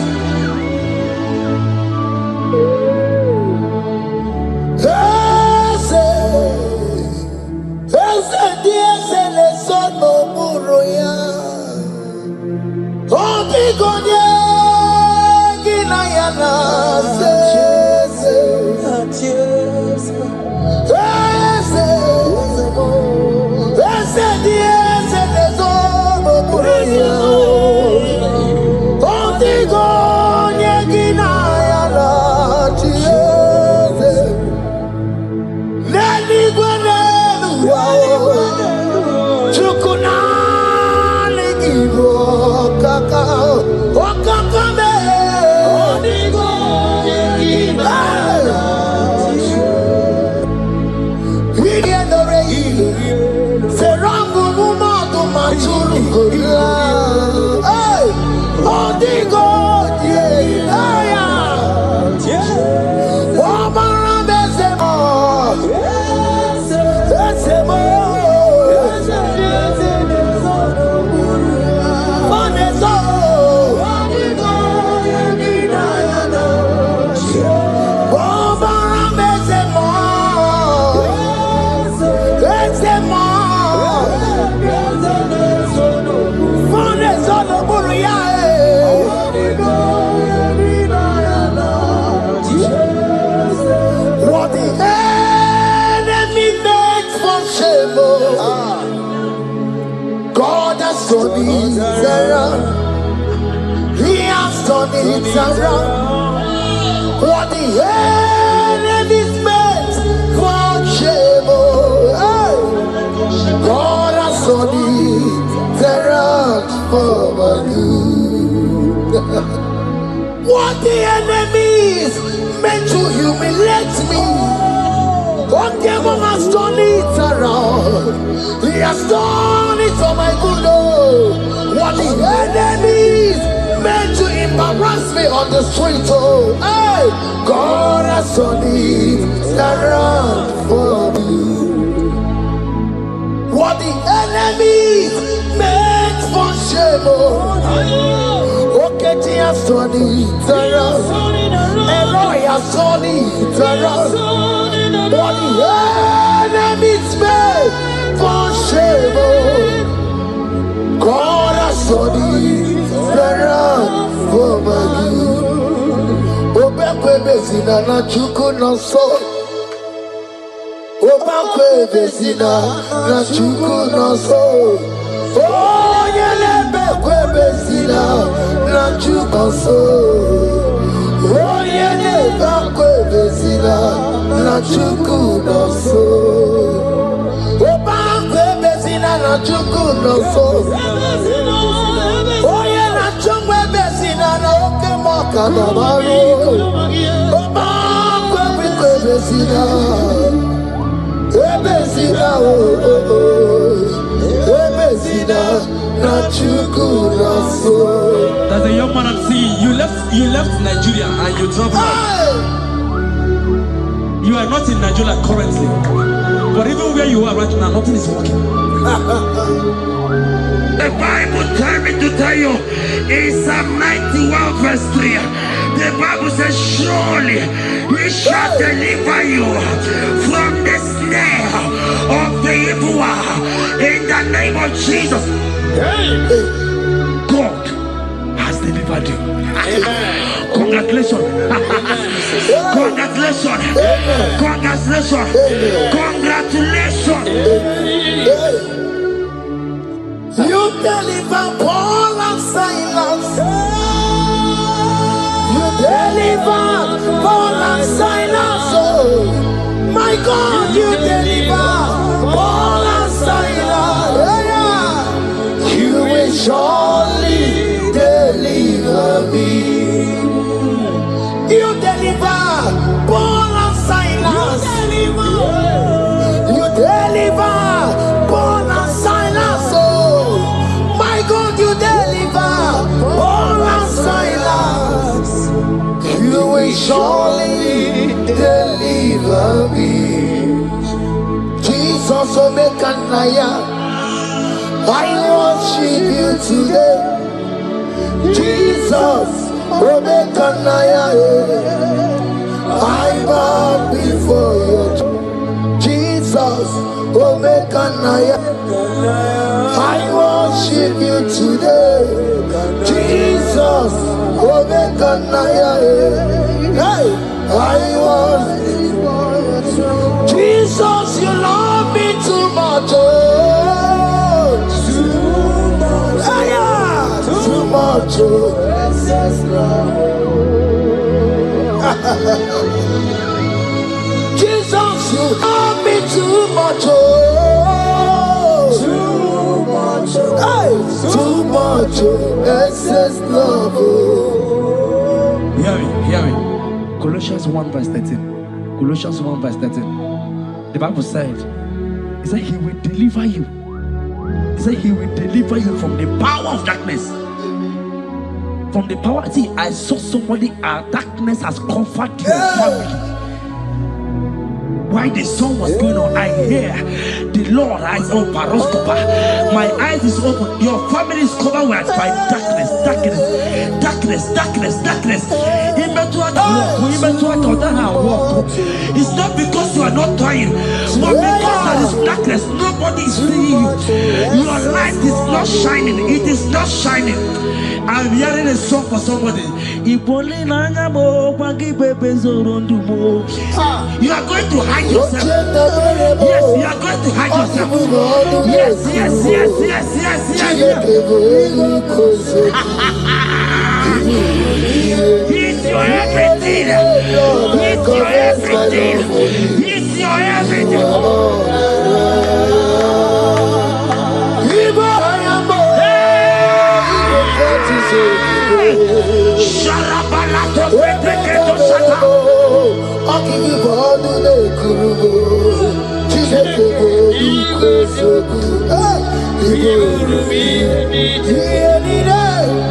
He has done it around. What the enemy's meant for shame, God has done it around for you. What the enemy's meant to humiliate me, what devil has done it around. He has done it for my good. What the enemies meant to embarrass me on the street, hey, God has done it around for you. What the enemies meant for shame, Oke has done it around. Eloi has done it around. What the enemies meant for shame, God has done it around for my good. Obekwe bezina na chuku no so. Obekwe bezina na chuku no so. Oh, yelebekwe bezina na chuku no so. Oh, yelebekwe bezina na chuku no so. Obekwe bezina na chuku no so. Oh, yeah, na chungwe bezina na Oke Muo kadabari. Obekwe bezina. Ebezina ebezina na chuku na so. There's a young man I'm seeing. You left Nigeria and you traveled. You are not in Nigeria currently. But even where you are right now, nothing is working. The Bible tells me to tell you in Psalm 91 verse 3. The Bible says, surely he shall deliver you from the snare of the evil one. In the name of Jesus. God has delivered you. Congratulations. Congratulations. Congratulations. Congratulations. You deliver Paul and Silas. You deliver Paul and Silas. Oh, my God, you deliver Paul and Silas. Yeah. You will surely deliver me. You deliver Paul and Silas. You deliver Paul and Silas. Oh, my God, you deliver Paul and Silas. You will surely deliver me. Jesus, Omekanaya, I worship you today. Jesus, Omekanaya, I bow before you. Jesus, Omekanaya, I worship you today. Jesus, Omekanaya, hey, I worship you. Jesus, you love me too much. Oh, too much. Yeah, too much. Oh. Jesus, you love me too much. Oh, too much. Hey, too much. Excess love. Oh. Hear me. Colossians 1 verse 13. Colossians 1 verse 13. The Bible said, he said he will deliver you. He said he will deliver you from the power of darkness. From the power. See, I saw somebody, darkness has covered your family. While the song was going on, I hear the Lord eyes open. My eyes is open. Your family is covered by darkness. It's not because you are not trying, but because there is darkness, nobody is seeing you. Your light is not shining. It is not shining. I'm hearing a song for somebody. You are going to hide yourself. Yes, you are going to hide yourself. Yes. He's your everything. He's your everything. He's your everything.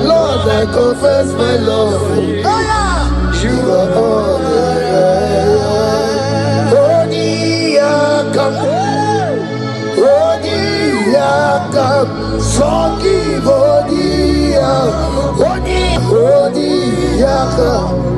Lord, I confess my love. You are all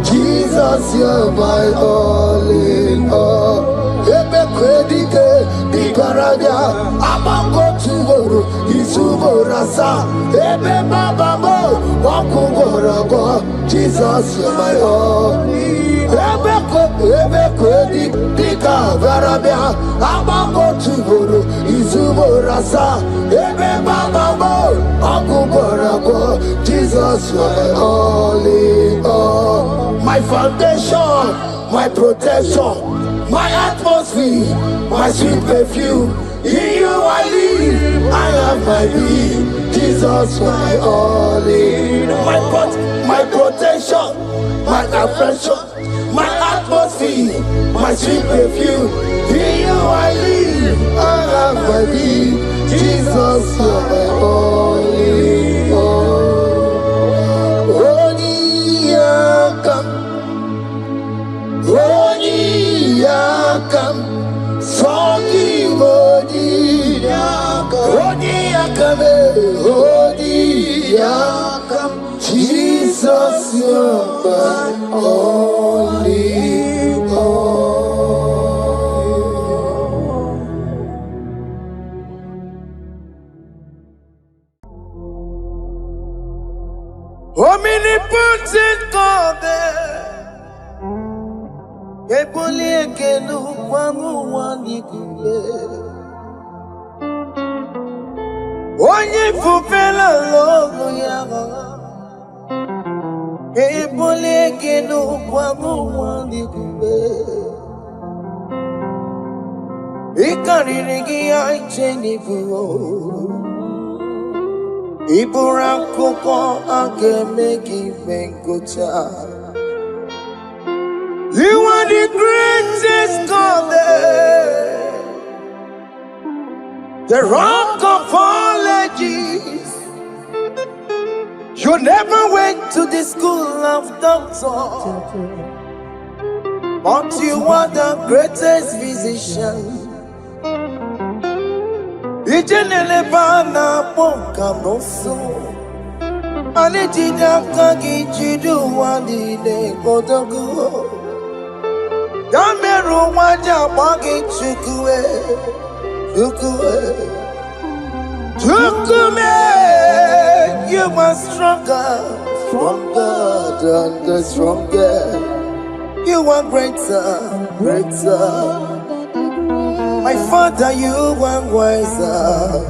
Jesus, you're my all in all. Ebe kwedike di paradia amango tugoro isuborasa ebe baba mo wakugorago. Jesus, you're my all. Ebe kwedike di paradia amango tugoro isuborasa ebe baba mo wakugorago. Jesus, you're my all in all. My foundation, my protection, my atmosphere, my sweet perfume. In you I live, I have my being. Jesus, my all in all. My protection, my affection, my atmosphere, my sweet perfume. In you I live, I have my being. Jesus, my all in all. Forgive Jesus, you're my only hope. Omnipotent God, Eboli ekelu kwamu wanikuye. Onye fufela logo yaga. Eboli ekelu kwamu wanikuye. Ikariri aicheni buo. Iburakoko akemeki venkocha. You are the greatest God, the rock of all ages. You never went to the school of doctor, but you are the greatest physician. Ijenele bana ponka noso, anijida kagi jidu wani ne kodogo. Yameru waja bagi chukue, chukume. You are stronger than the strongest. You are greater. My Father, you are wiser.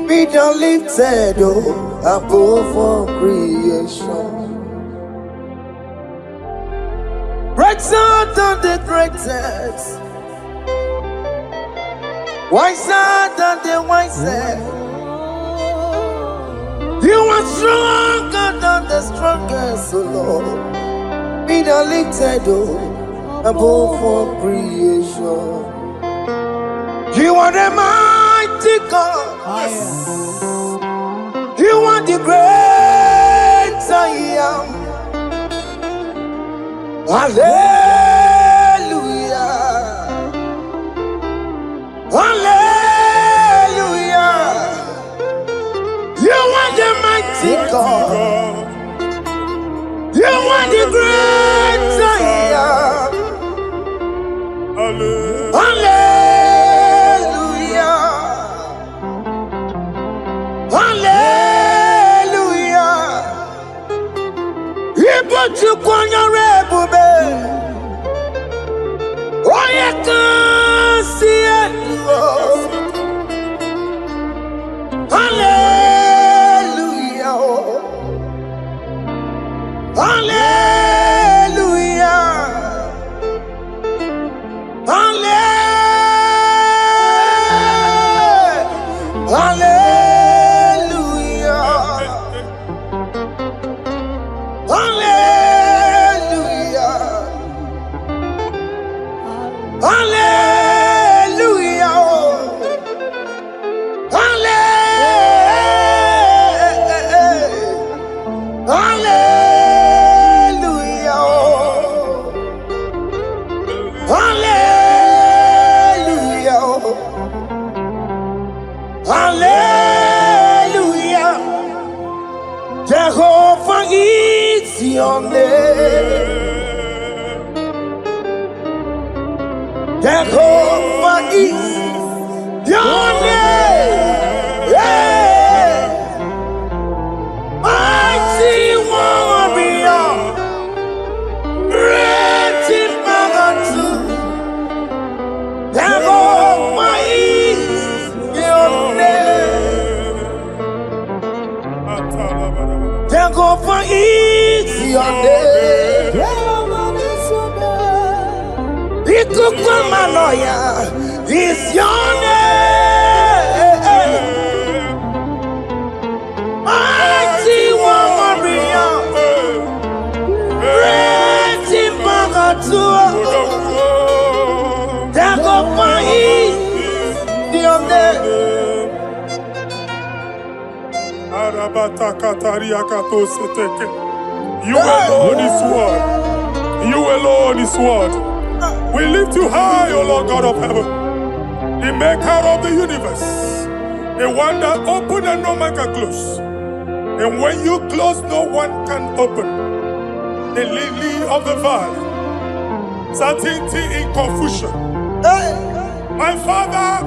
Be thou lifted above all creation. Greater than the greatest. Wiser than the wisest. You are stronger than the strongest, O Lord. Be thou lifted above all creation. You are the mighty God. Yes. You are the great I am. Hallelujah. Hallelujah. You are the mighty God. You are the great I am. Hallelujah. Hallelujah. You put you on your rebube. Oh, you can see it. Hallelujah. Hallelujah. Hallelujah. Hallelujah. Hallelujah. Hallelujah. Hallelujah. Jehovah is your name. Jehovah is your name. Yeah. Mighty warrior, great in battle. Jehovah is your name. Jehovah is your name. Ikukumanoya is your name. Mighty warrior, great in battle. Jehovah is your name. You alone is word. You alone is word. We lift you high, O Lord God of heaven, the maker of the universe, the one that opened and no man can close. And when you close, no one can open. The lily of the valley, certainty in confusion. My Father,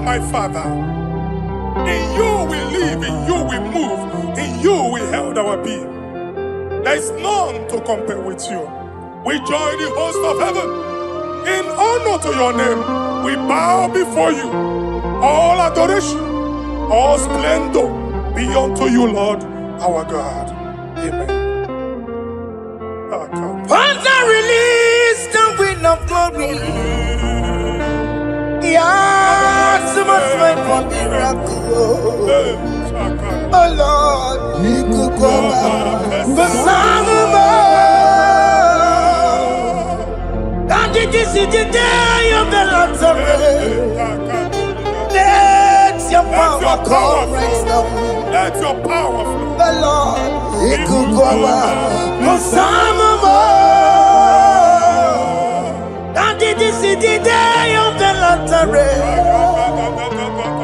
in you we live, in you we move, in you we held our being. There is none to compare with you. We join the host of heaven. In honor to your name, we bow before you. All adoration, all splendor be unto you, Lord, our God. Amen. Father, release the wind of glory. Yeah, so much fight for miracle. Oh Lord, we could go back. The and this is the day of the Lord's rain. Let your power come right now. Let your power flow. The Lord, we could go back. The and this is the day of the Lord's rain.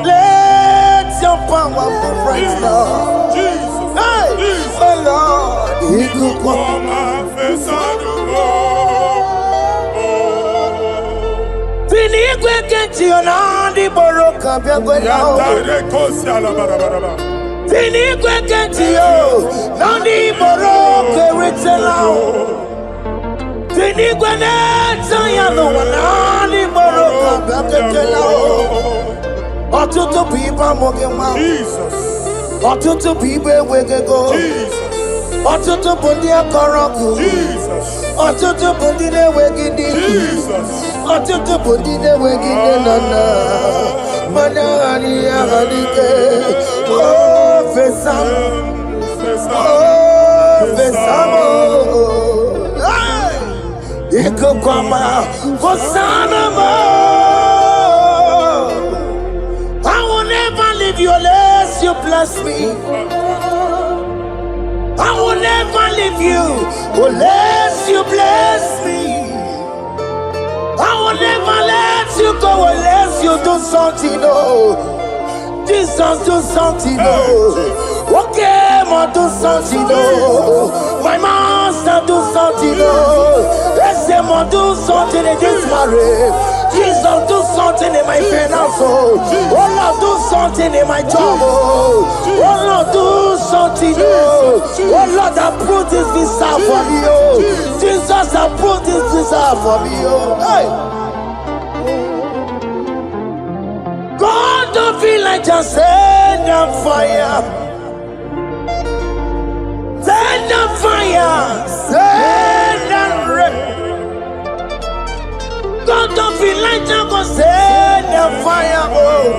Let your power come right now. Jesus, hey, Jesus. The Lord, we could go back. Finigwe kenti onandi boroka biagwela. Finigwe kenti yo nandi boroka ritela. Finigwe neta ya no nandi boroka biagwela. Otutu pipa mogema. Jesus. Otutu pipa wegego. Jesus. Otutu bundi akoroku. Jesus. Otutu bundi ne wegidi. Jesus. Otutu bundi ne wegidi nana. Mana hani ahanike. Oh fesam. Oh fesamo. Iko kwama kosana mo. I will never leave you unless you bless me. I will never leave you unless you bless me. I will never let you go unless you do something. Oh, Jesus, do something. Oh, Oke Muo, do something. Oh, my master, do something. Oh, Oke Muo, do something in this marriage. Jesus, do something in my finance. Oh Lord, do something in my job. Oh Lord, do something. Oh Lord, approve this visa for me. Oh Jesus, approve this visa for me. Oh hey. God, don't feel like just send on fire. Send on fire. Send on rain. God don't feel like just go send the fire, oh.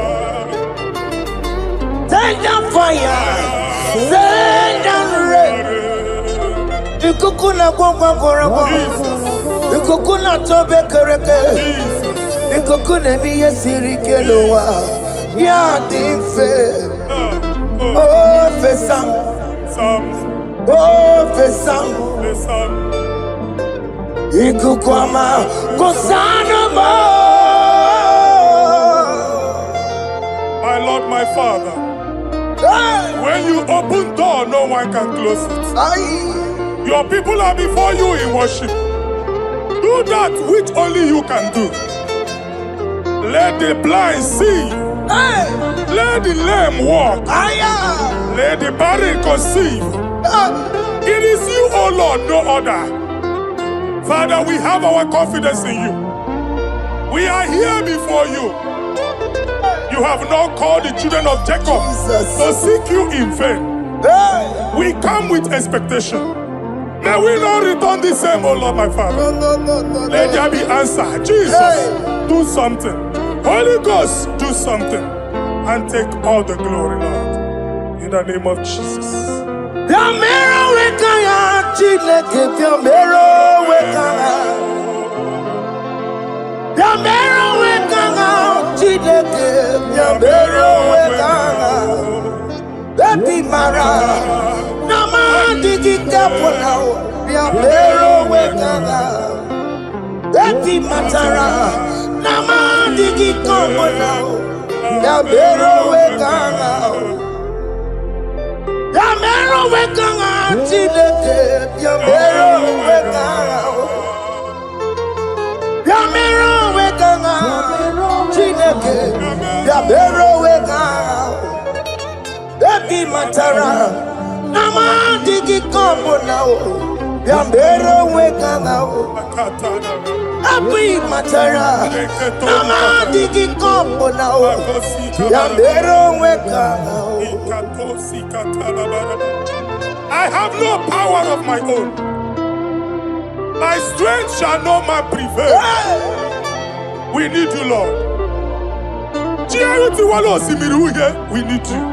Send the fire, send the rain. The kukuna gwangwa gwangwa, the kukuna tobe kereke, the kukuna miye sirike loa, ya dimfe, oh fesam, oh fesam. Ikukwama kosana mo. My Lord, my Father, when you open door, no one can close it. Your people are before you in worship. Do that which only you can do. Let the blind see. Let the lame walk. Let the barren conceive. It is you, O Lord, no other. Father, we have our confidence in you. We are here before you. You have not called the children of Jacob to seek you in vain. We come with expectation. May we not return the same, oh Lord, my Father. Let there be answer. Jesus, do something. Holy Ghost, do something. And take all the glory, Lord. In the name of Jesus. Yamero wekaya chileke yamero wekaya. Yamero wekaya chileke yamero wekaya. Baby Mara, nama digi kapona yamero wekaya. Epi matara. Nama digi kombo now. Ya bero wekanga. Ya bero wekanga. Chineke. Ya bero wekanga. Ya bero wekanga. Chineke. Ya bero wekanga. Epi matara. Nama digi kombo now. Ya bero wekanga. Epi matara. Nama digi kombo now. Ya bero wekanga. I have no power of my own. My strength shall no man prevail. We need you, Lord. We need you.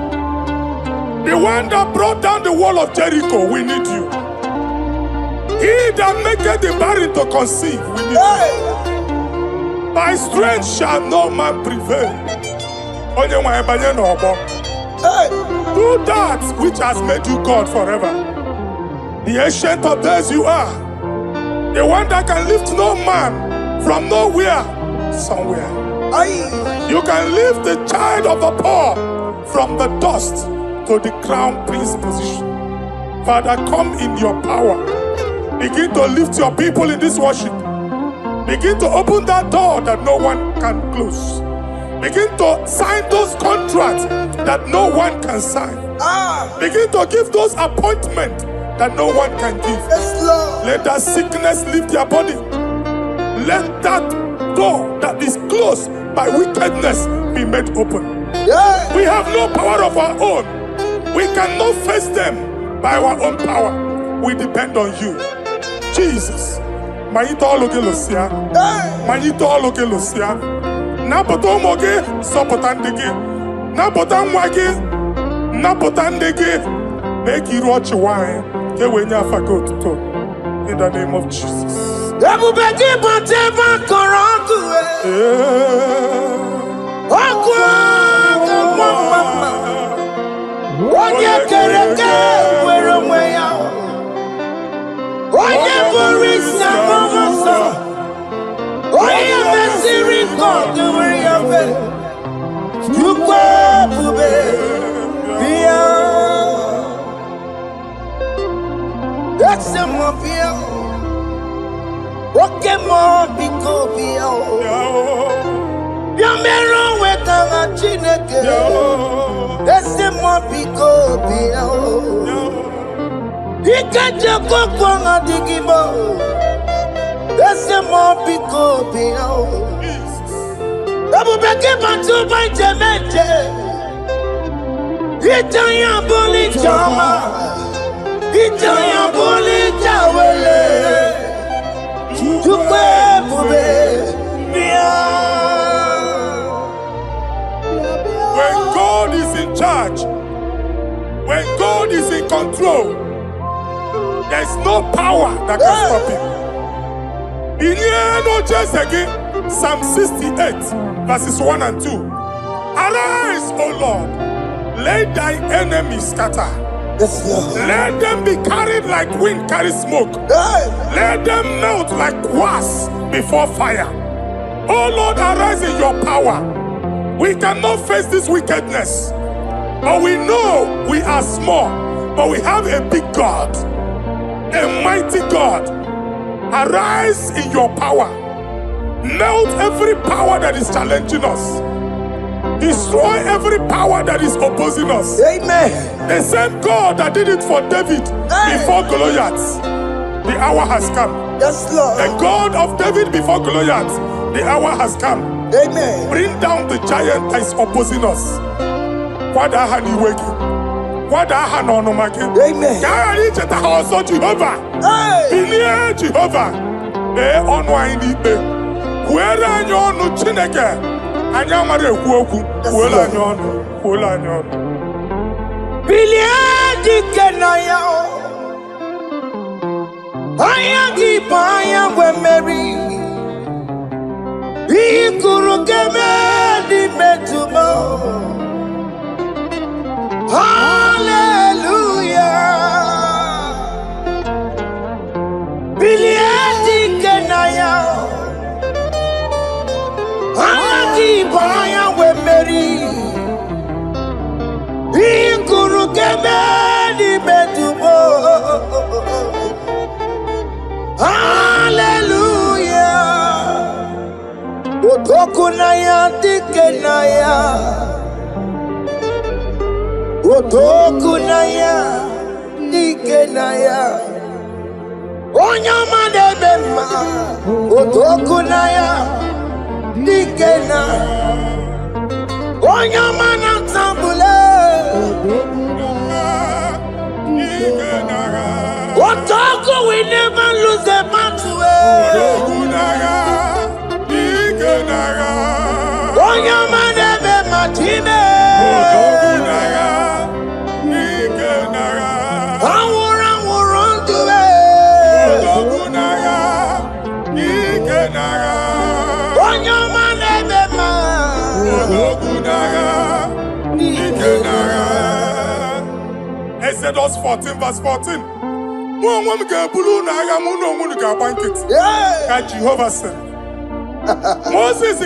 The one that brought down the wall of Jericho, we need you. He that maketh the barren to conceive, we need you. By strength shall no man prevail. Do that which has made you God forever. The ancient of days you are. The one that can lift no man from nowhere, somewhere. You can lift the child of the poor from the dust to the crown prince position. Father, come in your power. Begin to lift your people in this worship. Begin to open that door that no one can close. Begin to sign those contracts that no one can sign. Begin to give those appointments that no one can give. Let that sickness leave their body. Let that door that is closed by wickedness be made open. We have no power of our own. We cannot face them by our own power. We depend on you. Jesus. Manito ologelosia. Manito ologelosia. Napoto moge sopotandege. Napota mwage. Napotandege. Make you watch wine. Get when you forgot to talk. In the name of Jesus. Everybody but ever corrupt. Oye kereke wero mweya. Oye borisa momoso. Oye mesiri kodu weriyabe. Yukwe bube biya. That's a mafia. Oke Muo biko biya. Yamero wekanga chineke. Ese Muo biko biya. Ikaje kokwanga digibo. Ese Muo biko biya. Abubeke bantu banjemeje. Itanya boli chama. Itanya boli chawele. Yukwe bube biya. When God is in charge, when God is in control, there is no power that can stop him. In no just again, Psalm 68, verses 1 and 2. Arise, O Lord, let thy enemies scatter. Yes, Lord. Let them be carried like wind carries smoke. Let them melt like wax before fire. Oh Lord, arise in your power. We cannot face this wickedness, but we know we are small, but we have a big God, a mighty God. Arise in your power. Melt every power that is challenging us. Destroy every power that is opposing us. Amen. The same God that did it for David before Goliath, the hour has come. Yes, Lord. The God of David before Goliath, the hour has come. Amen. Bring down the giant that is opposing us. Amen. Jehovah. Hey. Jehovah. Where are you on Chineke? Biliadi kenaya. Ayagi paya we Mary. Ikuru keme di metumo. Hallelujah. Biliadi kenaya. Mary. Ikuru kemeni metumo. Hallelujah. Otokunaya dikenaya. Otokunaya dikenaya. Onyama debema. Otokunaya dikena. Onyama na tambule. Otoku we never lose the battle. Onyama debema time. Exodus 14 verse 14. Jehovah said, Moses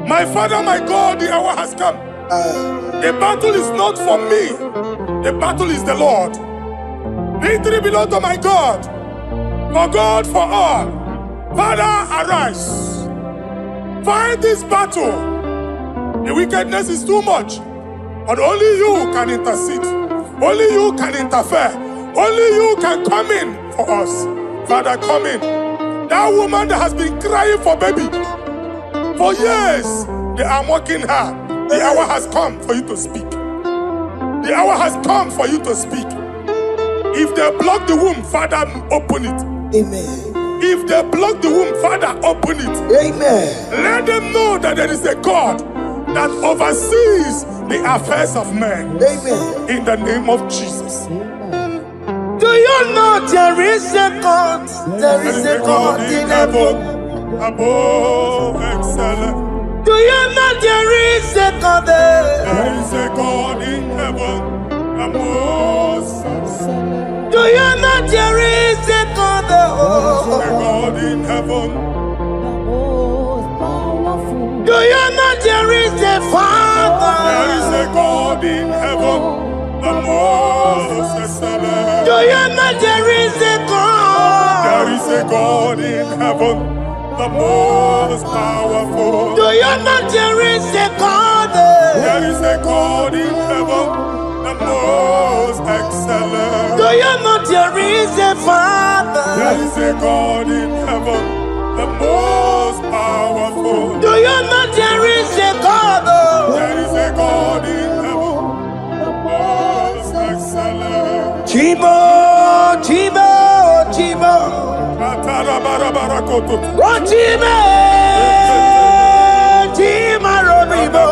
my father, my God, the hour has come. The battle is not for me. The battle is the Lord. Victory belongs to my God. For God, for all. Father, arise. Fight this battle. The wickedness is too much. But only you can intercede. Only you can interfere. Only you can come in for us. Father, come in. That woman that has been crying for baby for years, they are mocking her. The hour has come for you to speak. The hour has come for you to speak. If they block the womb, Father, open it. Amen. If they block the womb, Father, open it. Amen. Let them know that there is a God that oversees the affairs of men. Amen. In the name of Jesus. Do you know there is a God? There is a God in heaven. Above excellent. Do you know there is a God there? There is a God in heaven. Above excellent. Do you know there is a God there? There is a God in heaven. Do you know there is a Father? There is a God in heaven. The most excellent. Do you know there is a God? There is a God in heaven, the most powerful. Do you know there is a God there? There is a God in heaven, the most excellent. Do you know there is a Father? There is a God in heaven, the most powerful. Do you know there is a God? There is a God in heaven, the most excellent. Chibo, Chibo, Chibo. Oh, Chibo, Chima Robibo.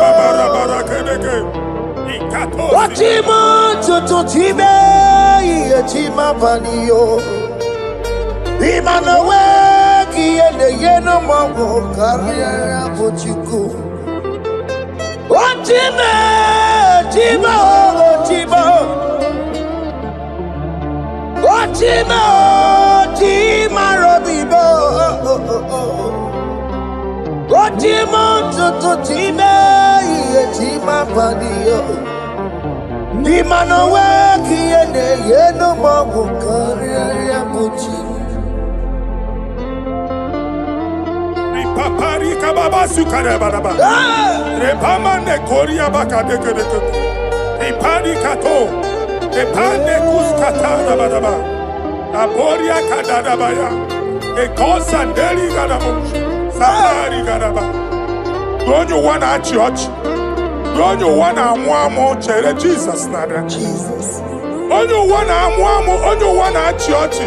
Oh, Chibo, Tutu Chibe, Chima Panio. Imanowe, Kiene Yeno Mongo, Carriera Pochuku. Oh, Chibo, Chibo, Chibo. Chima, Chima Robibo. Chima, Tutu Chima, Chima Padio. Imanowe, Kiene, Yeno Mamu, Karia Puchi. Ripapari Kababa Sukarababa. Repamane Korea Bakadeke. Ripari Kato. Epande kuskatana badaba. Aboria kadadabaya. Ekosanderi gadabush. Sabari gadaba. Don't you want a church? Don't you want a mwamo chere Jesus nada? Jesus. Don't you want a mwamo? Don't you want a church?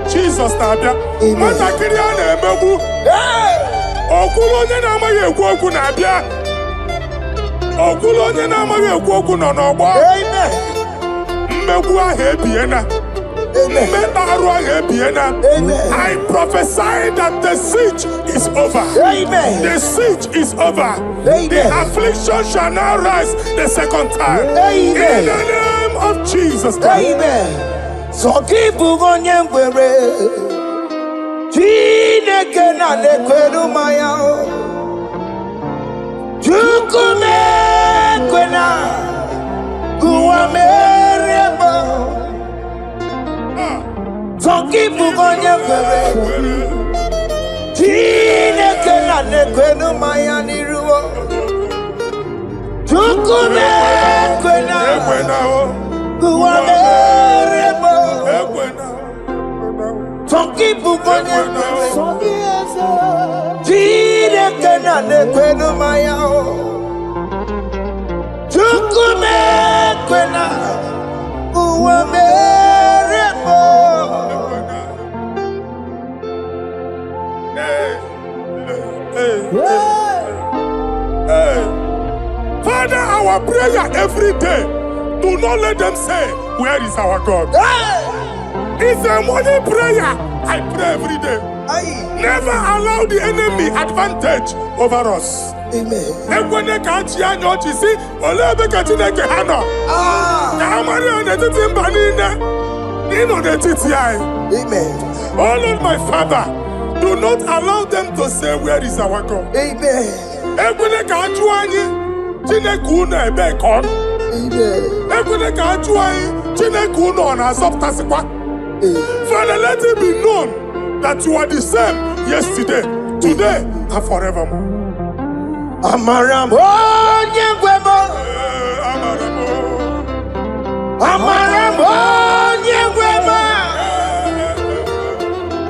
Jesus nada. Mata kiriane emebu. Okulo nye na amaghị ekwu okwu na-abịa. Okulo onye na amaghị ekwu okwu nọ n'ọgbọ. Amen. I prophesy that the siege is over. Amen. The siege is over. Amen. The affliction shall now rise the second time. Amen. In the name of Jesus Christ. Amen. So keep on your way. Chine na nekwenu maya Chukume kwena Kuwa merebo Tonki bugonye kwere Chineke na nekwenu maya niruo Chukume kwena Kuwa merebo Tonki bugonye Chineke na nekwenu maya Chukume kwena Kuwa merebo Father, our prayer every day, do not let them say, where is our God? It's a morning prayer. I pray every day. Never allow the enemy advantage over us. Amen. Amen. Oh Lord, my Father, do not allow them to say, where is our God? Amen. Amen. Father, let it be known that you are the same yesterday, today, and forevermore. Amaramo nyegwemo Amaramo nyegwemo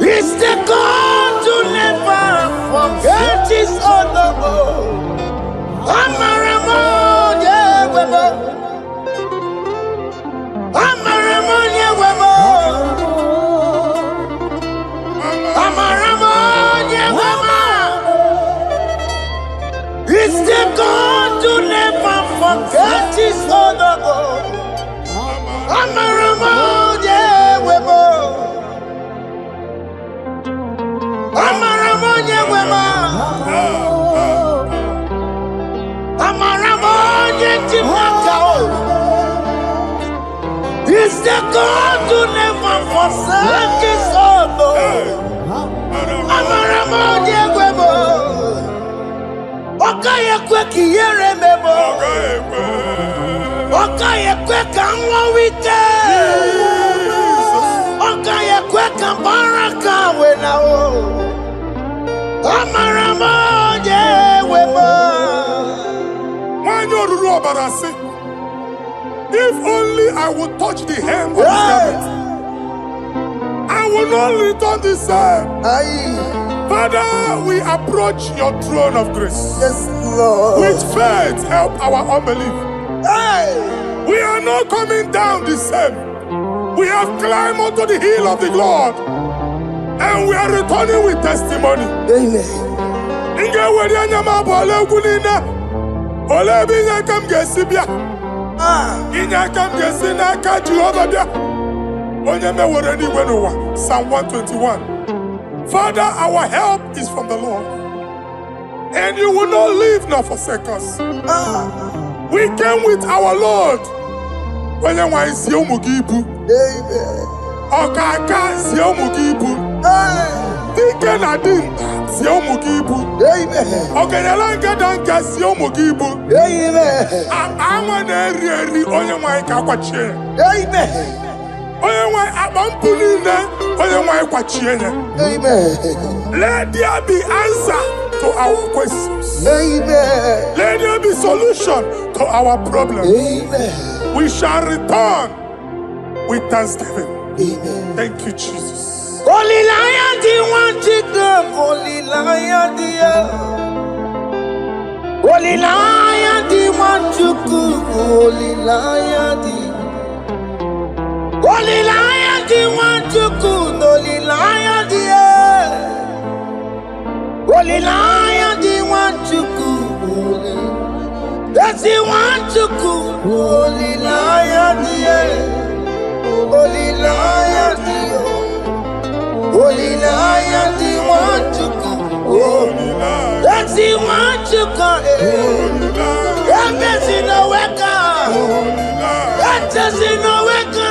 It's the God to never forget his honor. Amaramo nyegwemo Amaramo nyegwemo Amaramo nyegwemo It's the God to never forget his honor. Amaramo nyegwemo Amaramo nyegwemo Amaramo nyegwemo It's the God to never forsake his honor. Amaramo nyegwemo Okaye kwe kiyere mebo Okaye kwe kanwa wite Okaye kwe kambaraka wenao Amaramo nyegwemo If only I would touch the hem of his garment, I will not return the same. Father, we approach your throne of grace. Yes, Lord. With faith, help our unbelief. We are not coming down the same. We have climbed onto the hill of the Lord, and we are returning with testimony. Amen. Psalm 121. Father, our help is from the Lord, and you will not leave nor forsake us. We came with our Lord. Amen. Okaka Siomugibu. Deacon Adin Siomugibu. Ogenelanga Danka Siomugibu. I'm an area on my Kakwache. Let there be answer to our questions. Amen. Let there be solution to our problems. Amen. We shall return with thanksgiving. Amen. Thank you, Jesus. Holy Lion, the one to go. Holy Lion, Holy Lion, the one to go. Holy Lion, Holy Lion, the one to go. Holy Lion, Holy Lion, the one to go. That's the one to go. Holy Lion, Holy Lion, Holy Lion, the one to go. That's the one to go. That's in the weka. That's in the weka.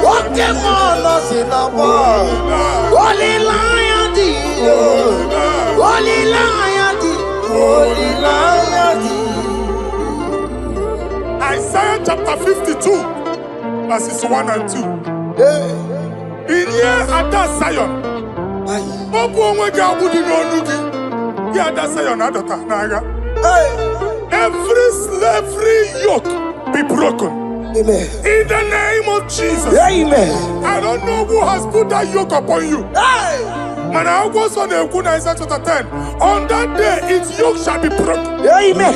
Oke Muo in the world. Holy Lion, the 52, verses 1 and 2. Hey. In here at that Zion, every slavery yoke be broken. Amen. In the name of Jesus. Amen. I don't know who has put that yoke upon you. Hey. And I was on the Isaiah chapter 10. On that day, its yoke shall be broken. Amen.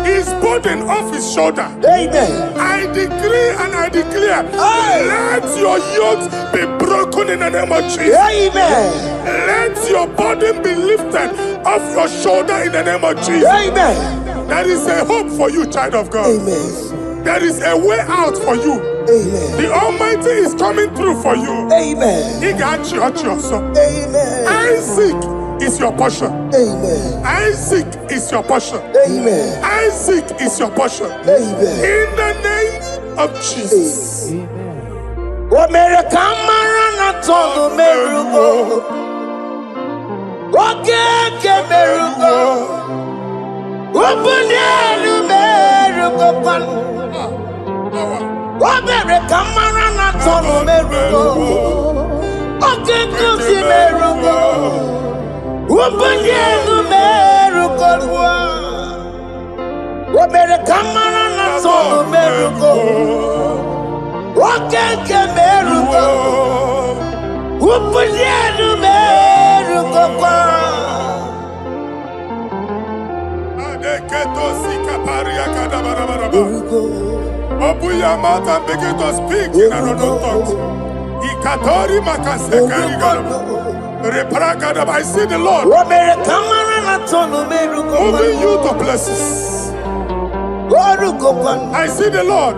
His burden off his shoulder. Amen. I decree and I declare, let your yokes be broken in the name of Jesus. Amen. Let your burden be lifted off your shoulder in the name of Jesus. Amen. There is a hope for you, child of God. Amen. There is a way out for you. Amen. The Almighty is coming through for you. Amen. He got you also. Amen. Isaac is your portion. Amen. Isaac is your portion. Amen. Isaac is your portion. Amen. In the name of Jesus. What made a camera not on the miracle? What can miracle? Open the miracle. What made a camera not on the miracle? Okay, come see miracle. Open the miracle. What made a camera not on the miracle? Okay, miracle. Open the miracle. Open your mouth and begin to speak in another tongue. I see the Lord moving you to places. I see the Lord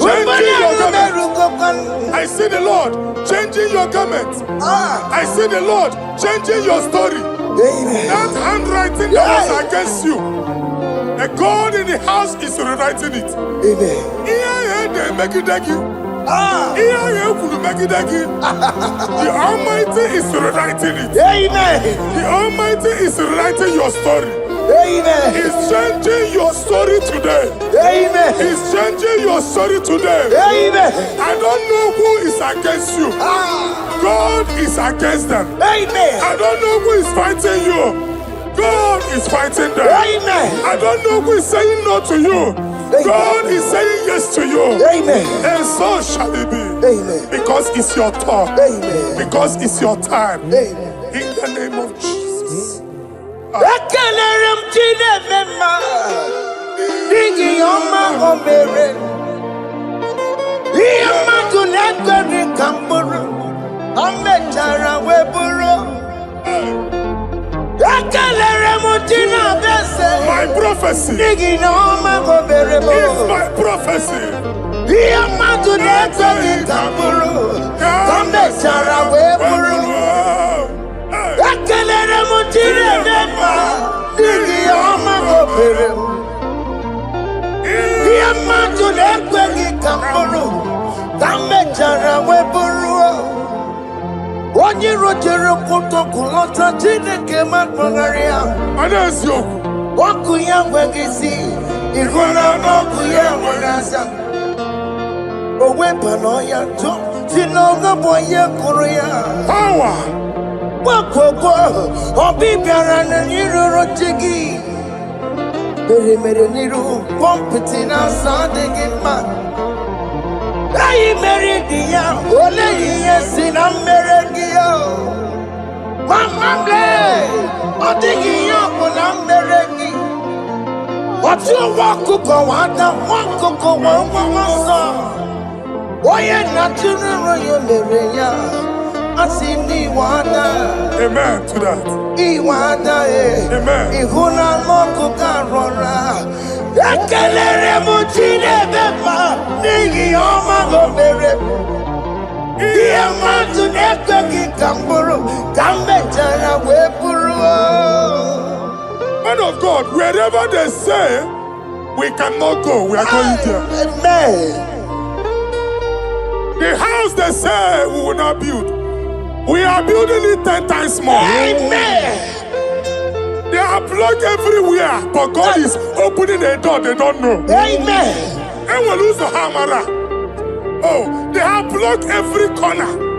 changing your garment. I see the Lord changing your garment. I see the Lord changing your story. That handwriting that was against you, the God in the house is rewriting it. The Almighty is rewriting it. The Almighty is rewriting your story. He's changing your story today. He's changing your story today. I don't know who is against you. God is against them. I don't know who is fighting you. God is fighting them. I don't know who is saying no to you. God is saying yes to you. And so shall it be. Because it's your turn. Because it's your time. In the name of Jesus. My prophecy is my prophecy. Onye rojere kutokulota Chineke makpọgharịa. Ọkụ ya nweghị isi, ịhụla n'ọkụ ya nwere asa. O wepụla ya tụ, si n'ọgọ bụ onye kụrụ ya. Power. Gbakọkọ, ọbị bịara na n'iruru chi gị. Mere n'iru, pọmpịtị na-asa adịghị mma. Anyị mere di ya, ole ihe si na mmere gị ya. Mama mle, ọ dịghị ihe ọ bụ na mmere gị. Ọtụ nwa ọkụkọ nwata, nwa ọkụkọ nwa nsọ. Onye na-atụrụ ya mere ya, asị n'iwe ada. Amen to that. Iwe ada Amen. Ịhụ na anụ ọkụkọ arọra. Ekelere m Chineke ma n'ihi ọma o mere. Ihe mmadụ na-ekweghị ka m bụrụ, ka m mechara wee bụrụ. Man of God, wherever they say we cannot go, we are going there. Amen. The house they say we will not build, we are building it 10 times more. Amen. They are blocked everywhere, but God is opening a door they don't know. Amen. Oh, they have blocked every corner.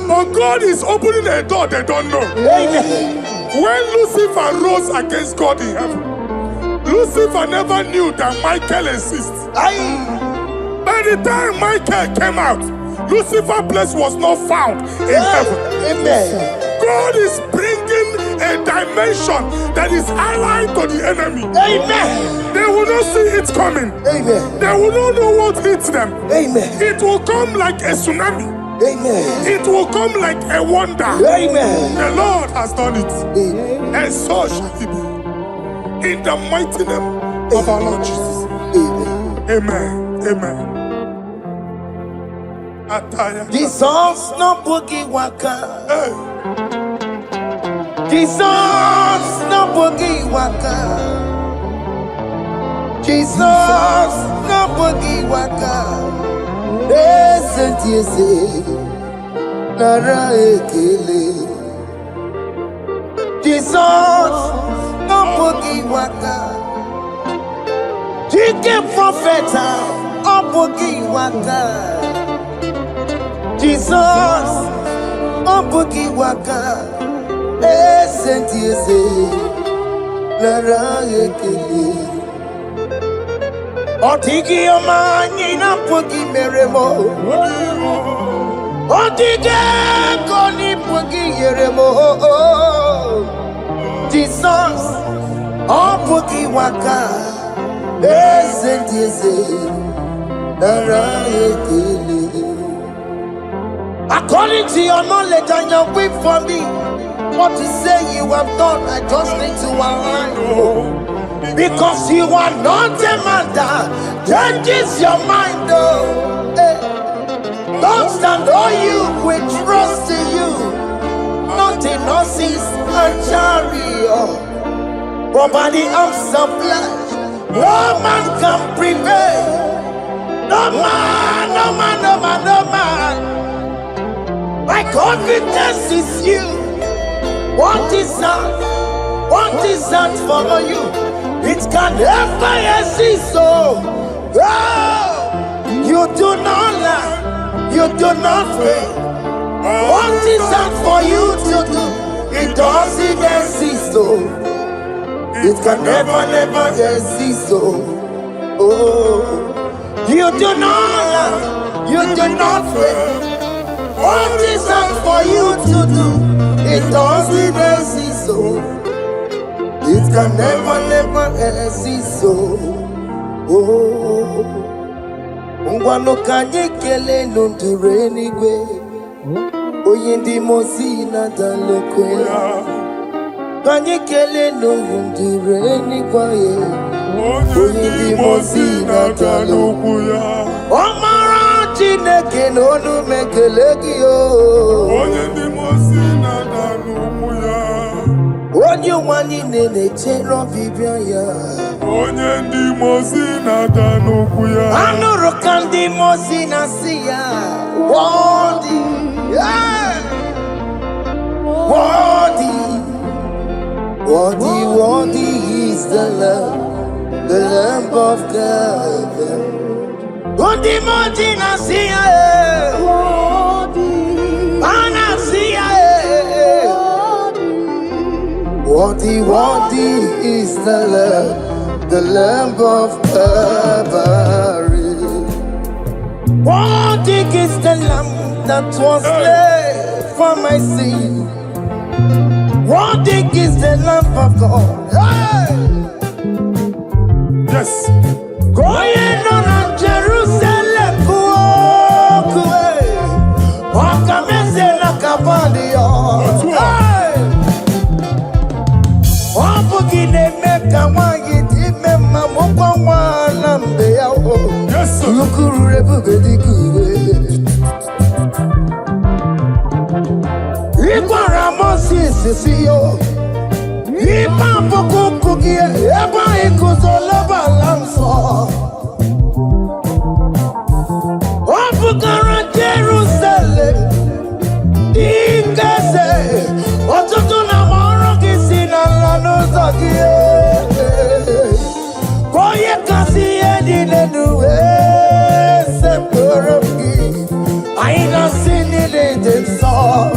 But God is opening a door they don't know. When Lucifer rose against God in heaven, Lucifer never knew that Michael exists. By the time Michael came out, Lucifer's place was not found in heaven. Amen. God is bringing a dimension that is allied to the enemy. Amen. They will not see it coming. Amen. They will not know what hits them. Amen. It will come like a tsunami. Amen. It will come like a wonder. Amen. The Lord has done it. Amen. And so shall it be. In the mighty name of our Lord Jesus. Amen. Amen. Amen. Jesus no boogie waka. Hey. Jesus no boogie waka. Jesus no boogie waka. Listen to you say, Nara ekele. Jesus no boogie waka. Jike profeta no boogie waka. Jesus no boogie waka. Listen to you say, Nara ekele. Otigi omani na pogi meremo. Otige koni pogi yeremo. Jesus, oh pogi waka. Esentiese, nara ekele. According to your knowledge and your will for me, what you say you have done, I just need to align. Because you are not a man that changes your mind, though. Don't stand on you, we trust in you. Not in horses and chariot, but by the arms of flesh, no man can prevail. No man, no man, no man, no man. My confidence is you. What is that? What is that for you? It can never exist, so you do not lie, you do not fail. What is that for you to do? It doesn't exist, so it can never, never exist, so you do not lie, you do not fail. What is that for you to do? It doesn't exist, so it can never, never exist, so Ngwano kanye kele nundure nigwe Oyindi mosi na dalokwe Kanye kele nundure nigwe Oyindi mosi na dalokwe Omara chineke nonu mekeleki yo Oyindi mosi na dalokwe Onye wani nene chero bibia ya Onye ndi mosi na danukwu ya Anuru kandi mosi na siya Worthy, yeah. Worthy, worthy, worthy is the Lamb of God. Undi mosi na siya Ana siya Worthy, worthy is the Lamb of Calvary. Worthy is the Lamb that was slain for my sin. Worthy is the Lamb of God. Hey! Yes. Going on Jerusalem, Wakamese na kabandio. Yes, sir. Jerusalem, Koye kasi edi nenuwe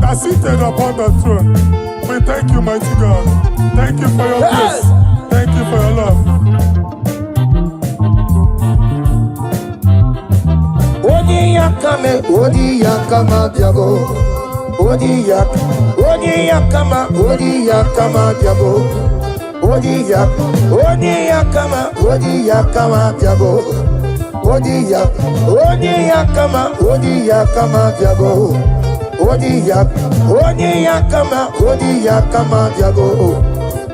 that seated upon the throne. We thank you, mighty God. Thank you for your grace. Thank you for your love. Odi yakame, odi yakama diabo. Odi yakama diabo. Odi yakama diabo. Odi yakama diabo. Odi yakama diabo.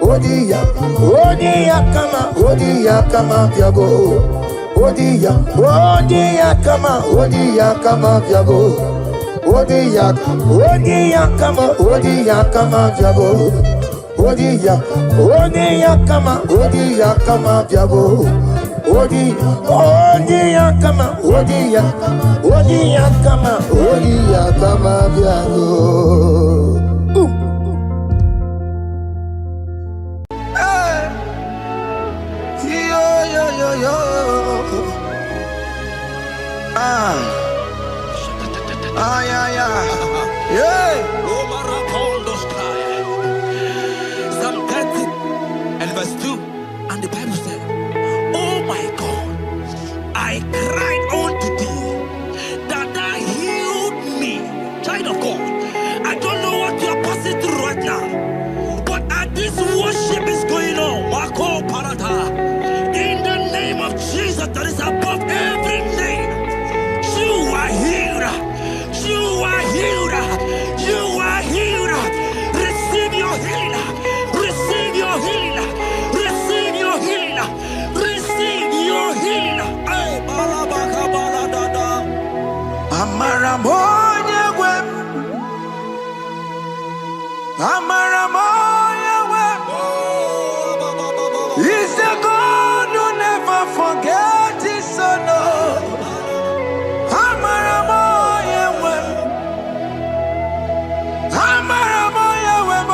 Odi yakama diabo. Odi yakama diabo. Odi yakama diabo. Odi yakama diabo. Odi yakama diabo. Psalm 30 and verse 2, and the Bible said, "Oh my God, I cried unto thee, that thou healed me." Child of God, I don't know what you are passing through right now, but as this worship is going on, Wako Parata, in the name of Jesus that is above every name, you are healed. You are healed. You are healed. Receive your healing. Receive your healing. Receive your healing. Receive your healing. Hey, balabaka baladada. Amaramoya wem. Amaramoya wem. He's a God who never forgets his son. Amaramoya wem. Amaramoya wem.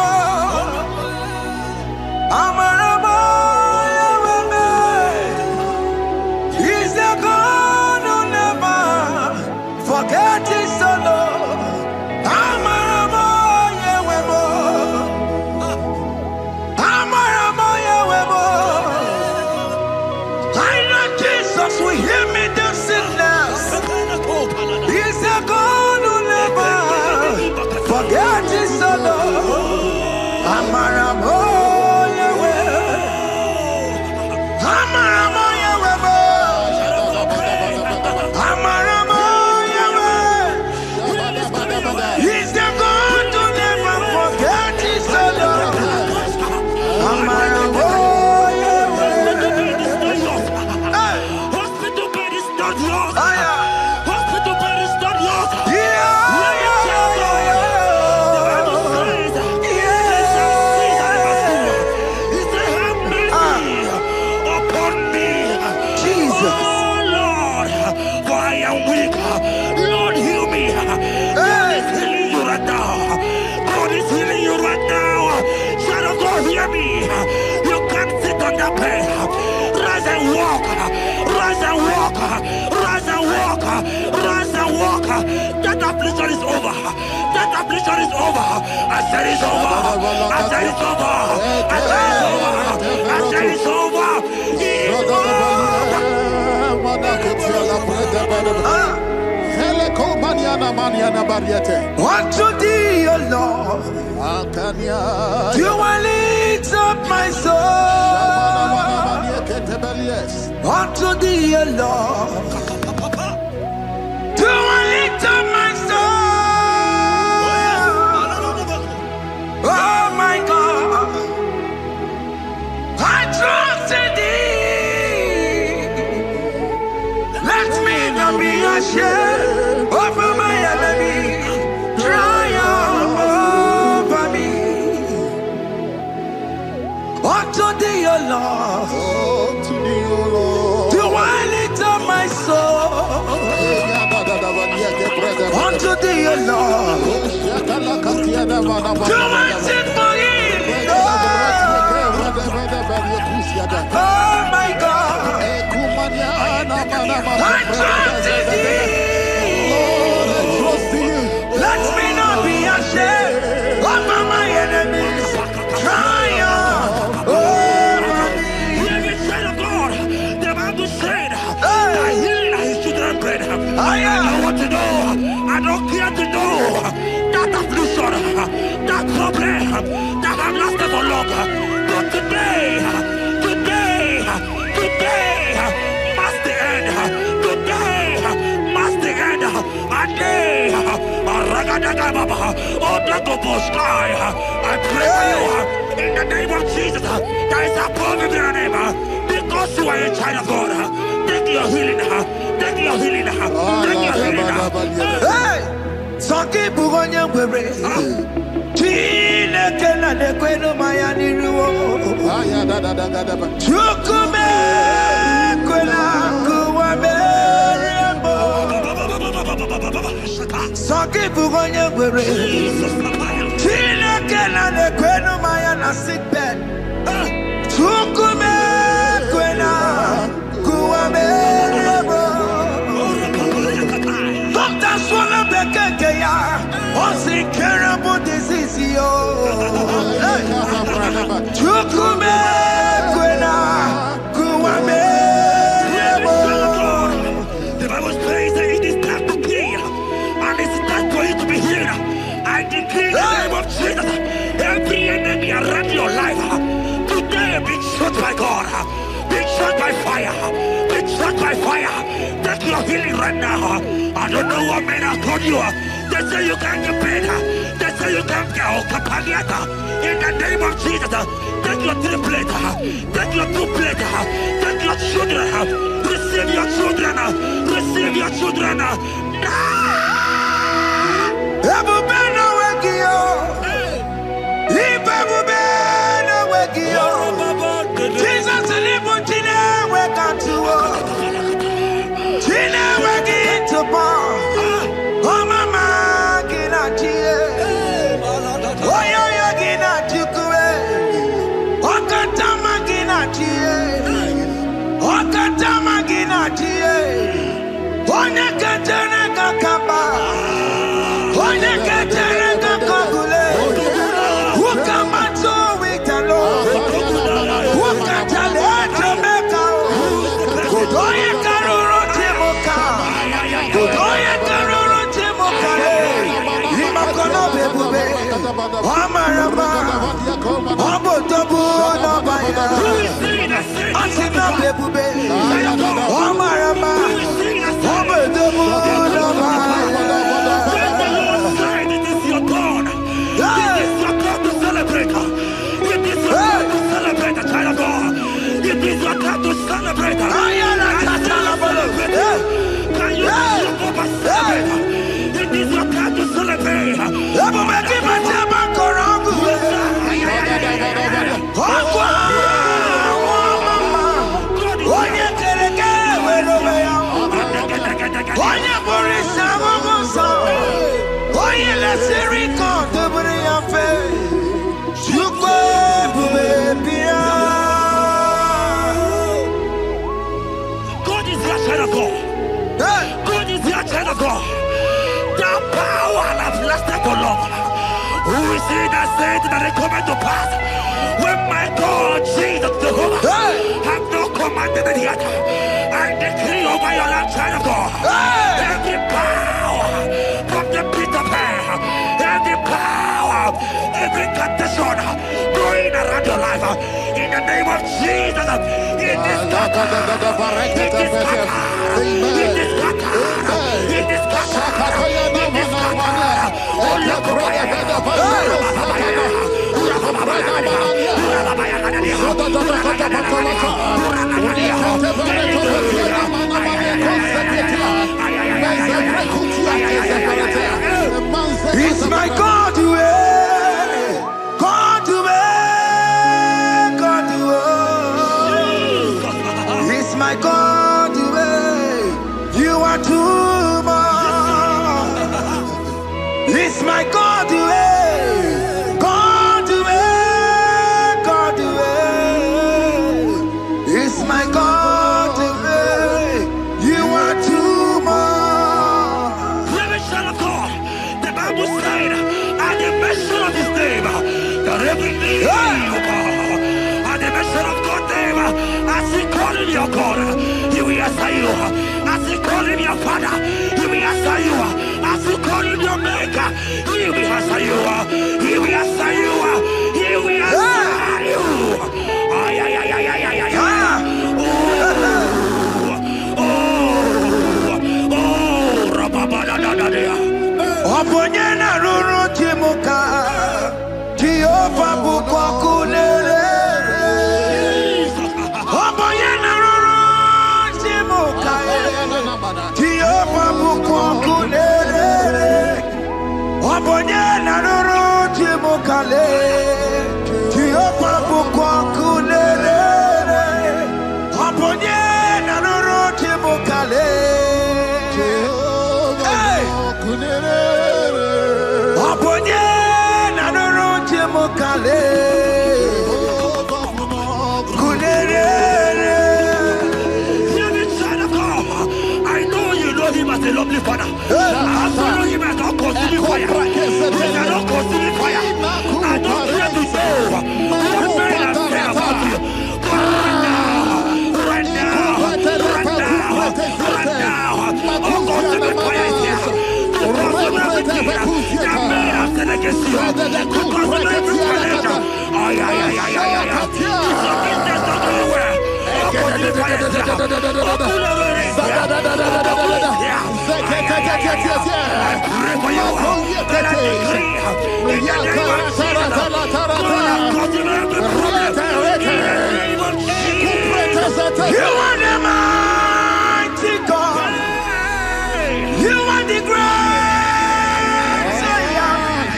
Amaramoya wem. He's the God who never forgets his son. Amaramoya wem. Amaramoya wem. I know Jesus will hear me the sickness. He's the God who never forgets his son. Amaramoya wem. Amaramoya wem. Amaramoya wem. He's the God who never forgets his son. Amaramoya wem. Hospital bed is not yours. Hospital bed is not yours. Hear me. You can't sit on that bed. Rise and walk. Rise and walk. Rise and walk. Rise and walk. That affliction is over. That affliction is over. I said it's over. I said it's over. I said it's over. I said it's over. Unto thee, O Lord, do I lift up my soul. Unto thee, O Lord, do I lift up my soul. Oh my God, I trust in thee. Let me not be ashamed over my enemy. Triumph over me. Unto thee, O Lord, do I lift up my soul. Unto thee, O Lord, do I sing for him. Oh my God, I trust in thee. Let me not be ashamed. plan that have lasted for longer. But today must the end. Today must the end. And day, I pray for you in the name of Jesus. There is a problem in your name because you are a child of God. Take your healing. Take your healing. Take your healing. Hey! Saki bugonya gwere. Chile kena de kweno maya niruo. Chukume kwena kuwa merembo. Saki bugonya gwere. Chile kena de kweno maya na sick bed. Chukume kwena kuwa merembo. Doctors wanna make a ya. What's incurable disease, yo? Chukume kwena kuwame. The Bible says that it is time to kill, and it is time for you to be healed. I decree in the name of Jesus, every enemy around your life today be shot by God, be shot by fire, be shot by fire. Take your healing right now. I don't know what men have told you. They say you can't get paid. They say you can't get Okapagiata. In the name of Jesus, take your triplet, take your two-plate, take your children, receive your children, receive your children. Jesus who is he that said that it coming to pass when my God Jesus Jehovah have no commanded it yet? I decree over your life, child of God, every power from the pit of hell, every power, every condition going around your life, in the name of Jesus, it is scattered, it is scattered, it is scattered, it is scattered, it is scattered. It's my God to God to God to it's my God to you are too much. It's my God to God to God to it's my God to you are too much. Revelation of God, the Bible said, at the mention of his name, that every knee will bow. At the mention of God's name, as he called your God, he will answer you. As he you call him your father, he will answer you. As you call him your maker, he will answer you. He will answer you. He will answer you. Ay, ay, ay, ay, ay, ay, ay, ay. Oponyena ruru chimuka Jehovah bukwakulele Oponyena ruru chimuka Jehovah bukwakulele Oponyena ruru chimuka Jehovah bukwakulele Oponyena ruru chimuka I know you know him as a lovely father. I follow him as a consuming fire. He is not consuming fire. I don't care to know what men have said about you. Right now, consuming fire is here. Everything that men have said against you. You are the mighty God. You are the great Zion.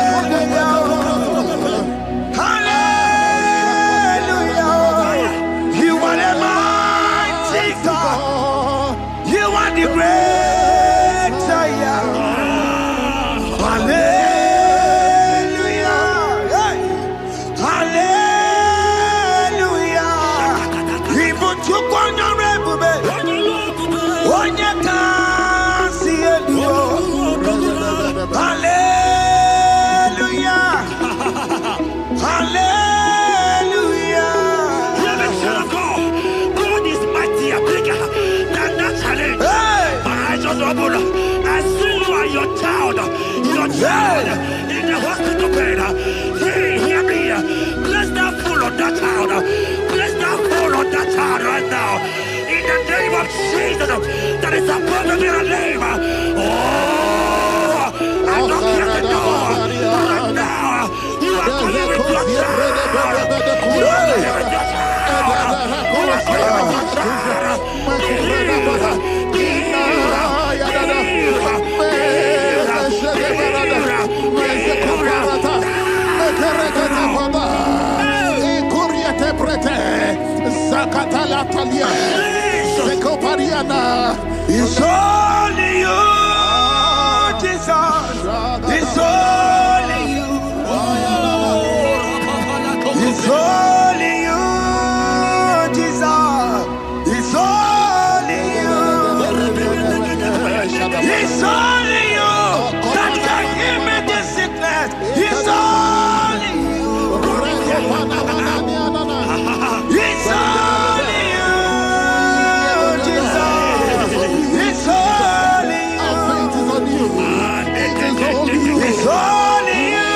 Hallelujah. Hallelujah. You are the mighty God. You are the great Zion. Hallelujah. In the hospital bed, hear me. Bless that fool on that child. Bless that fool on that child right now. In the name of Jesus, that is above every name. Oh, I don't hear the door right now. You are going with your child. You are going with your It's only you, Jesus. It's only you. It's only you, Jesus. It's only you. It's only you that can give me this sickness. It's only you. It's only you, Jesus. It's only you. It's only you.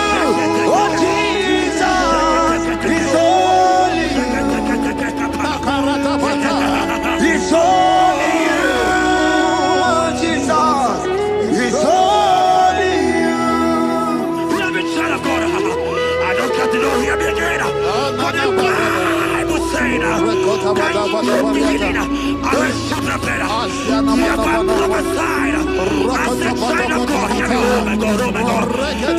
Oh, Jesus. It's only you. It's only you, Jesus. It's only you. Child of God, I don't got to know hear me again. But the Bible saying that in the beginning, I will shoot the better. You have prophesied as a child of God. Hear me, oh my God, oh my God.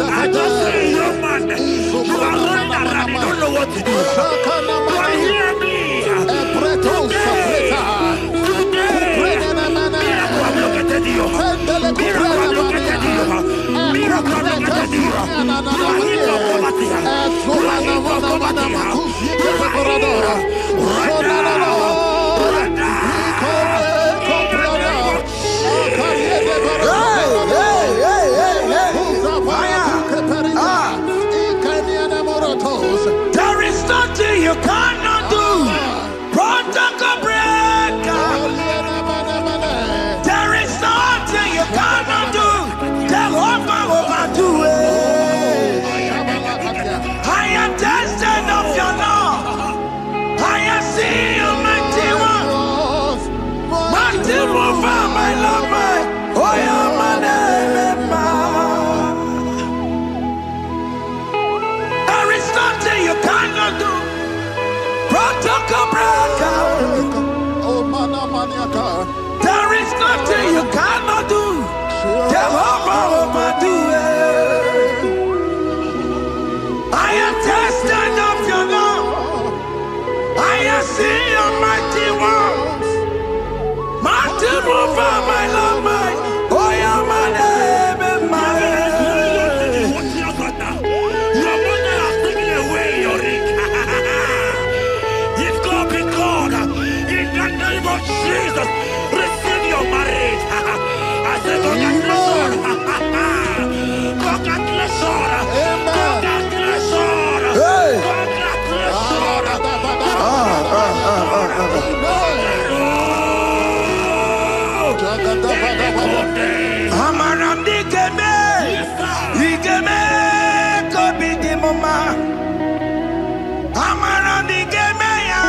I just see your man. You are running around, you don't know what to do. But hear me. There is nothing you cannot do. Protocol There is nothing you cannot do. Jehovah overdo it. I am tested of your love. I have seen your mighty works. Mighty mover, my Lord, my. Oh, yeah, my name and my name. Your mother has taken away your ring. If God be God, in the name of Jesus, receive your marriage. I say congratulations. Congratulations. Congratulations. Hey. Congratulations. Amaram digeme, digeme, kobi di mama. Amaram digeme ya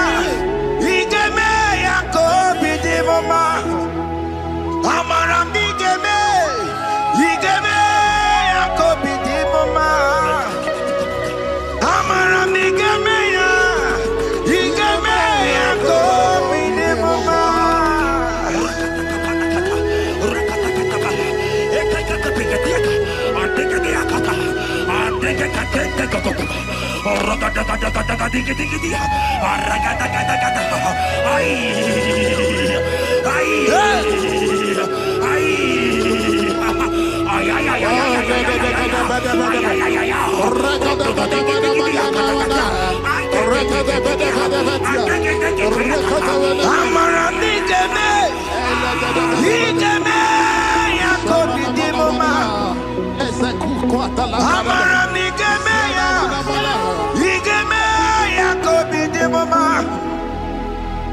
kobi di mama. Amaram digeme, digeme ya kobi di mama. Amaram digeme ya, digeme ya kobi di mama.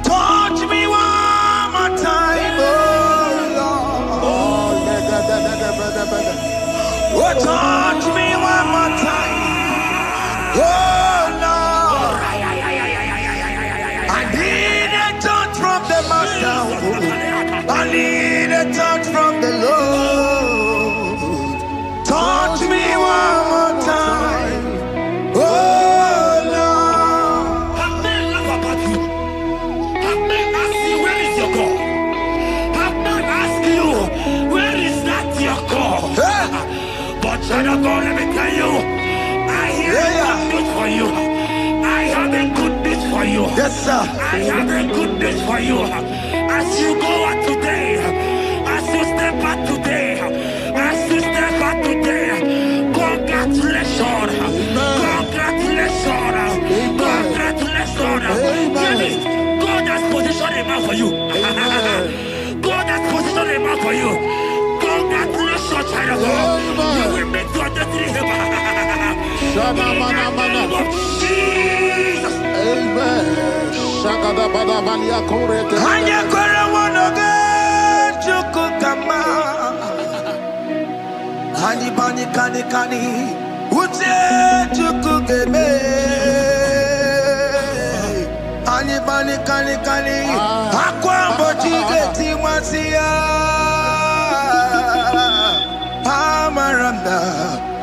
Touch me one more time, oh Lord. Oh, touch me one more time, oh Lord. I need a touch from the Master. I need a touch from the Lord. Touch me one more time, oh Lord. Have men laugh about you? Have men ask you, where is your God? Have men ask you, where is that your God? But child of God, let me tell you, I hear a good news for you. I have a good news for you. Yes, sir. I have a good news for you. As you go out today, as you step out today, as you step out today, congratulations. Congratulations. Congratulations. Hear me. God has positioned a man for you. God has positioned a man for you. Congratulations, child of God. You will meet your destiny. In the name of Jesus. Amen. Hanya kwara wonoge chukukama. Hani bani kani kani uche chukugeme. Hani bani kani kani akwa bochige tiwasia. Amaramda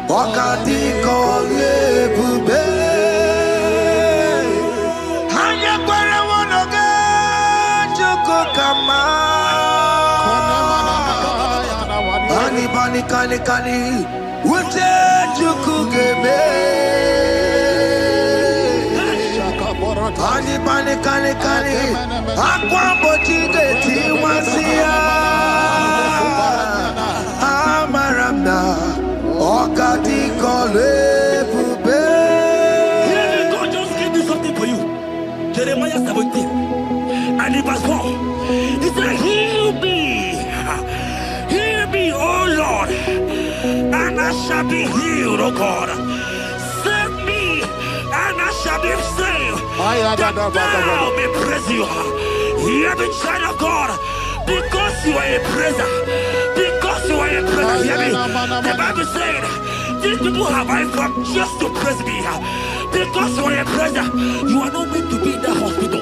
wakati kole bube. Hanya kwara wonoge chukukama. Hani bani kani kani uche chukugeme. Hani bani kani kani akwa bochige tiwasia. Amaramda wakati kole bube. God just gave me something for you. Jeremiah 17 and in verse 4. He said, heal me, oh Lord, and I shall be healed, oh God. Save me, and I shall be saved, that thou may praise you. Hear me, child of God, because you are a praiser. Because you are a praiser, hear me. The Bible said, these people have I come just to praise me. Because you are a praiser, you are not meant to be in the hospital.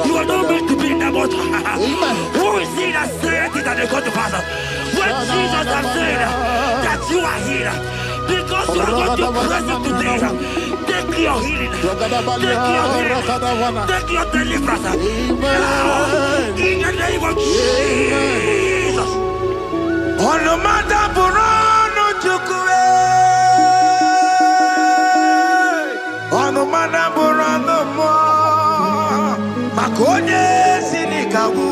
You are not meant to be in the motor. Who is it that said it that they got to pass? When Jesus has said that you are here, because you are going to praise him today, the Take your healing. Take your healing. Take your deliverance. Now, in the name of Jesus. Onomada Burano Chukwe. Onomada Burano Mo. Makonye Sinikawu.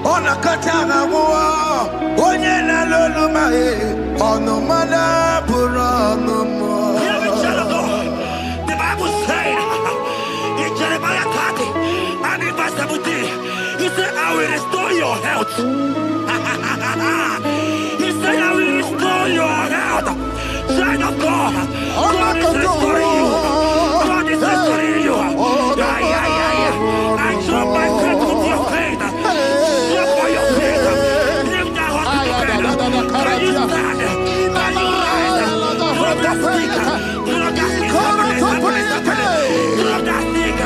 Onakatana Wo. Onye Nalolo Mae. Onomada Burano Mo. The Bible said in Jeremiah 30 and in verse 17, he said, I will restore your health. He said, I will restore your health. Child of God, God is restoring you. God is restoring you. I drop my faith with your faith. Drop for your faith. Lift that hospital bed. Can you stand? Can you rise? Drop that speaker. Drop that speaker. Drop that speaker. Drop that speaker.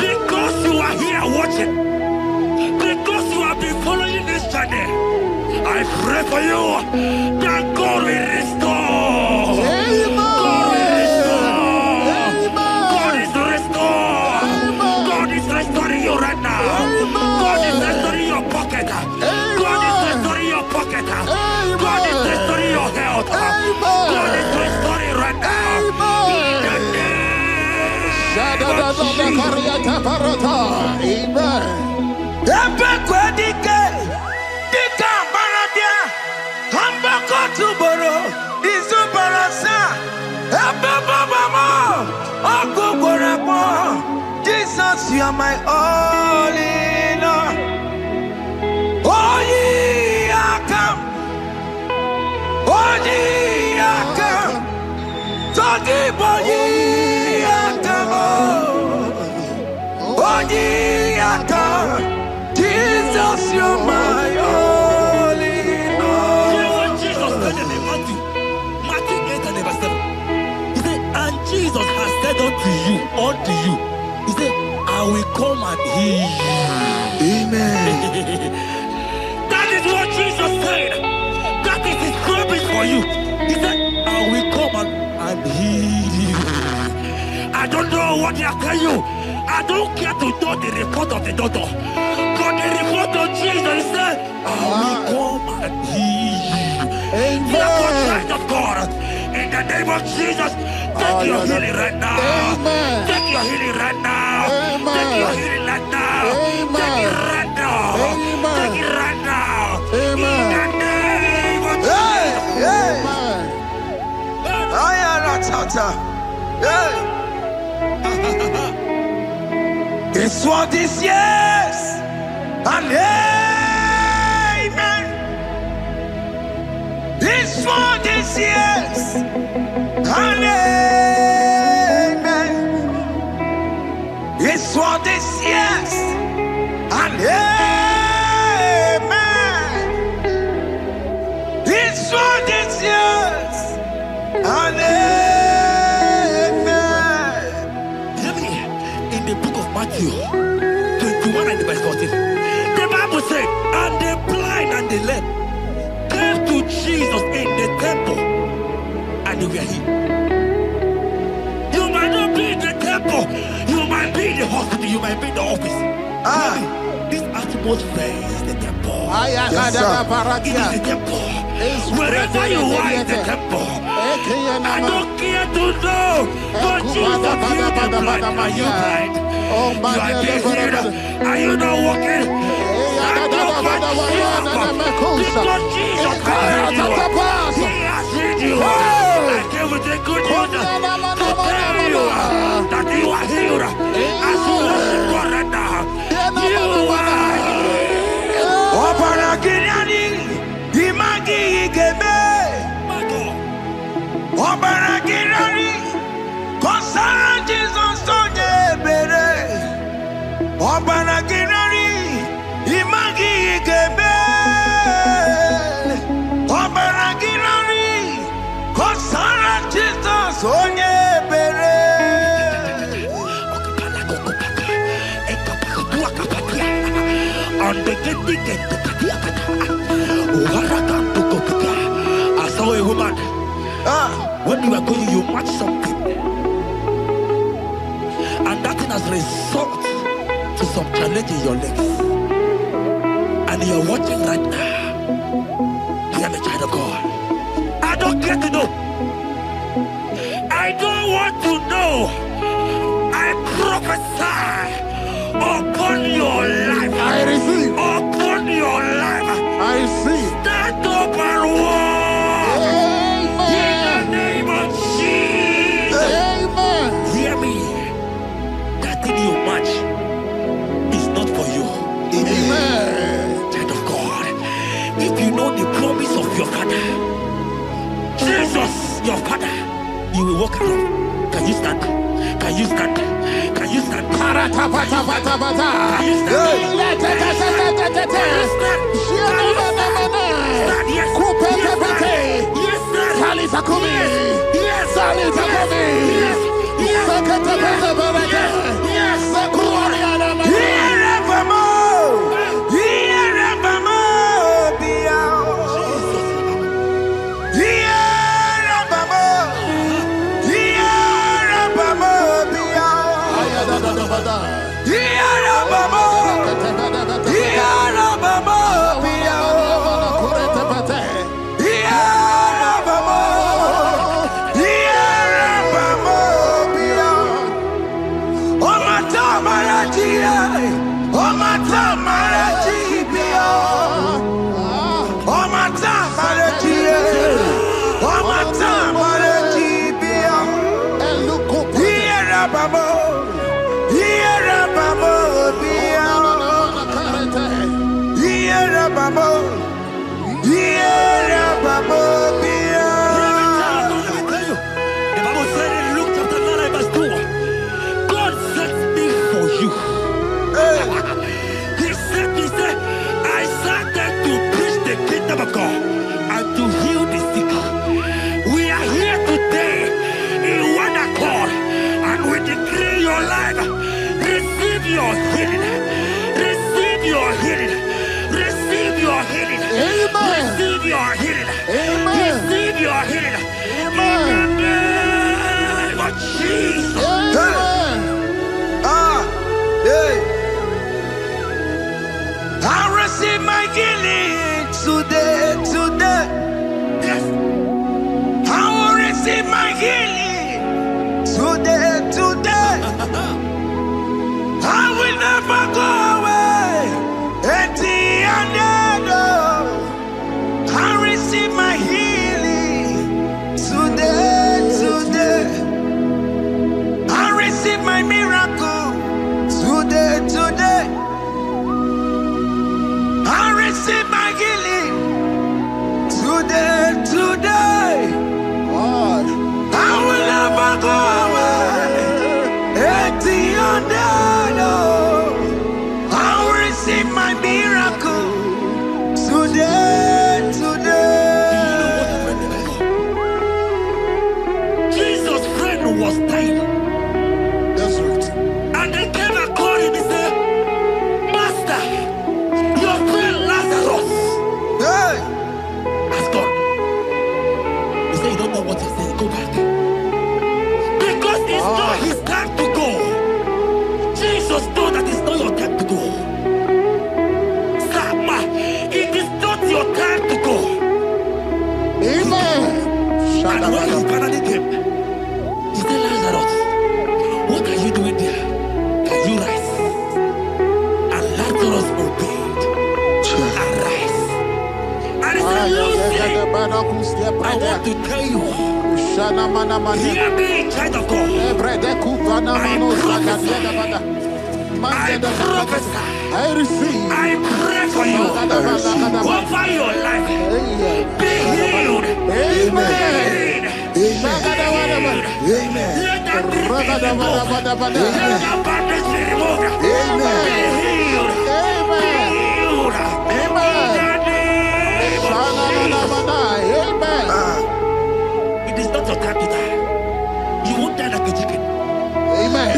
Because you are here watching, because you have been following this journey, I pray for you that God will restore. God will restore. God is restoring. God is restoring you right now. God is restoring your pocket. God is restoring your pocket. God is restoring your health. God is restoring right now. Jesus, you are my all in all. Oh, ye are come. Oh, ye are come. Talking about ye are come. Oh, ye are come. Jesus, you are my all in all. You know what Jesus said in Matthew 8 and verse 7? He said, and Jesus has said unto you, he said, I will come and heal you. Amen. That is what Jesus said. That is his promise for you. He said, I will come and heal you. I don't know what they are telling you. I don't care to know the report of the doctor. But the report of Jesus, he said, I will come and heal you. Therefore, child of God, in the name of Jesus, take your healing right now. Amen. Take your healing right now. Amen. Take your healing right now. Amen. Take it right now. Amen. Take it right now. Amen. In the name of Hey, hey. Amen. I am not Tata. Hey. This what is yes and amen. This what is yes and amen. This what is yes and amen. This what is yes and amen. In the book of Matthew 21 and verse 14, the Bible said, and the blind and the lame came to Jesus in the temple and they were healed. You might not be in the temple, you might be in the hospital, you might be in the office. This atmosphere is the temple. Yes, It is the temple. Wherever you are in the temple, I don't care to know, but Jesus healed the blind. Are you blind? You are being healed. Are you not walking? Stand up and walk. Because Jesus good news to tell you that you are healed. As you worship God right now, you are healed. Opana Kirani, Imagi Igebe. Opana Kirani, Kosara Jesus Sonye Bere. Opana Kirani, Imagi Igebe. Opana Kirani, Kosara Jesus Sonye Bere. I saw a woman. When you are going, you match something, and that thing has result to some challenge in your legs. And you are watching right now. Hear me, child of God. I don't get to know. I don't want to know. I prophesy upon your life. I receive. Upon your life. I receive. Stand up and walk. In the name of Jesus. Amen. Hear me. That thing you match is not for you. Amen. Child of God. If you know the promise of your father, Jesus, your father, you will walk around. Can you stand? Can you stand? Can you stand? Can you stand? your healing. Receive your healing. Receive your healing. Amen. Receive your healing. Amen. Receive your healing. Amen. In the name of Jesus. Amen. I receive my healing today. Yes. I will receive my healing today. I will never go away. I receive my healing today. I receive my miracle today. I receive my healing today. God. I will never go away. I will receive my miracle today. Jesus' friend was dying. That's right. And they came and called him and said, Master, your friend Lazarus Hey, has gone. You say you don't know what you're saying. Go back. Because it's not his time to go. Jesus knows that it's not your time to go. Sama, it is not your time to go. Amen. And when he finally came, he said, Lazarus, what are you doing there? Can you rise? And Lazarus obeyed and rise. And he said, Lucy, I want to tell you Hear me, child of God. I prophesy. I receive. I pray for you. Over your life. Be healed. Amen. Amen. Let that be removed. Let that bandage be removed. Amen. Be healed. Be healed. Amen. It is not your time to die. You won't die like a chicken. Amen.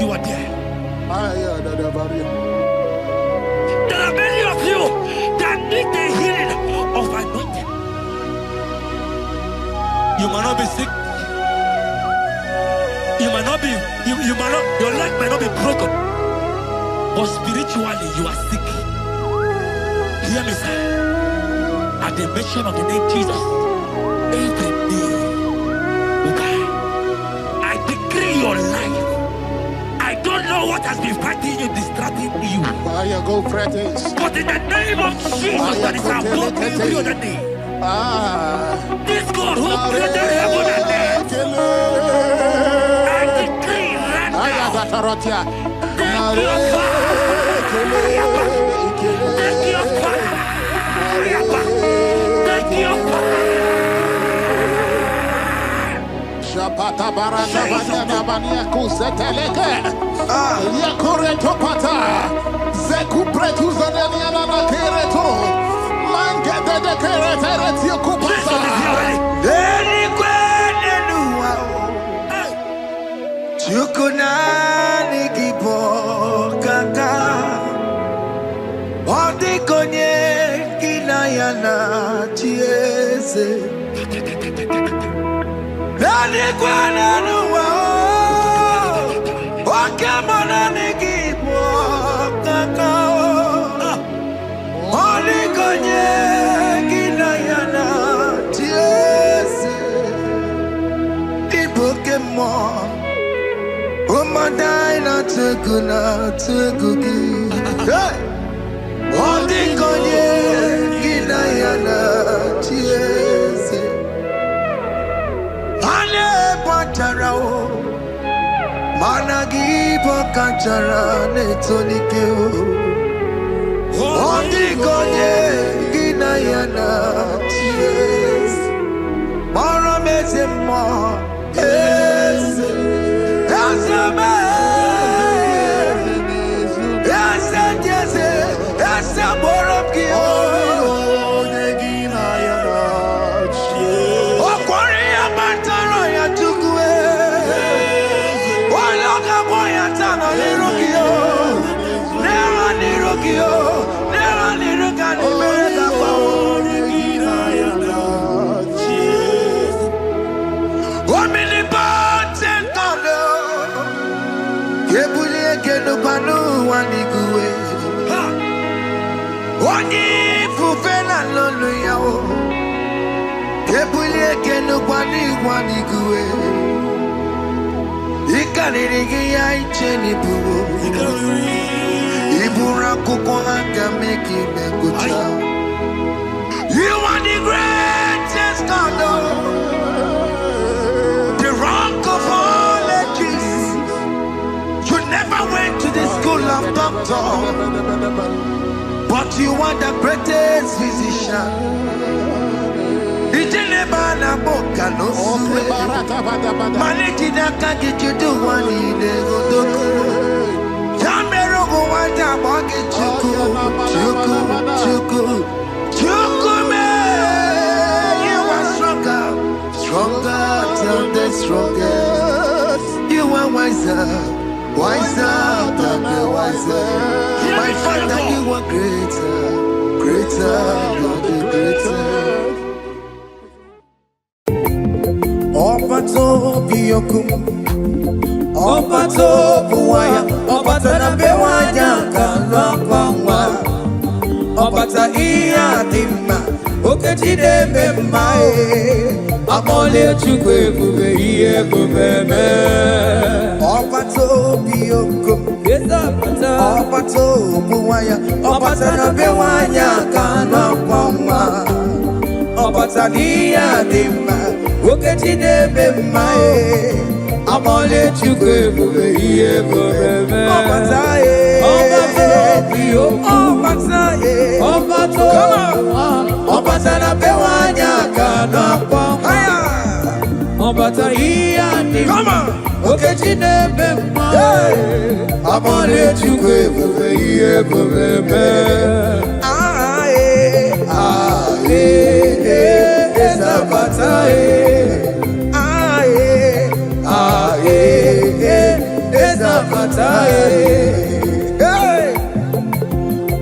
You are there. There are many of you that need the healing of anointing. You might not be sick. You might not be, you might not, your leg might not be broken. But spiritually you are sick. Hear me, sir. At the mention of the name Jesus, every day will die. I decree your life. I don't know what has been fighting you, distracting you. But in the name of Jesus, that is above every other name. This God who created heaven and earth, I decree right now, take your fire. Take your fire. Take your fire. Shapata barata banyana banya kuzeteleke. Yakore topata. Zeku pretu zaneliana na kereto. Mangede de kerete yakupasa. Deli kwene nuwa. Chukunani gibo kaka. Odi konye kinayana chiese. Deli kwene nuwa. Oke Muo kaka. Odi konye kinayana chiese. Oke Muo. Omadai na tegugi. Hey! Odi konye kinayana chiese. Ale patarao. Managi pokachara netonike o. Odi konye kinayana chiese. Mara meze mo. Eze. Esa Oni fufela lolo yawo. Kebulie kenu kwani guwe. Ikanirigi ya icheni buwo. Ibura kuko hanga meki mekucha. You are the greatest God, the rock of all ages. You never went to the school of doctor, but you are the greatest physician. Ijenebana boka no suwe. Manejina kage judu wani negodoku. Yamero go wanda bagi chuku. You are stronger than the strongest. You are wiser than the wiser. My Father, you are greater than the greatest. Obato biyokum, Obato buwaya, Obata na bewanya kalwakwa. Obata iya dimma, Oke jide memmae. Amole chukwe bube iye bubeme. Obato biyokum, Obato buwaya, Obata na bewanya kalwakwa. Obata iya dimma, Oke jide memmae. Amole chukwe bube iye bubeme. Obata Obata na bewanya kana kwa. Obata iya ni. Oke jine bema. Amole chukwe bube iye bubeme. Ezabata Ezabata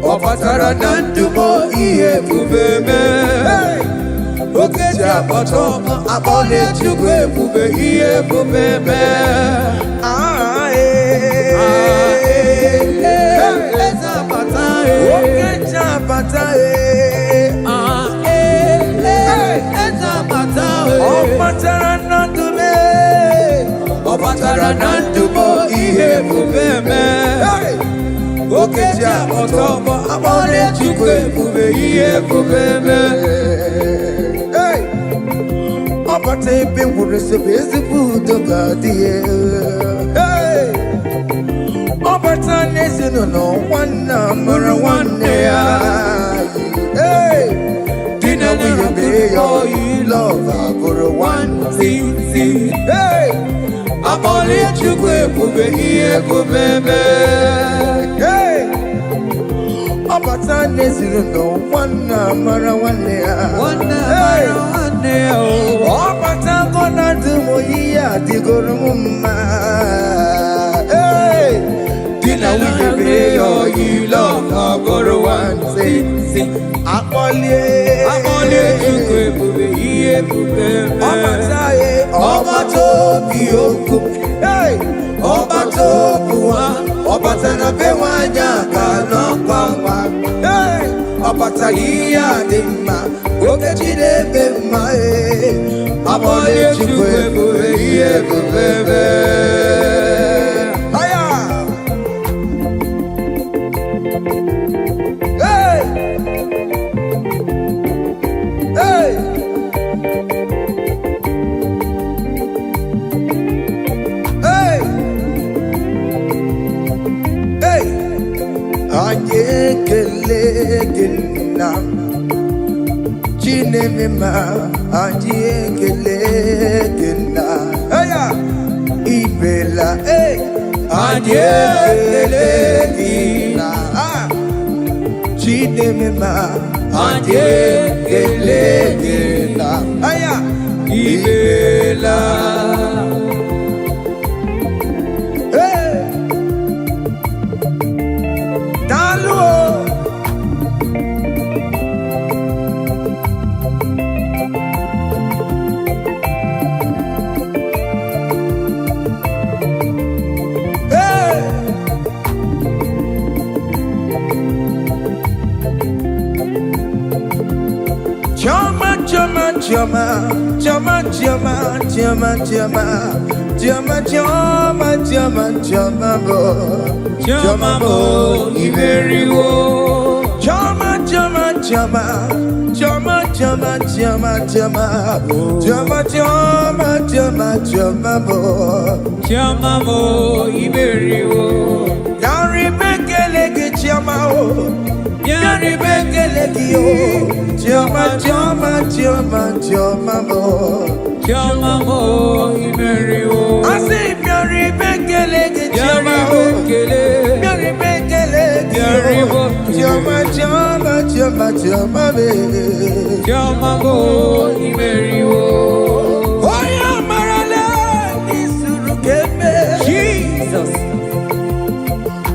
Opatara nandumo iye bubeme. Oke jabato abole chukwe bube iye bubeme. Ezabata Oke jabata Ezabata Opatara nandume. Opatara nandumo iye bubeme. Oke jabato abole chukwe bube iye bubeme. Opata ebe nwere sebe ezigbo udo ga-adịghị. Opata n'ezinụlọ nwanne mara nwanne ya. Di na nwunye mee ya oyi lọva bụrụ nwanne. Abole chukwe bube iye bubeme. Opata n'ezinụlọ nwanne mara nwanne ya. Opata gona dumo iya digoro mumma. Di na nwunye mee ya oyi lọva bụrụ nwanne. Abole chukwe bube iye bubeme. Obato biyokum, Obato buwa, Obata na bewanya kalwakwa. Obata iya dimma, Oke jide bemma. Abole chukwe bube iye bubeme. Anyekele gina, Chinemema. Anyekele gina, Ibela. Anyekele gina, Chinemema. Anyekele gina, Ibela. Jesus.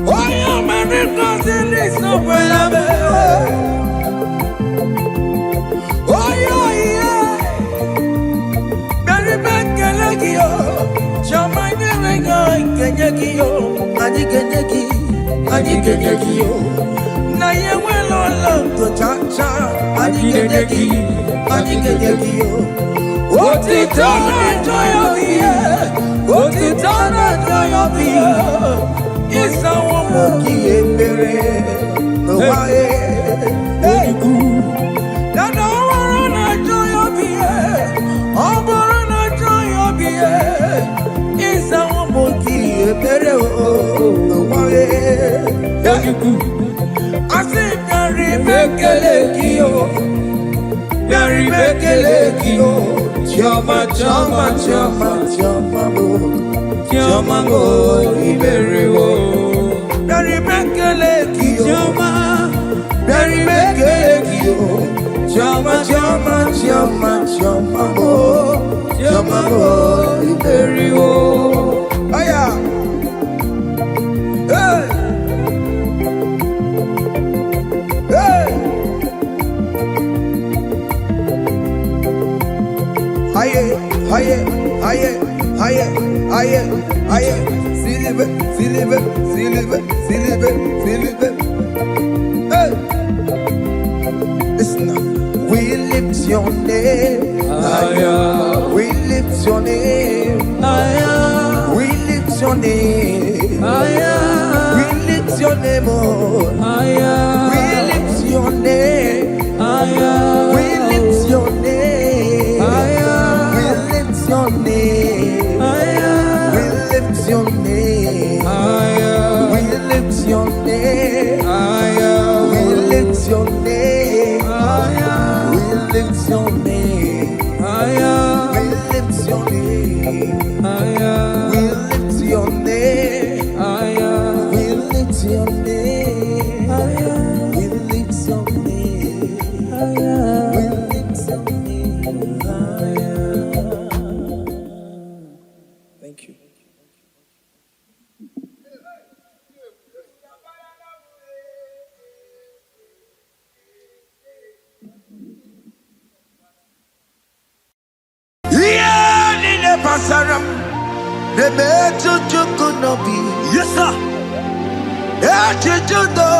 Oh, yeah, man, because in this no well. Oh, yeah. Very bad, Galagio. Shama, Gagio. Adigagio. Naya, well, all to Chacha. Adigagio. What it done, joy of the year. What it done, joy of the year. It's a woman, no way. Now, no one, joy of the year. Oh, born a joy of the year. It's a woman, no way. I say, Rebecca Legio. Chama, Iberio. Rebecca Legio. Chama, Iberio. Aya. Aye. Silver. Hey. Listen now. We lift your name. We lift your name. We lift your name. We lift your name. We lift your name. We lift your name. We lift your name. We lift your name. We lift your name. We lift your name. We lift your name. We lift your name. We lift your name. We lift your name. We lift your name. We lift your name. Thank you. Pasaram, the better to be. Yes, sir. Echijudo,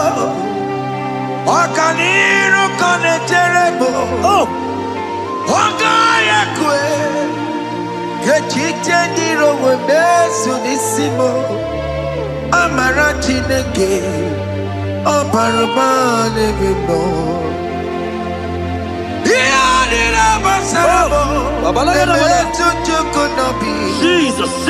Okaniro Coneterebo. Oh, Ogayakwe, Kechitendiro Webesudissimo, Amaratineke, Oparabane Bibo. Jesus.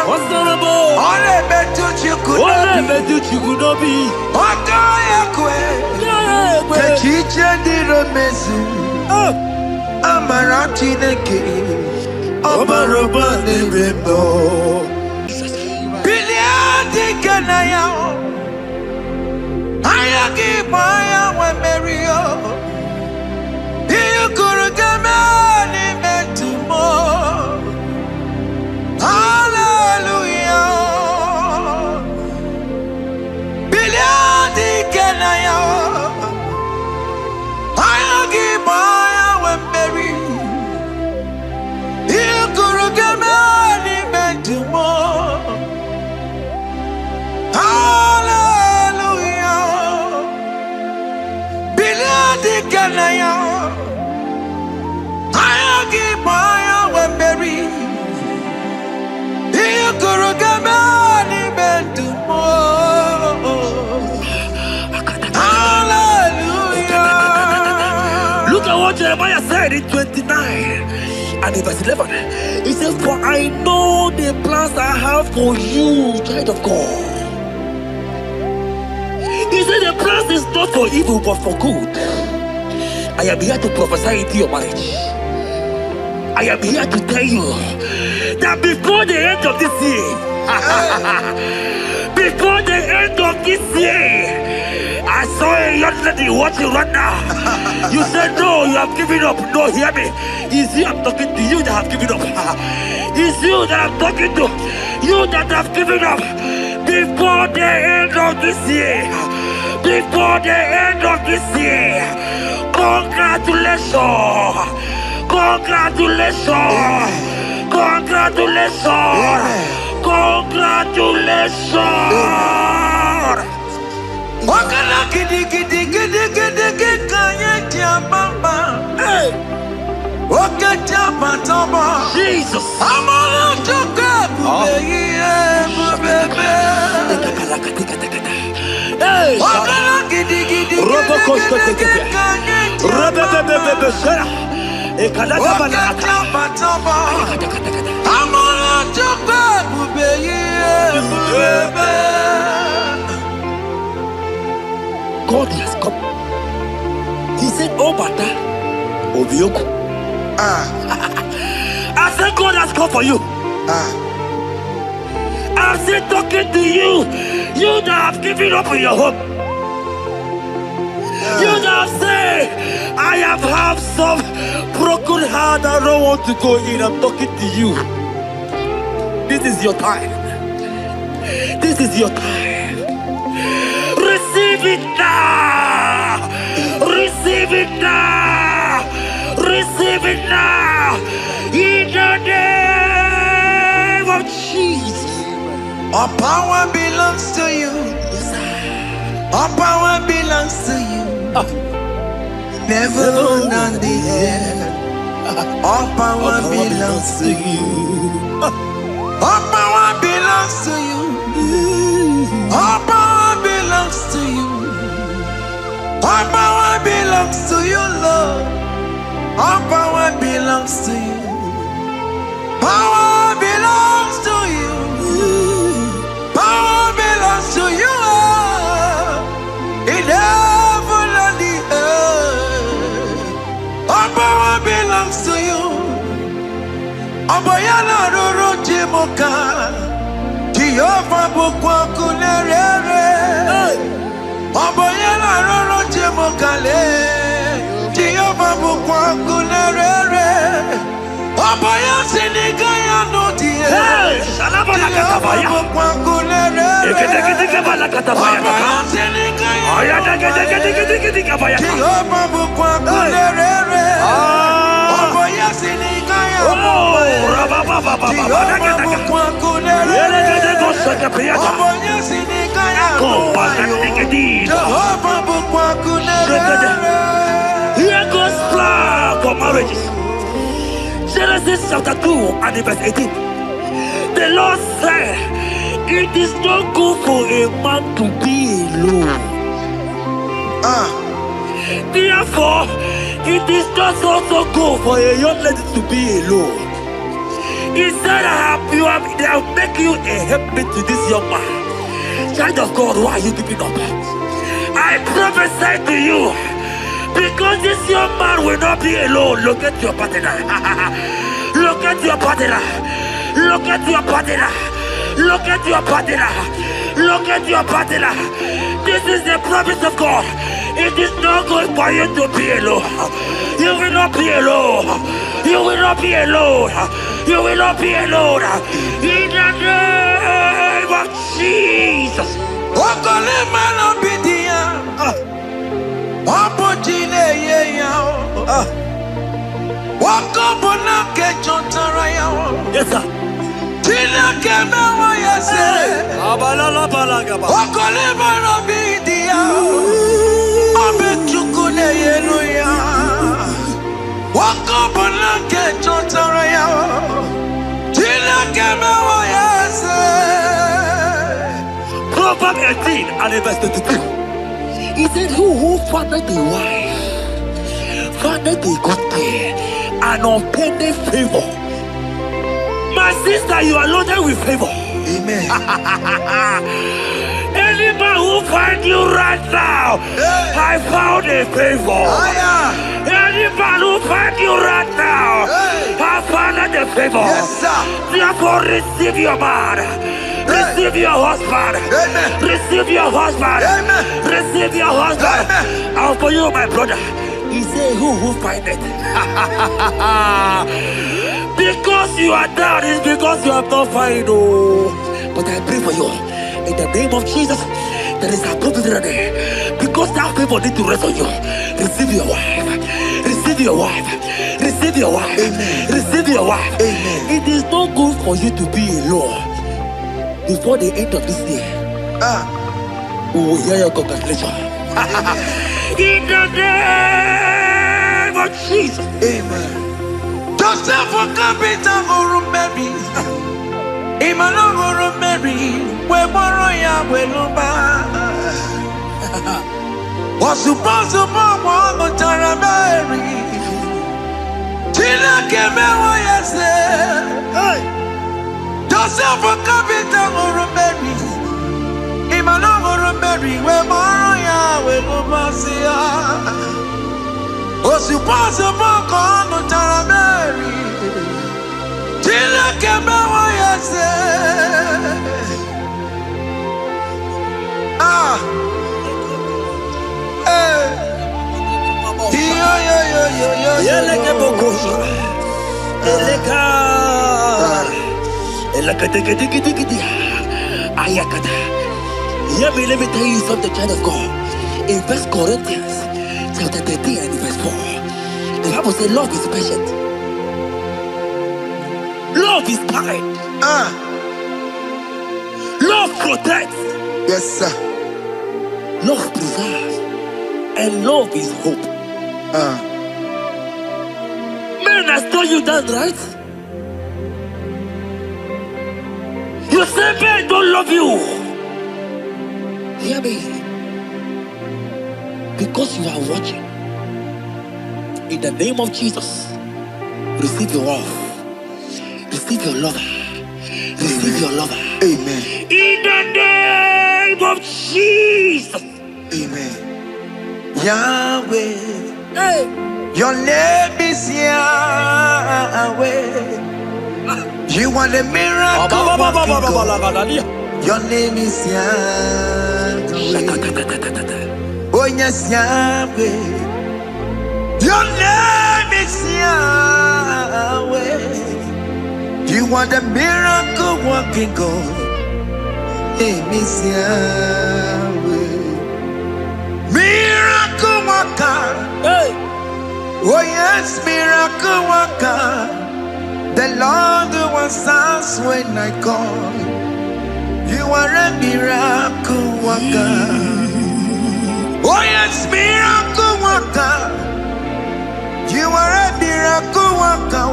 What's the trouble? All I bet you could not be. The teacher did a mesu. Amaratineke. Obarobane Rebo. Biliati Kanaya. Ayaki Maya Wamerio. You could have come out to more. Look at what Jeremiah said in 29 and in verse 11. He says, for I know the plans I have for you, child of God. He said the plans is not for evil but for good. I am here to prophesy into your marriage. I am here to tell you that before the end of this year, before the end of this year, I saw a young lady watching right now. You said no, you have given up. No, hear me. It's you I'm talking to, you that have given up. It's you that I'm talking to, you that have given up. Before the end of this year, before the end of this year, congratulations, congratulations, congratulations, congratulations. Wakala gidi gidi gidi gidi gidi kanye tiabamba. Oke tiabamba. Jesus. Amala toka bubeye bubebe. Wakala gidi gidi gidi gidi kanye tiabamba. Oke tiabamba. Amala toka bubeye bubebe. God has come. He said, oh, Bata, Obioku. I said, God has come for you. I'm still talking to you. You that have given up on your hope. You that have said, I have had some broken heart. I don't want to go in. I'm talking to you. This is your time. This is your time. Receive it now! Receive it now! Receive it now! In the name of Jesus! All power belongs to you. All power belongs to you. Never on the air. All power belongs to you. All power belongs to you. All power belongs to you. All power belongs to you, Lord. All power belongs to you. Power belongs to you. Power belongs to you. In heaven and the earth. All power belongs to you. Oboyana roro jimoka. Jehovah bukwa kunerere. Oboyana roro jimokale. Jehovah bukwa kunerere. Oboya sinigaya no die. Shalaba la katabaya. Jehovah bukwa kunerere. Ekete bala katabaya. Oboya sinigaya. Oya dege kabaya. Jehovah bukwa kunerere. Oboya sinigaya. Oh, rababa. Jehovah bukwa kunerere. Oboya sinigaya. Jehovah bukwa kunerere. Here goes plan for marriages. Genesis chapter 2 and verse 18. The Lord said, it is not good for a man to be alone. Therefore, it is not also good for a young lady to be alone. He said, they will make you a helpmate to this young man. Child of God, why are you giving up? I prophesy to you, because this young man will not be alone. Look at your partner. Look at your partner. Look at your partner. Look at your partner. Look at your partner. This is the promise of God. It is not good for you to be alone. You will not be alone. You will not be alone. You will not be alone. In the name of Jesus. Okole malobidia. Wapojile yeya. Wakobona kechontara ya. Yes, sir. Tina kemewa yase. Wakole malobidia. Abechukune yeluya. Proverbs 18 and verse 22. He said, who findeth a wife, findeth a good thing, and obtaineth favor. My sister, you are loaded with favor. Amen. Any man who finds you right now, I found a favor. Any man who finds you right now, I found a favor. Yes, sir. Therefore, receive your man. Receive your husband. Amen. Receive your husband. Amen. Receive your husband. Amen. And for you, my brother, he said, who find it? Because you are down, it's because you have not found. Oh. But I pray for you. In the name of Jesus, there is a opportunity. Because that people need to rest on you. Receive your wife. Receive your wife. Receive your wife. Amen. Receive your wife. Amen. It is not good for you to be alone. Before the end of this year, we will hear your congratulations. In the name of Jesus. Amen. Joseph for capital for Mary. Emmanuel for Mary. We borrow ya weluba. Was supposed to borrow on Mary. Tina came away yesterday. Joseph for capital for Mary. Emmanuel for Mary. We borrow ya weluba. Was supposed to borrow on Mary. Tina came away yesterday. Let me tell you something, child of God. In 1 Corinthians chapter 13 and verse 4, the Bible says love is patient. Love is kind. Love protects. Yes, sir. Love preserves. And love is hope. Men has told you that, right? You say men don't love you. Hear me. Because you are watching. In the name of Jesus, receive your love. Receive your lover. Receive your lover. Amen. In the name of Jesus. Amen. Yahweh. Hey. Your name is Yahweh. You are the miracle working God. Your name is Yahweh. Oh yes, Yahweh. Your name is Yahweh. You are the miracle working God. Name is Yahweh. Miracle worker. Hey. Oh yes, miracle worker. The Lord who answers when I call. You are a miracle worker. Oh yes, miracle worker. You are a miracle worker.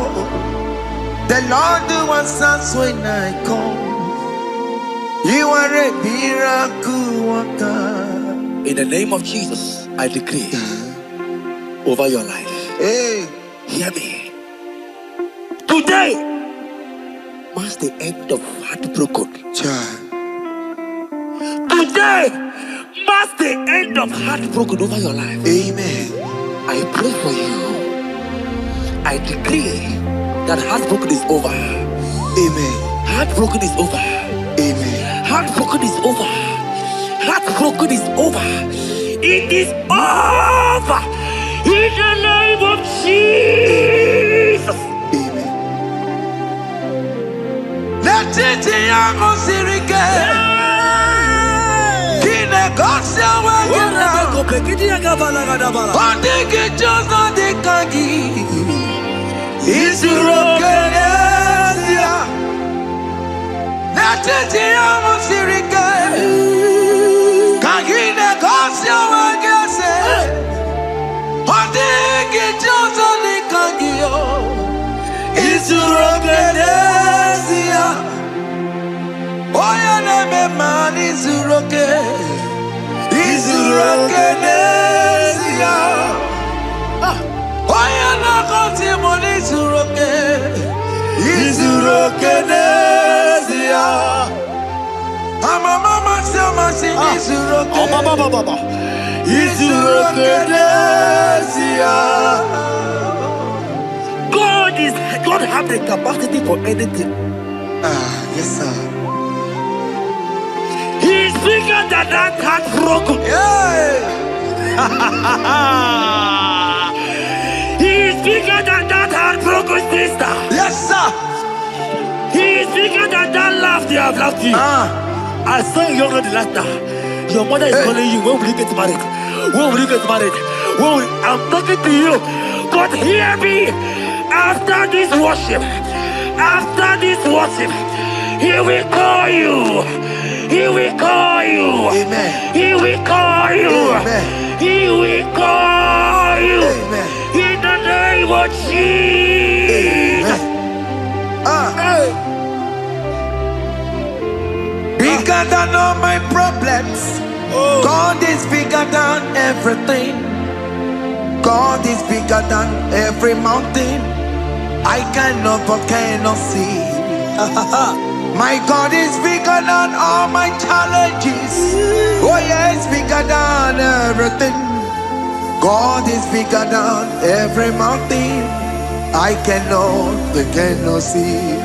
The Lord who answers when I call. You are a miracle worker. In the name of Jesus, I decree over your life. Hey, hear me. Today marks the end of heartbroken. child. Today marks the end of heartbroken over your life. Amen. I pray for you. I decree that heartbroken is over. Amen. Heartbroken is over. Amen. Heartbroken is over. Heartbroken is over. It is over. In the name of Jesus. Amen. Let it be a sirike. Kine gosya wagina. Ondigi jozo dikagi. Isuro kenesia. Let it be a sirike. Kine gosya wagina. Ondigi jozo dikagi. man izuru oke. Izuru oke n'ezie. Onye na-akọtị mụ n'izuru oke. Izuru oke n'ezie. Amama masị amasị n'izuru oke. Izuru oke n'ezie. God have the capacity for anything. Yes, sir. He's bigger than that heartbroken. He's bigger than that heartbroken sister. Yes, sir. He's bigger than that laugh they have laughed you. I saw you younger the last now. Your mother is calling you. When will you get married? When will you get married? I'm talking to you. But hear me. After this worship, he will call you. He will call you. Amen. He will call you. Amen. He will call you. Amen. In the name of Jesus. Bigger than all my problems. God is bigger than everything. God is bigger than every mountain. I cannot but cannot see. My God is bigger than all my challenges. Oh yes, bigger than everything. God is bigger than every mountain. I cannot see.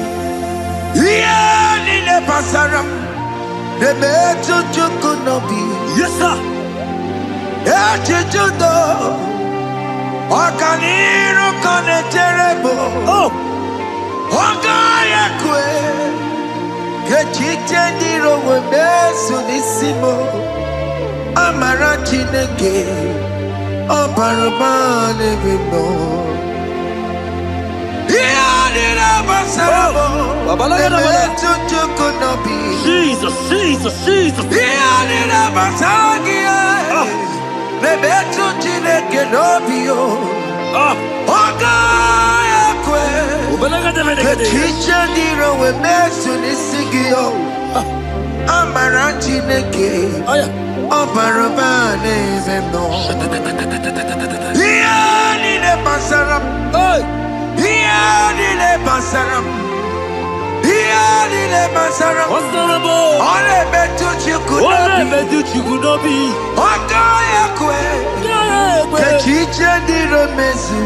Yeah, in the pasaram, the better you could not be. Yes, sir. Okaniro kone terrible. Okaya kwe. Kechite ndiro webesu nisimo. Amara chineke. Obarubane bino. Iyadira basarabo. Emetu chukunobi. Jesus. Iyadira basagia. Nebetu chineke nobio. Okaya kwe. Kechiche ndiro webesu nisigio. Amara chineke. Obarubane bino. Iyadira basaram. Iyadile basaram. Ole betu chikunobi. Okaya kwe. Kechiche ndiro mezu.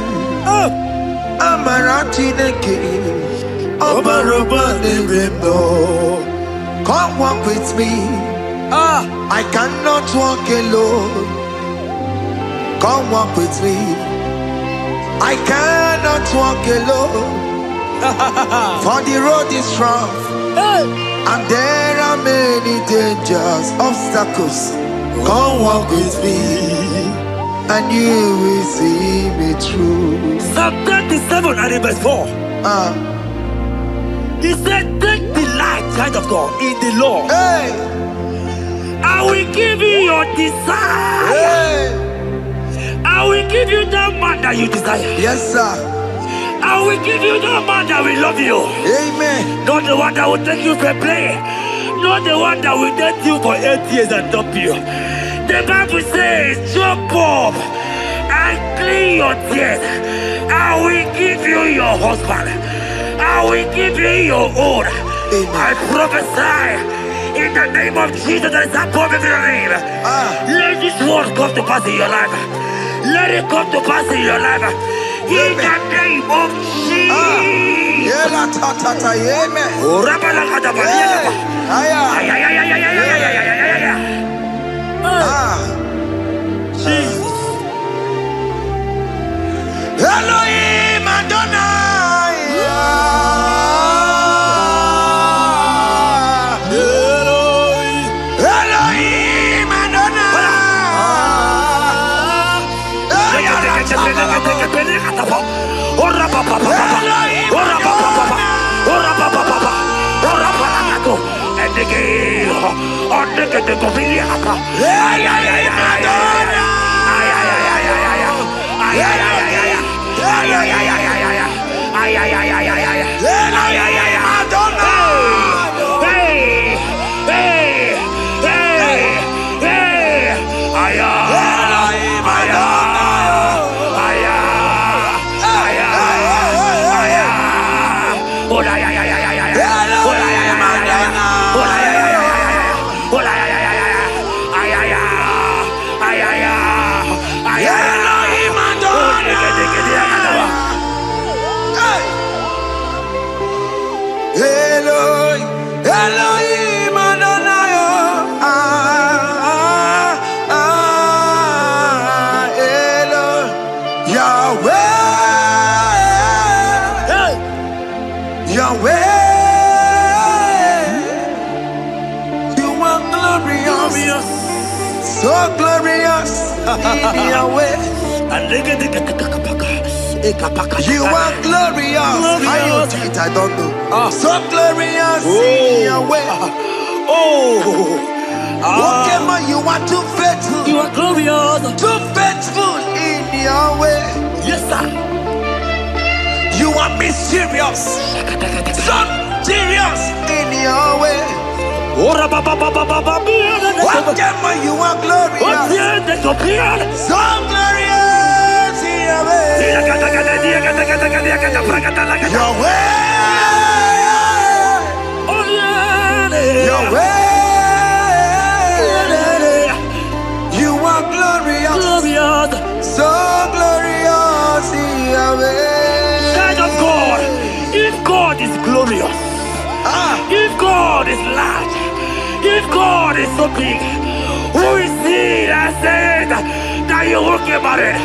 Amara chineke. Obarubane bino. Come walk with me. I cannot walk alone. Come walk with me. I cannot walk alone. For the road is rough. And there are many dangers, obstacles. Come walk with me, and you will see me through. Psalm 37 and verse 4. He said, take delight, child of God, in the Lord. I will give you your desire. I will give you that man that you desire. Yes, sir. I will give you that man that will love you. Amen. Not the one that will take you for play. Not the one that will date you for 8 years and dump you. The Bible says, jump up and clean your tears. I will give you your husband. I will give you your own. I prophesy in the name of Jesus that is above every name. Let this word come to pass in your life. Let it come to pass in your life. In the name of Jesus. Jesus. Elohim Adonai. Elohim Yahweh, you are glorious, so glorious in Yahweh. You are glorious. How you do it, I don't know. So glorious in Yahweh. Oke Muo, you are too faithful. You are glorious. Too faithful in Yahweh. Yes, sir. You are mysterious. So serious in Yahweh. Oke Muo, you are glorious. So glorious in Yahweh. Yahweh. Yahweh. You are glorious. So glorious in Yahweh. Child of God, if God is glorious, if God is large, if God is so big, who is he that said that you will get married?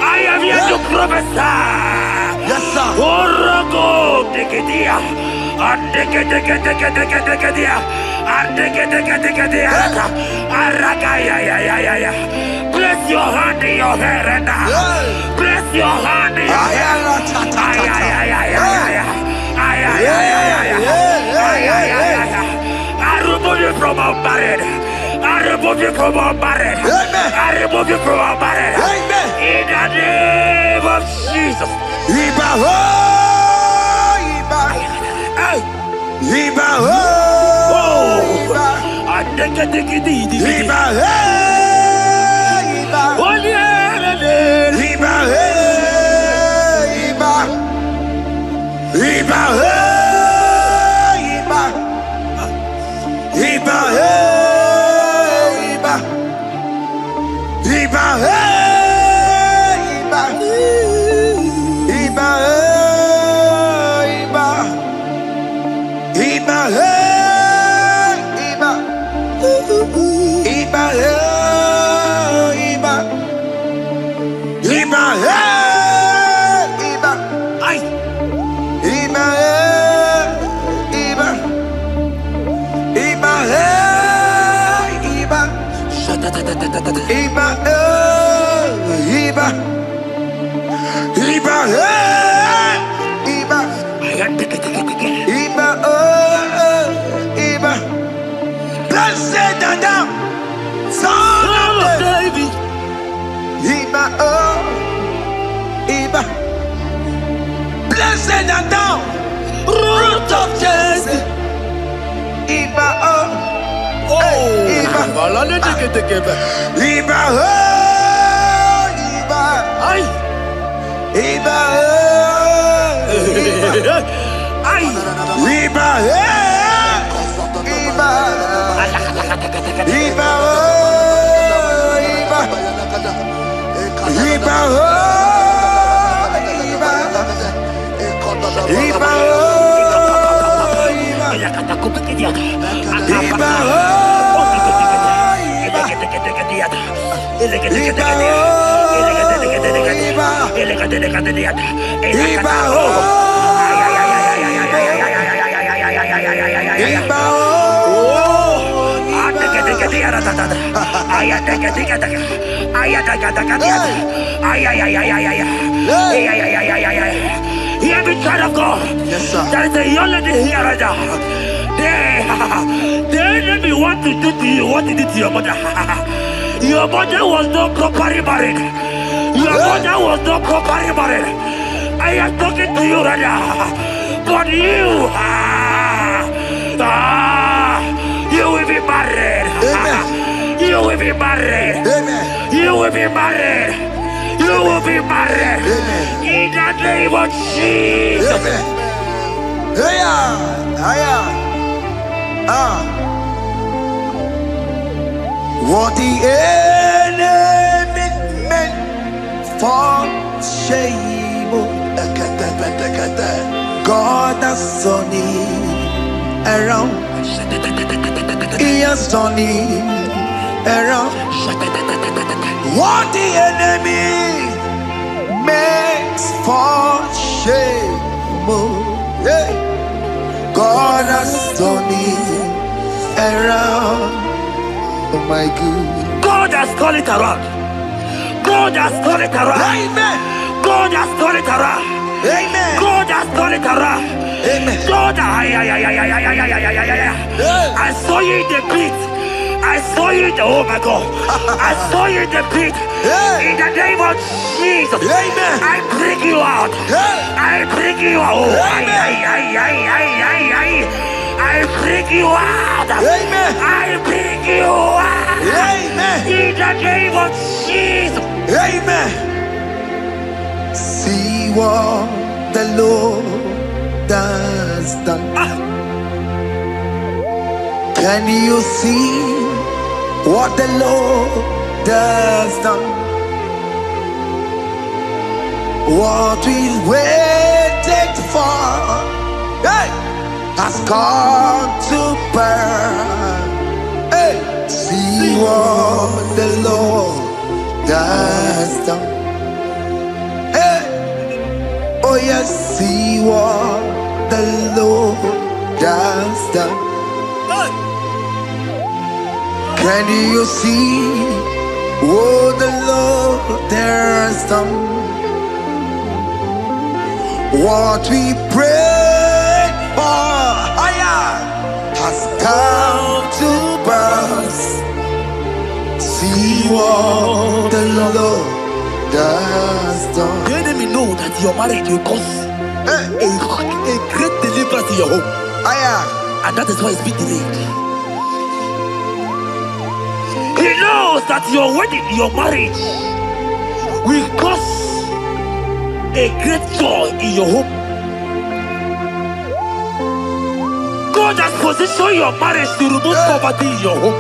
I am here to prophesy. Yes, sir. Place your hand in your hair and place your hand in your hair. I remove you from our marriage. I remove you from our marriage. I remove you from our marriage. In the name of Jesus. Iba ho, Iba. Iba ho, Iba. Iba he, Iba. Iba he, Iba. Iba he, Iba. Iba he, Iba. Iba he, Iba. Iba he, Iba. Iba he, Iba. Iba he, Iba. Iba he, Iba. Ay. Iba he, Iba. Iba he, Iba. Iba he, Iba. Iba he, Iba. Iba Iba. Blessed and down, son of David. Iba Iba. Blessed and down, root of Jesse. Iba Iba. Iba Iba. Ay. Iba Ay. Iba Iba. Iba Iba. Iba Iba. Hear me, child of God. Yes, sir. There is a young lady here right now. The enemy want to do to you what he did to your mother. Your mother was not properly married. Your mother was not properly married. I am talking to you right now. But you, you will be married. Amen. You will be married. Amen. You will be married. You will be married. Amen. In the name of Jesus. Amen. What the enemy meant for shame, God has done it around. He has done it around. What the enemy makes for shame, oh, yeah. God has done it around. Oh my God. God has turned it around. God has turned it around. Amen. God has turned it around. Amen. God has turned it around. Amen. God, I saw you in the pit. I saw you in the, oh my God. I saw you in the pit. In the name of Jesus. Amen. I bring you out. I bring you out. Oh, I bring you out. Amen. I bring you out. Amen. In the name of Jesus. Amen. See what the Lord has done. Can you see what the Lord has done? What we waited for, hey, has come to pass. Hey, see what the Lord has done. Hey, oh yes, see what the Lord has done. Can you see what the Lord has done? What we prayed for has come to pass. See what the Lord has done. The enemy know that your marriage will cause a great deliverance in your home. And that is why it's been delayed. He knows that your wedding, your marriage will cause a great joy in your home. God has positioned your marriage to remove poverty in your home.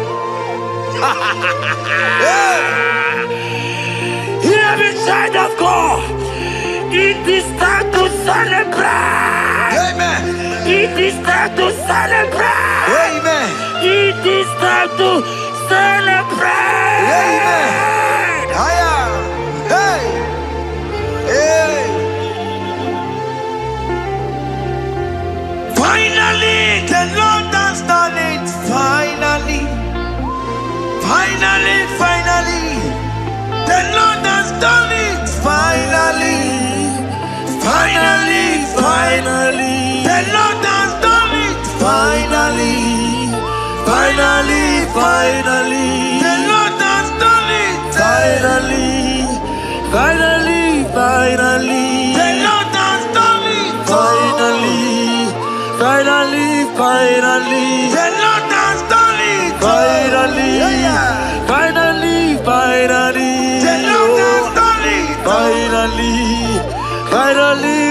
Hear me, child of God. It is time to celebrate. Amen. It is time to celebrate. Amen. It is time to celebrate. Amen. Hey. Hey. Finally, the Lord has done it. Finally. Finally. The Lord has done it. Finally. The Lord has done it. Finally. The Lord has done it. Finally. The Lord has done it. Finally. The Lord has done it. Finally. The Lord has done it. Finally.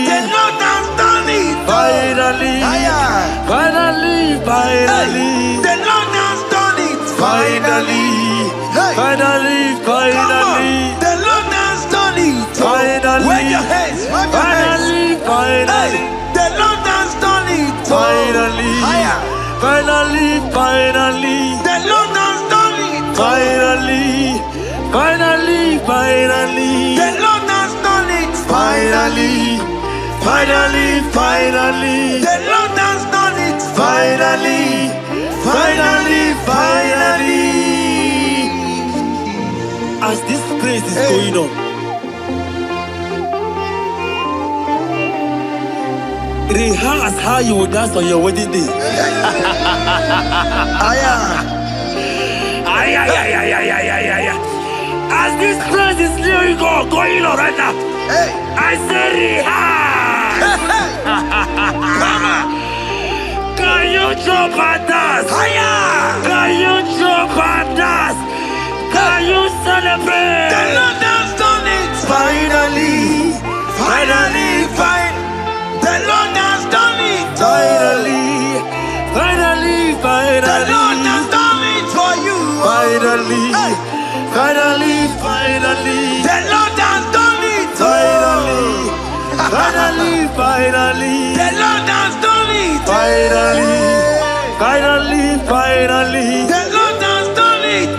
The Lord has done it. Finally. The Lord has done it. Finally. The Lord has done it. Finally. Wave your hands. Finally. The Lord has done it. Finally. The Lord has done it. The Lord has done it. The Lord has done it. As this praise is going on, rehearse how you will dance on your wedding day. As this praise is going on right now, I say rehearse. Can you jump and dance? Can you jump and dance? Can you celebrate? The Lord has done it. Finally. The Lord has done it. Finally. The Lord has done it for you. Finally. The Lord has done it. Finally. The Lord has done it. Finally. The Lord has done it.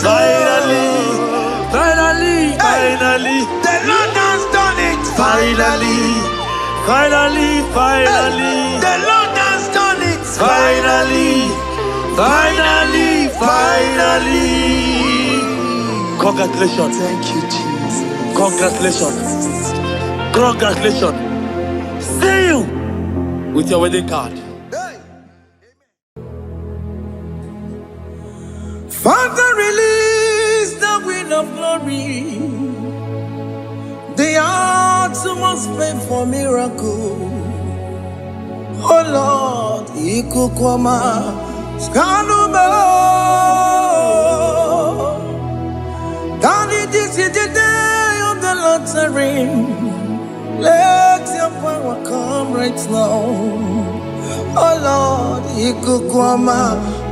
Finally, finally. The Lord has done it. Finally, finally, finally. Congratulations. Thank you, Jesus. Congratulations. Congratulations. See you with your wedding card. Father, release the wind of glory. The heart must pray for miracle. Oh Lord, Ikukwama, Skanuma. Daddy, this is the day of the lottery. Let your power come right now. Oh Lord, Ikukwama,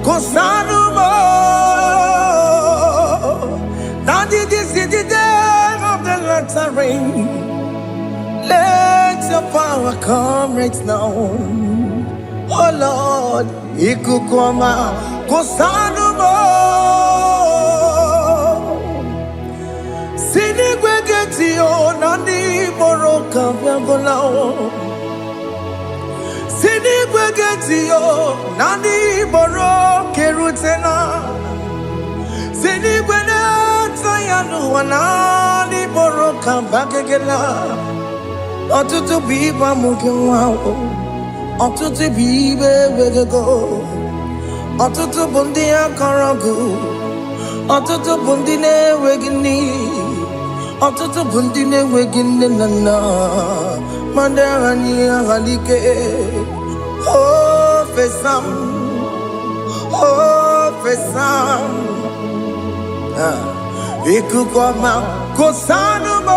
Kosanuma. Daddy, this is the day of the lottery. Let your power come right now. Oh Lord, Ikukwama, Kosanuma. Sinigwegetio, Nandi Boroka, Viagolao. Sinigwegetio, Nandi Boroke Rutena. Sinigwena, Tayanu, Nandi Boroka, Bagagela. Ọtụtụ bụ ibe amụghị nwa ahụ, ọtụtụ bụ ibe ewegego, ọtụtụ bụ ndị akọrọ ọgụ, ọtụtụ bụ ndị na-enweghị nne, ọtụtụ bụ ndị na-enweghị nne na nna, ma ndị agha nye agha n'ike. O fesam, o fesam, ikuku ọma kosanụ m.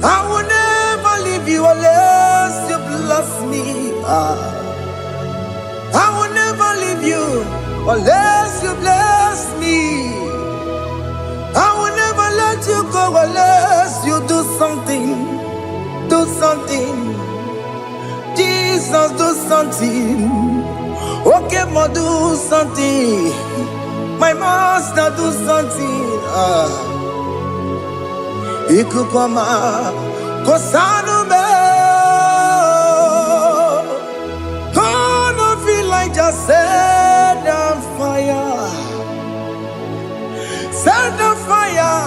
I will never leave you unless you bless me. I will never leave you unless you bless me. I will never let you go unless you do something. Do something. Jesus, do something. Oke Muo, do something. My master, do something. Ikukwama, Kosanume. Gonna feel like just set on fire. Set on fire.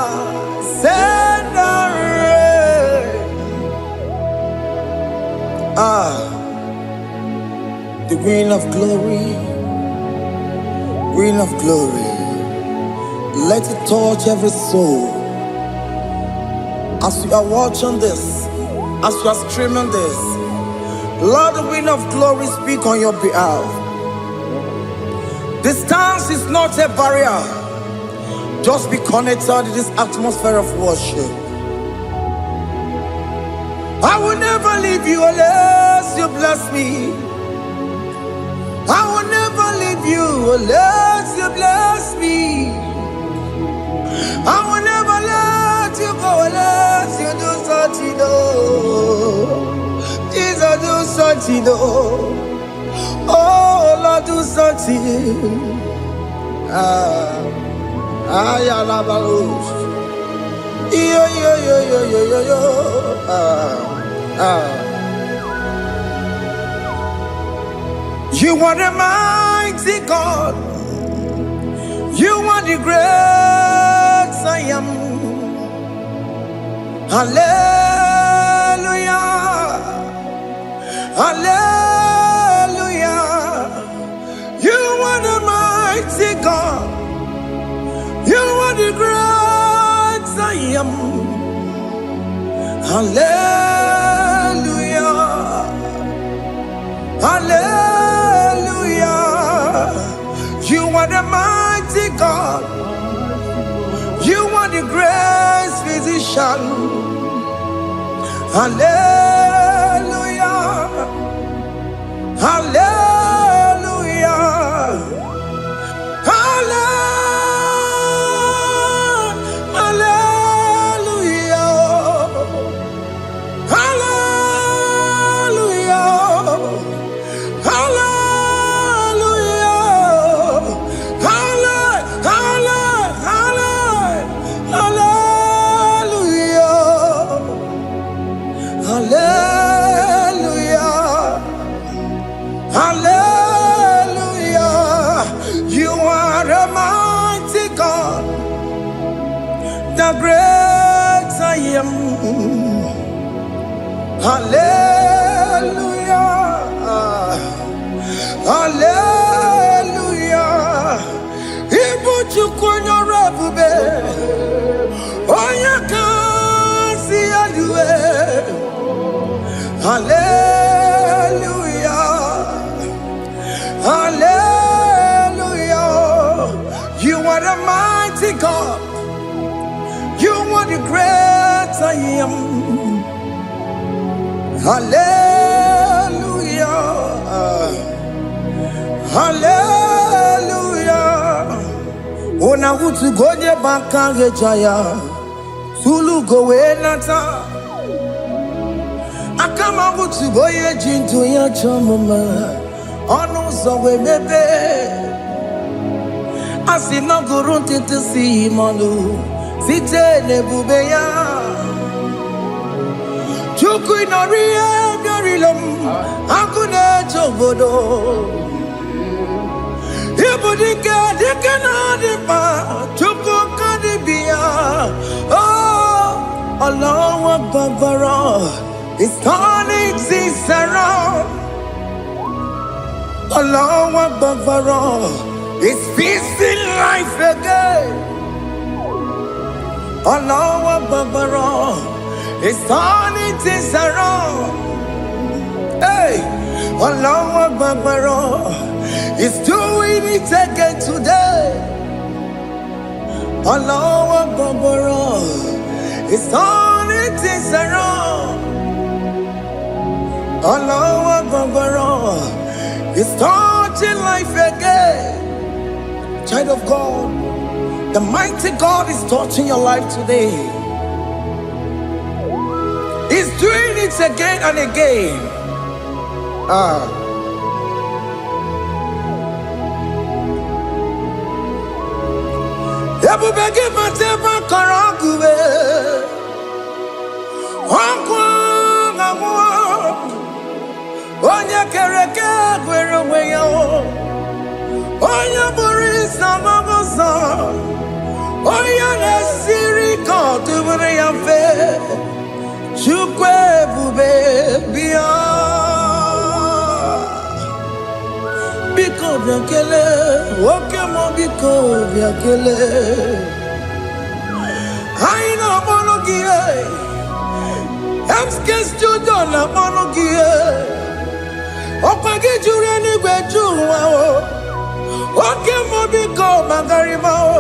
Set on rain. The wind of glory. Wind of glory. Let it touch every soul. As you are watching this, as you are streaming this, Lord, the wind of glory speak on your behalf. Distance is not a barrier. Just be connected to this atmosphere of worship. I will never leave you unless you bless me. I will never leave you unless you bless me. I will never let you go unless you do something. Jesus, do something. Oh Lord, do something. Ayalabalos. Yo. You are the mighty God. You are the great I am. Hallelujah. Hallelujah. You are the mighty God. You are the great I am. Hallelujah. Hallelujah. You are the mighty God. You are the great physician. Hallelujah. Hallelujah. are great I am. Hallelujah. Hallelujah. Ibu chukwanya rabube. Oya kasi alue. Hallelujah. Hallelujah. You are the mighty God. You are the great I am. Hallelujah. Hallelujah. Ona utu goje bakange jaya. Tulu gowe nata. Akama utu boye jintu ya chomoma. Onu sowe mebe. Asina gurunti tisi manu. Site nebubeya. Chuku inorie garilom. Akune chobodo. Ibudika dikana dipa. Chuku kadibia. Oh, Allah Akbar. It's turning things around. Allah Akbar. It's feasting life again. Allah Akbar. It's turning things around. Hey, Allah Akbar. It's doing it again today. Allah Akbar. It's turning things around. Allah Akbar. It's touching life again. Child of God, the mighty God is touching your life today. He's doing it again and again. Ebubege mateba karagube. Onya kereke gwero weyo. Onya borisa mabosa. Onya nesiri kotu bure yamfe. Chukwe bube biya. Biko biakele. Oke Muo biko biakele. Haina monogie. Emske studio na monogie. Opage jure ni gwejuwa o. Oke Muo biko magariba o.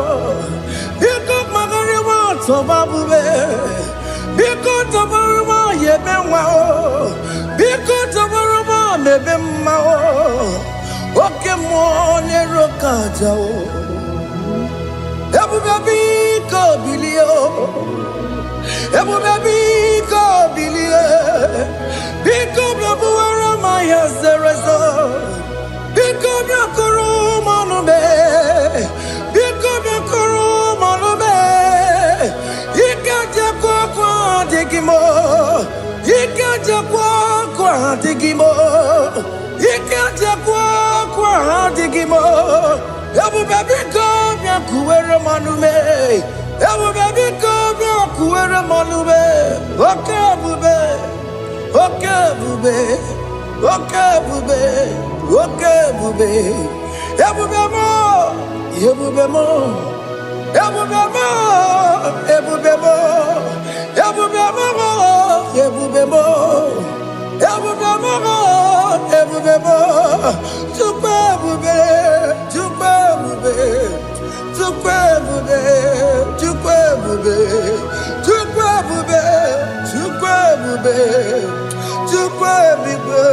Biko magariba toba bube. Biko toba yebenwa o. Biko toba mebemma o. Oke Muo nero kaja o. Ebube biko bilio. Ebube biko bilie. Biko blabuara maya zerezo. Biko blakuru manube. Biko blakuru manube. Ikaja kwa digimo. Ikaja kwa digimo. Ikaja kwa digimo. Ebube biko blakuere manume. Ebube biko blakuere manume. Oke bube. Oke bube. Oke bube. Oke bube. Ebube mo. Ebube mo. Ebube mo. Ebube mo. Ebube mo. Ebube mo. Ebube mo. Ebube mo. Tukwe bube. Tukwe bube. Tukwe bube. Tukwe bube. Tukwe bube. Tukwe bube. Tukwe bube.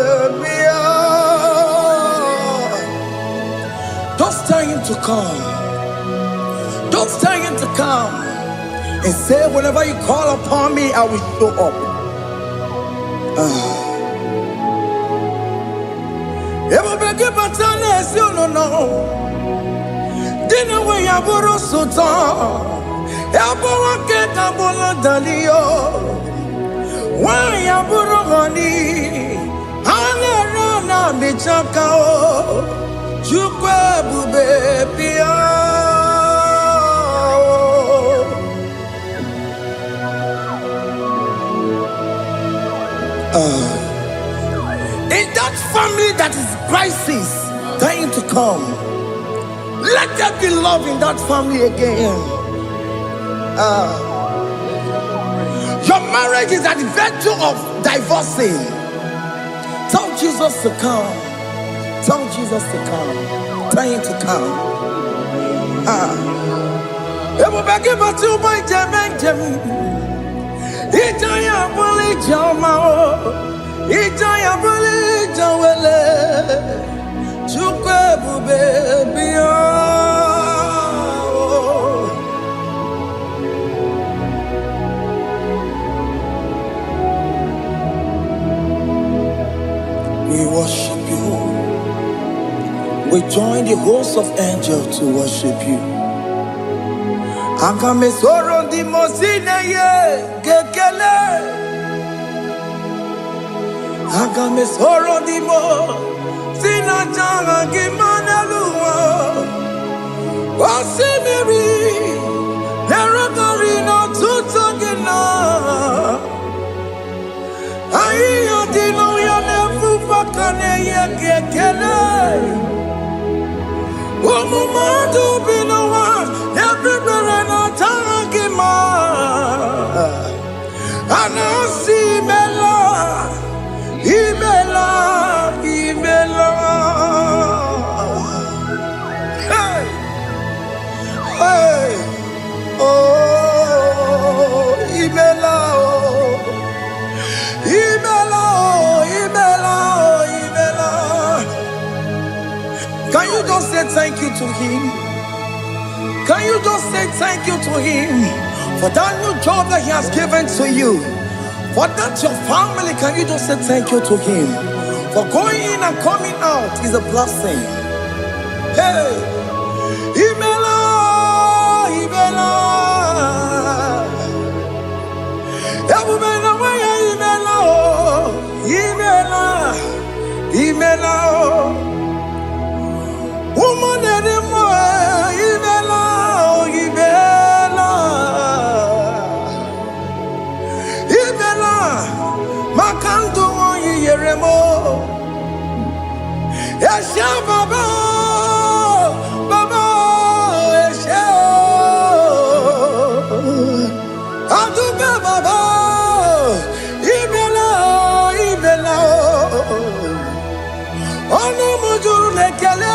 Don't stay him to come. Don't stay him to come. And say, whenever you call upon me, I will show up. Ebubege batane si no. Dina we yaboro sultan. Yaboro ke kabolo dalio. Wa yaboro gani. Hanero na michaka o. Chukwe bube pia. Let there be love in that family again. Your marriage is at the verge of divorcing. Tell Jesus to come. Tell Jesus to come. Tell him to come. We worship you. We join the host of angels to worship you. Akame soro di mosine ye kekele. Akame soro di mo sina changa kimana luwa. Osimiri nerokari no tutogina. Ayo dino ya nefu fakane ye kekele. Omumadu binowa everywhere no tangima. Anasi mela, imela, imela. Hey, hey, oh, imela, oh, imela, oh, imela, oh, imela. Can you just say thank you to him? Can you just say thank you to him for that new job that he has given to you? For that your family, can you just say thank you to him? For going in and coming out is a blessing. Hey, Imela, Imela, Imela, Imela, Imela. Woman anymore, Ibela, Ibela, Ibela, Makanto Yeremo, Esha Baba, Baba, Esha, Aduba Baba, Ibela, Ibela, Ono Mujur Lekele.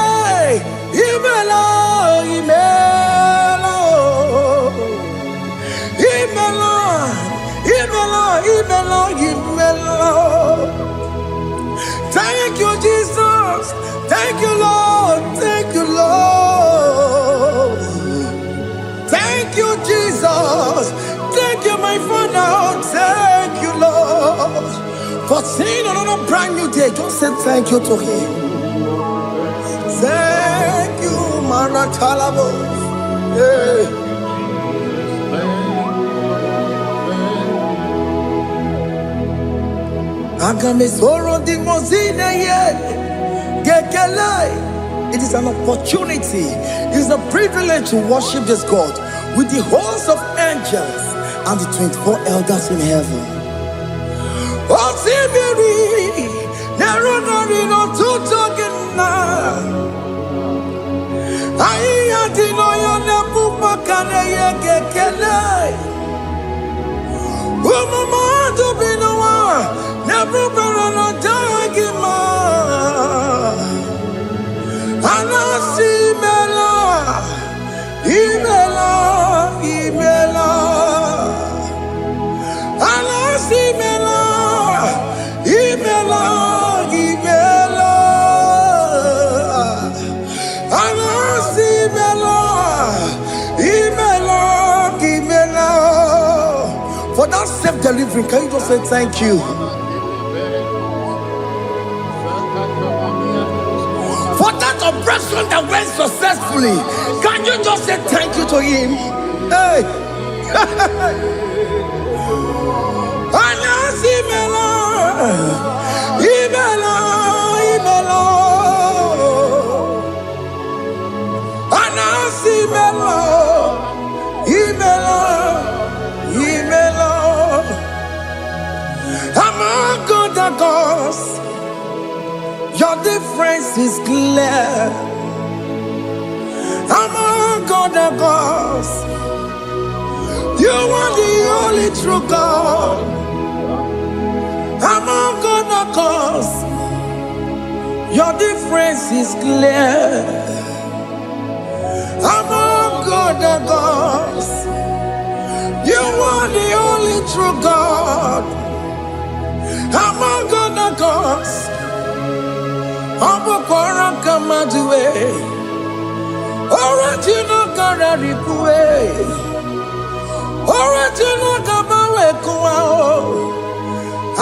Imela, Imela, Imela, Imela, Imela, Imela. Thank you, Jesus. Thank you, Lord. Thank you, Lord. Thank you, Jesus. Thank you, my Father. Thank you, Lord. For seeing another brand new day, just say thank you to him. Thank you, Manatalabo. Hey. Agame soro di mozine ye gekele. It is an opportunity, it is a privilege to worship this God with the host of angels and the 24 elders in heaven. Osimiri nerunari no tutogina. Aiya dino yo nefu fakane ye gekele. Umumadu binowa nefu barana dagima. Anasi mela, imela, imela. Anasi mela, imela, imela. Anasi mela, imela, imela. For that self-delivery, can you just say thank you? For that operation that went successfully, can you just say thank you to him? Hey. Anasi mela, imela, imela. Anasi mela, imela, imela. Among other gods, your difference is clear. among God and gods. You are the only true God. Among God and gods, your difference is clear. Among God and gods, you are the only true God. Among God and gods, Abukora Kamaduwe, original Gararipue, original Gabawe Kuao,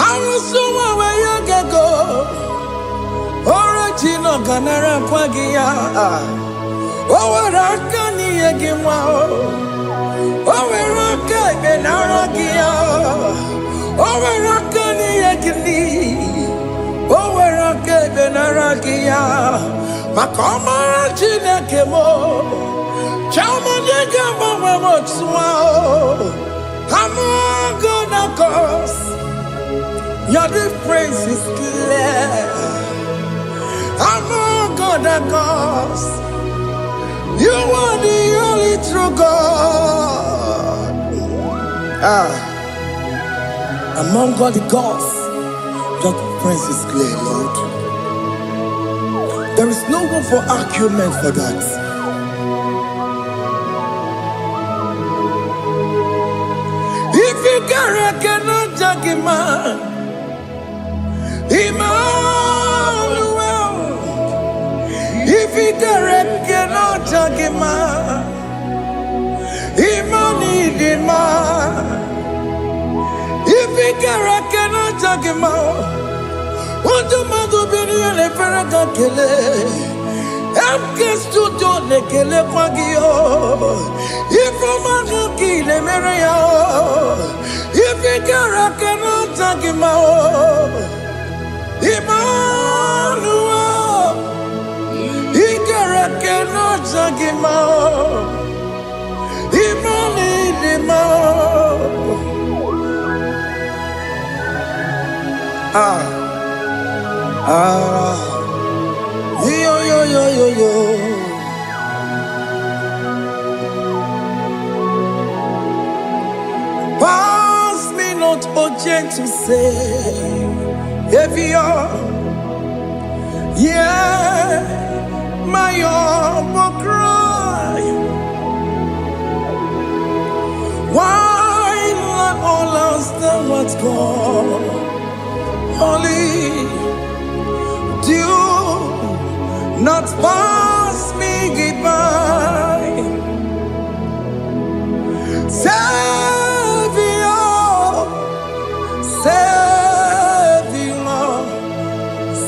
Arusuma Wayagago, original Ganara Kwagia, Owarakani Yagimao, Owaraka Benaragia, Owarakani Yagini. Owaraka benaragia, makoma Oke Muo, chamanega mama swao. Among God and gods, your difference is clear. Among God and gods, you are the only true God. Among God the gods, your difference is clear, Lord. There is no room for argument for that. If you cannot judge him, Emmanuel. If you cannot judge him, Emmanuel. If you cannot judge him, what do you be in a Ferraga Kele? Amkes to Don Kele Pagio. If I'm a key, if you cannot judge him, Emmanuel. He cannot judge him, yo. Pass me not, O gentle Savior. Yeah, my humble cry. Why not all else than what's gone? Only do not pass me by.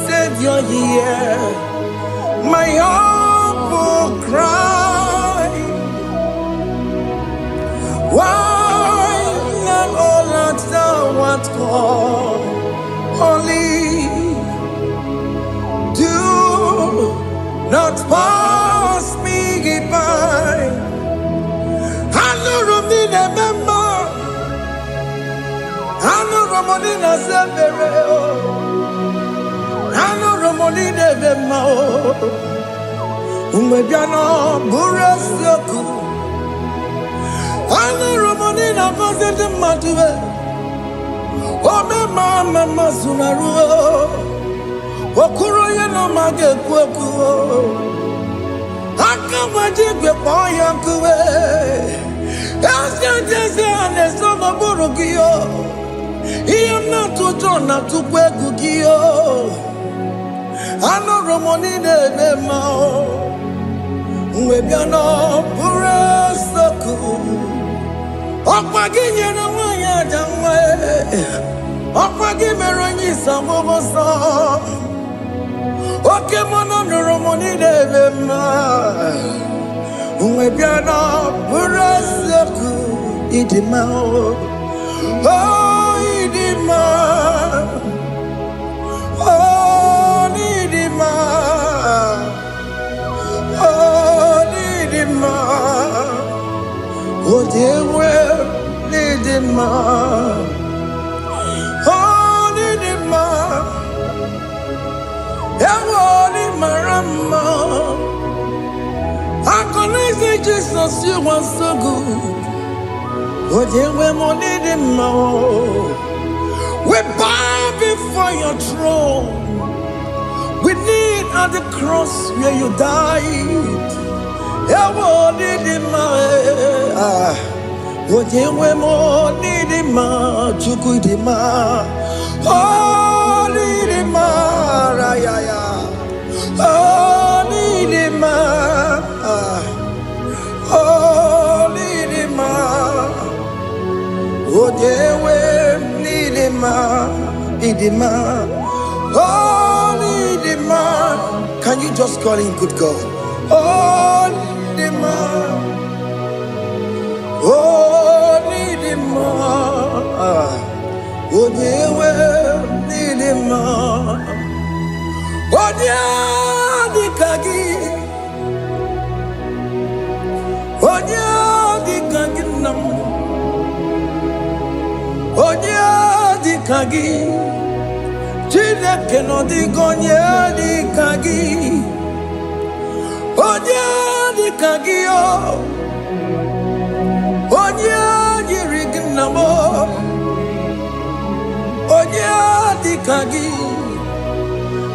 Savior, yeah, my humble cry. Why not all that thou art called? Only do not pass me by. I know Romina member, I know Romonina Severo, I know Romonina Vemao, Umebiano Burasoku, I know Romonina Vasete Matue, Ome Mama Sunaru, Okuro Yano Mage Kweku. I can't wait to boy uncle. Ask just and there's no Borogio. He am not to turn up to Quegugio. I know Romonine Mao. Webiano Burasoku. Opagin and Waya Jamwe. Opagin Meroni Samosa. Oke Muo no Romoni Devema. Webiano Burasoku. Idimao. Oh, Idima. Oh, Idima. Oh, Idima. Oh, they will Idima. Oh, Idima. Ewoni marama, I can say Jesus, you are so good. Oh, dear, we need him more. We bow before your throne. We need at the cross where you died. Yeah, we need him more. Oh, dear, we need him more. Chukwu him more. Oh, need him more. Oh, need him more. Oh, need him more. Oh, dear, we need him more. Need him more. Oh, need him more. Can you just call him good God? Oh, need him more. Oh, need him more. Oh, dear, we need him more. Oh, dear, the kagi. Oh, dear, the kagi nam. Oh, dear, the kagi. Chineke no di gonye di kagi. Oh, dear, the kagi oh. Oh, dear, the rignamo. Oh, dear, the kagi.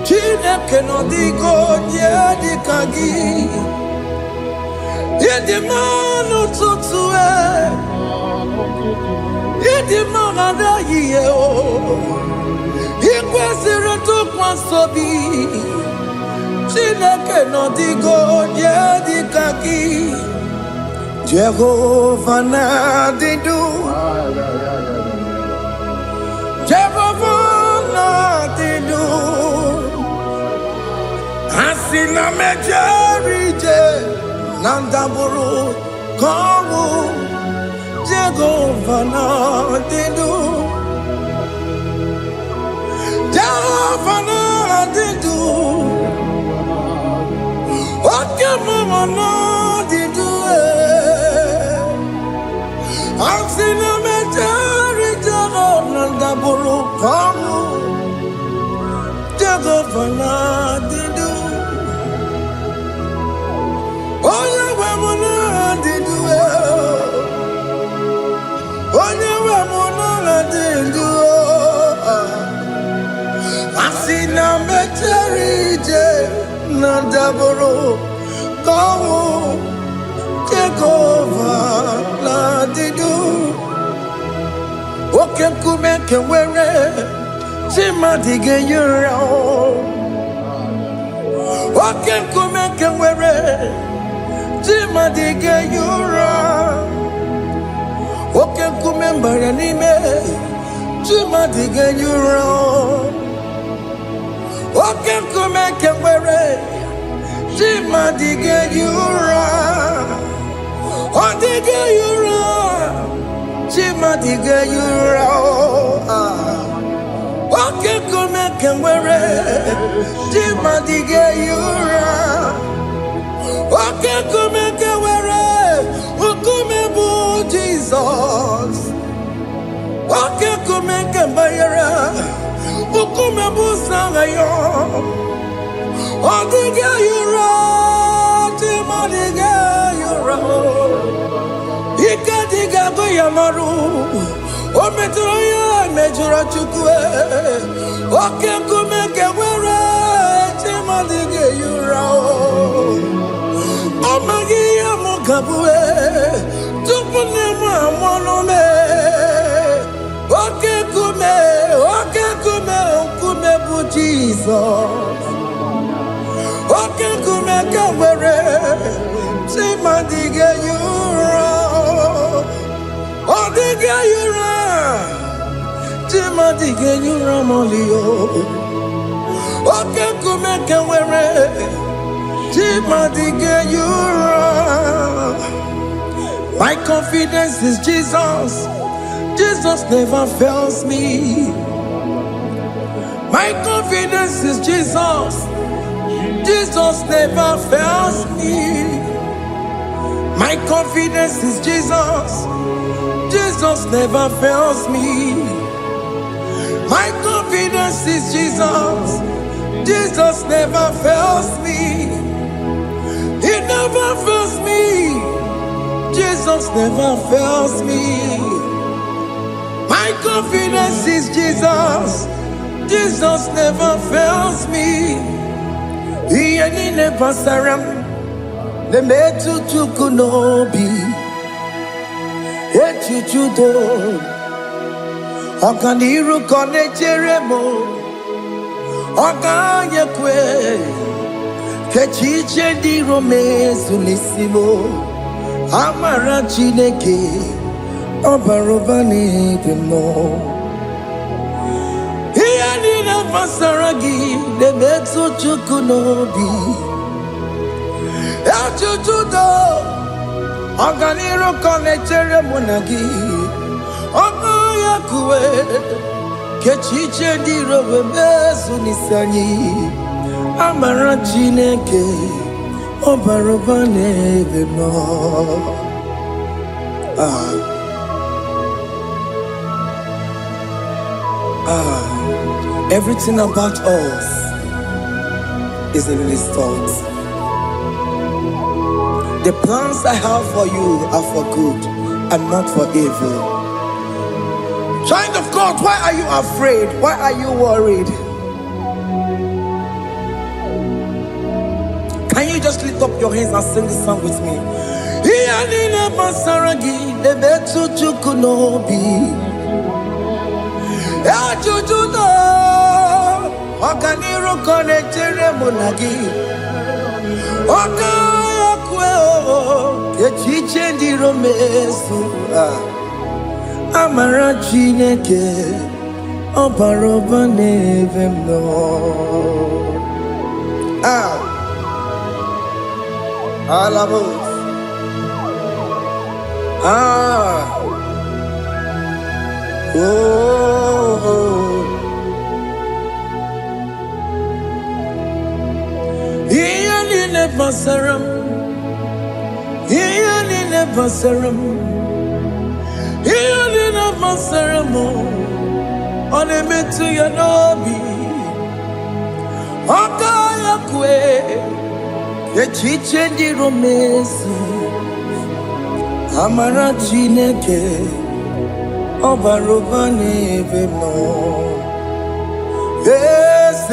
Chineke no di gonye di kagi. Yedi manu tutue. Yedi manada ye o. Ikwesiri tukwasobi. Chineke no di gonye di kagi. Jehovah na didu. Jehovah na didu. Asina mejerije. Nandaburu komu. Jehovah na didu. Jehovah na didu. Oke Muo na didu. Asina mejerije. Nandaburu komu. Jehovah na didu. Oh, yeah, we're not the do. Oh, yeah, we're not the do. I see no maturity, not double. Go, take over, not the do. Oke Muo wear it. Timothy get your own. Oke Muo wear it. Timadiga yura. Oke kumembara nime. Timadiga yura. Oke kumekewere. Timadiga yura. Odiga yura. Timadiga yura. Oke kumekewere. Timadiga yura. Oke kumekewere, ukumebu Jesus. Oke kumekebayera, ukumebu sangayo. Odiga yura, timadiga yura. Ikadiga goyamaru, ometroya mejura chukwe. Oke kumekewere, timadiga yura. Amagia mukabue, tupunema monome. Oke kume bu Jesus. Oke kume kawere, timadiga yura. Odiga yura, timadiga yura molio. Oke kume kawere. My confidence is Jesus. Jesus never fails me. My confidence is Jesus. Jesus never fails me. My confidence is Jesus. Jesus never fails me. My confidence is Jesus. Jesus never fails me. He never fails me. Jesus never fails me. My confidence is Jesus. Jesus never fails me. He never saram. The metu tukunobi. Echuchudo. Okaniru kone jeremo. Okanyekwe. Kechiche di romezu nisimo. Amara chineke. Obarobane demo. Iyani na pasaragi de metu chukunobi. Echuchudo. Oganiro konechere monagi. Okayakwe. Kechiche di romezu nisani. Amara chineke. Obarobane demo. Everything about us is in His thoughts. The plans I have for you are for good and not for evil. Child of God, why are you afraid? Why are you worried? Can you just lift up your hands and sing this song with me? Ajujudo Okaniro konechere monagi Okayakwe Kechiche ndi romesu Amara chineke Obarobane vemno. Alamos. Pasaram, Iyalina Pasaram, Iyalina Pasaramo, on a metu yanobi, Okayakwe, Kechiche di romesu, Amara chineke, Obarobane vemno. Yes,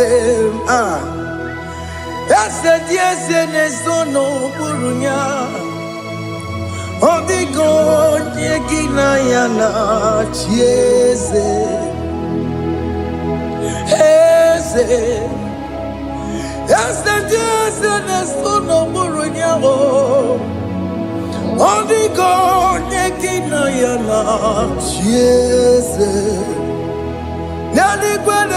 Ese nesono burunya Odigo nyegina yana chiese Ese nesono burunya Odigo nyegina yana chiese Nani kwenu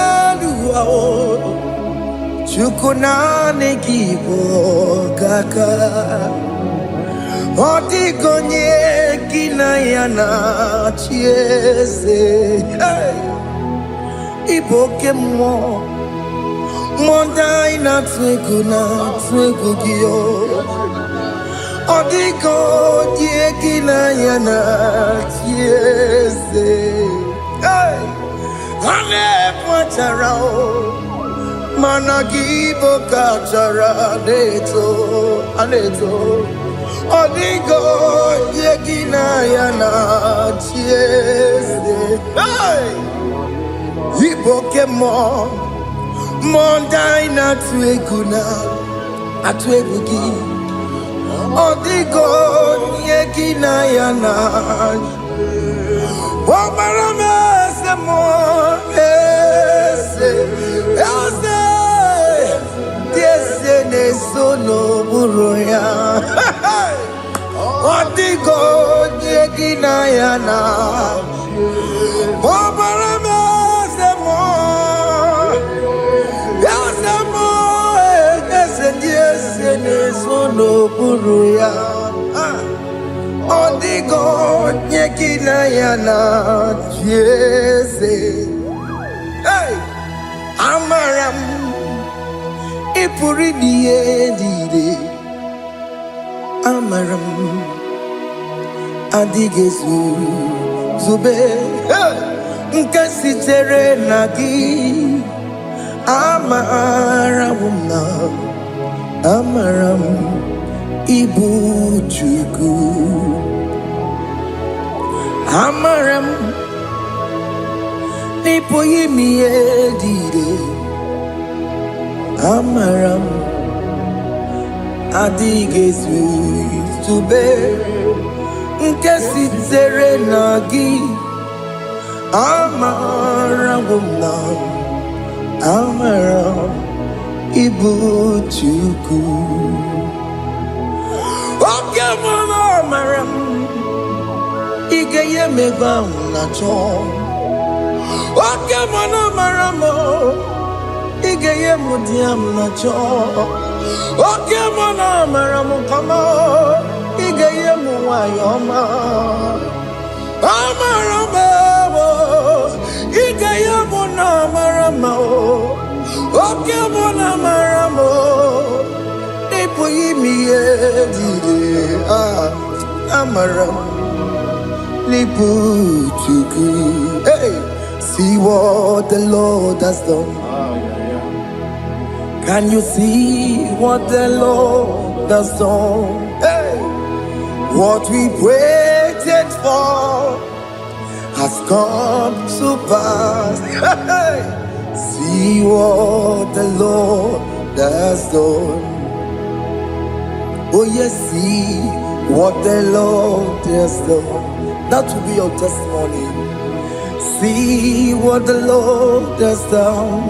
Chukunane kibo kaka Otigonye kinayana chiese Oke Muo Mondai na twegu giyo Otigonye kinayana chiese Hane pwacharao Managibo kachara aneto Odigo yegina yana chiese Oke Muo Mondai na atwegugi Odigo yegina yana Omarame semo Nesono buruya Odigo nyegina yana Obarame semo Yasemo Ese nesono buruya Odigo nyegina yana Jese Amaram Ipuri diye Amaram Adigezu Zube Nkasitere nagi Amaram Ibu Chuku Amaram Nipo Yimi Edide Amaram Adigezu Tube Nkesi Tere Nagi Amaram Amaram Ibu Chuku Oke Muo Amaram Igeye Meva Nacho Oke Muo Amaram Igeye Mudiam Nacho Oke Muo Amaram Kama Igeye Muwayoma Amaram Igeye Muamaram Oke Muo Amaram Nipo Yimi Edide Amaram Nipo Chuku. Hey, see what the Lord has done. Can you see what the Lord has done? Hey, what we waited for has come to pass. Hey, see what the Lord has done. Oh yes, see what the Lord has done. That will be your testimony. See what the Lord has done.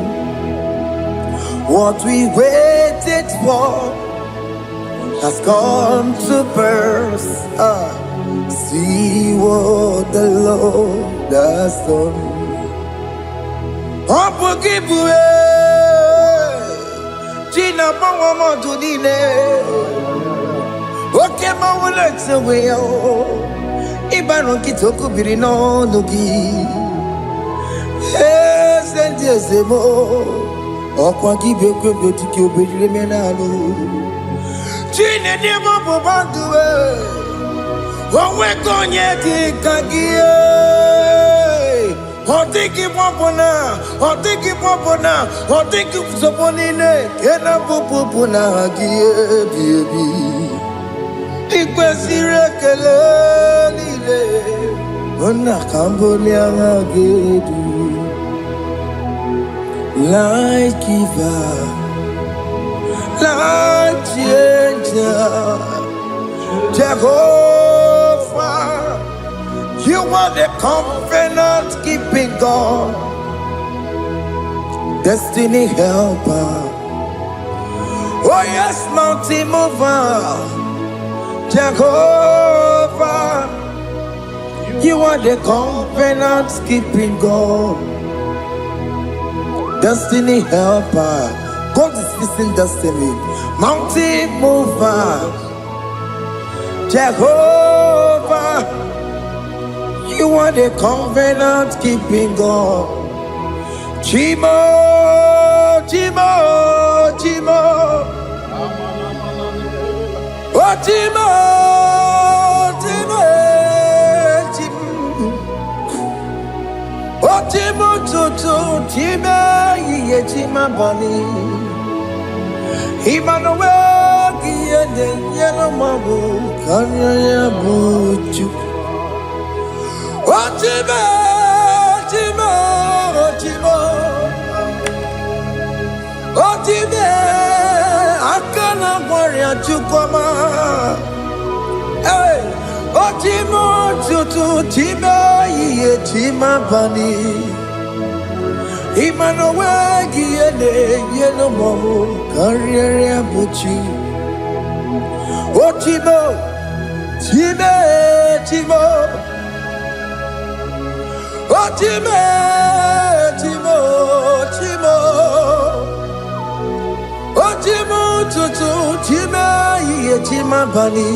What we waited for has come to pass. See what the Lord has done. China Pawamo Tudine Oke Muo Let's away. Ibaron Kitoku Birino Nugi Sentiesemo Okwa Gibeko Botiki Obedimenalo Chine Demo Bobanduwe Owe Konyeti Kagie Otiki Popona Otiki Soponine Kena Popona Gie Baby Ikwesire kelelile Ona Cambodia Gedu Light giver Light changer Jehovah You are the covenant keeping God Destiny helper Oh yes, mountain mover Jehovah, you are the covenant keeping God, destiny helper. God is fixing destiny, mountain mover. Jehovah, you are the covenant keeping God. Chimo, Chimo, Chimo. Oh, Chimo, Chimo, Chimo. Oh, Chimo, Chimo, Ye Chima Bani. Emmanuel, Giende, Yellow Mabu, Kanya Buchu. Oh, Chimo, Chimo, Chimo. Oh, Chimo. Akana warrior chukoma, hey, Otimo tutu tima ye tima bani, Emmanuel giene yeno momo career buchi, Otimo, time timo, Otime timo timo. Otimo tutu tima ye tima bani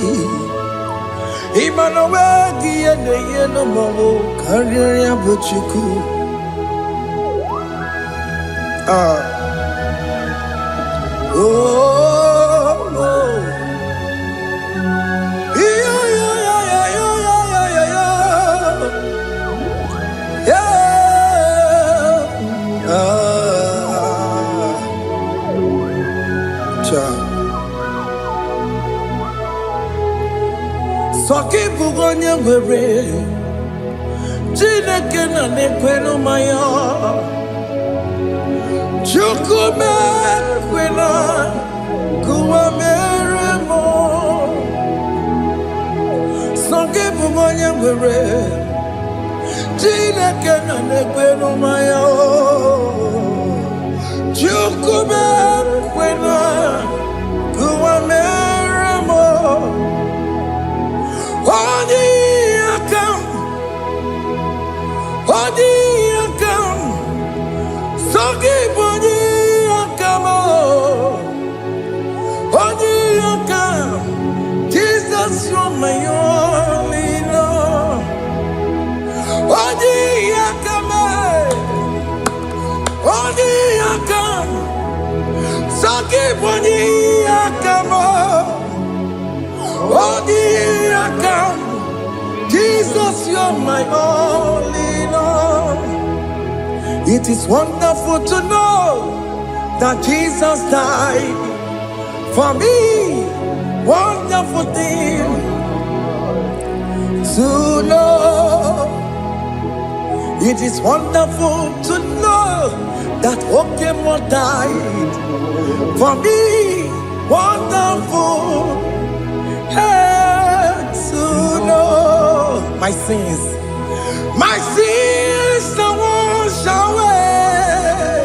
Emmanuel giene yeno momo career buchuku bugonye were Chineke na nekwenu maya Chukume kwena Kuwa mere mo Songe bugonye were Chineke na nekwenu maya Chukume kwena Kuwa mere mo Odi akam, Sogi boni akam, Odi akam, Jesus you're my only love. Odi akam, Sogi boni akam, Odi akam. Jesus, you're my only Lord. It is wonderful to know that Jesus died for me. Wonderful thing to know. It is wonderful to know that Oke Muo died for me. Wonderful. To know my sins are washed away.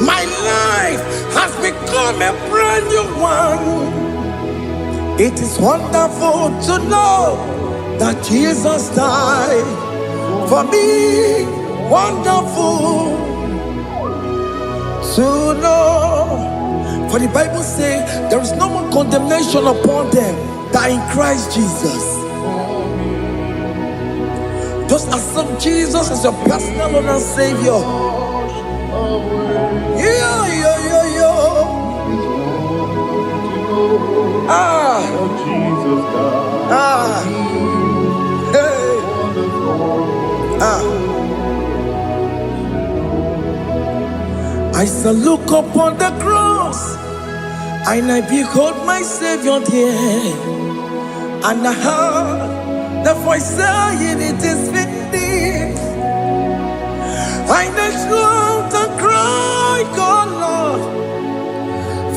My life has become a brand new one. It is wonderful to know that Jesus died for me. Wonderful to know. For the Bible says there is no more condemnation upon them that in Christ Jesus. Just accept Jesus as your personal Lord and Savior. Yeah. I shall look upon the cross, and I behold my Savior there, and I heard the voice saying, "It is finished." I knelt down and cried, "God, Lord,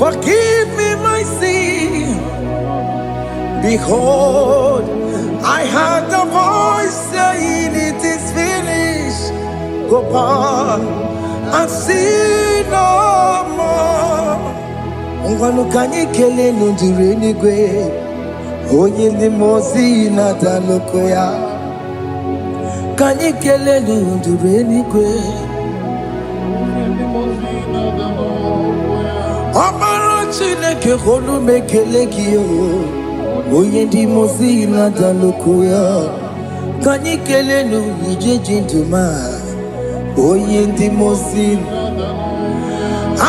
forgive me my sin." Behold, I heard the voice saying, "It is finished. Go back and sin no more." Ngwanu kanyi kele nundure nigwe, onye ndi mozi na daloko ya. Kanyi kele nundure nigwe, Amara Chineke honu mekele kiyo, onye ndi mozi na daloko ya. Kanyi kele nu ije jintuma, onye ndi mozi.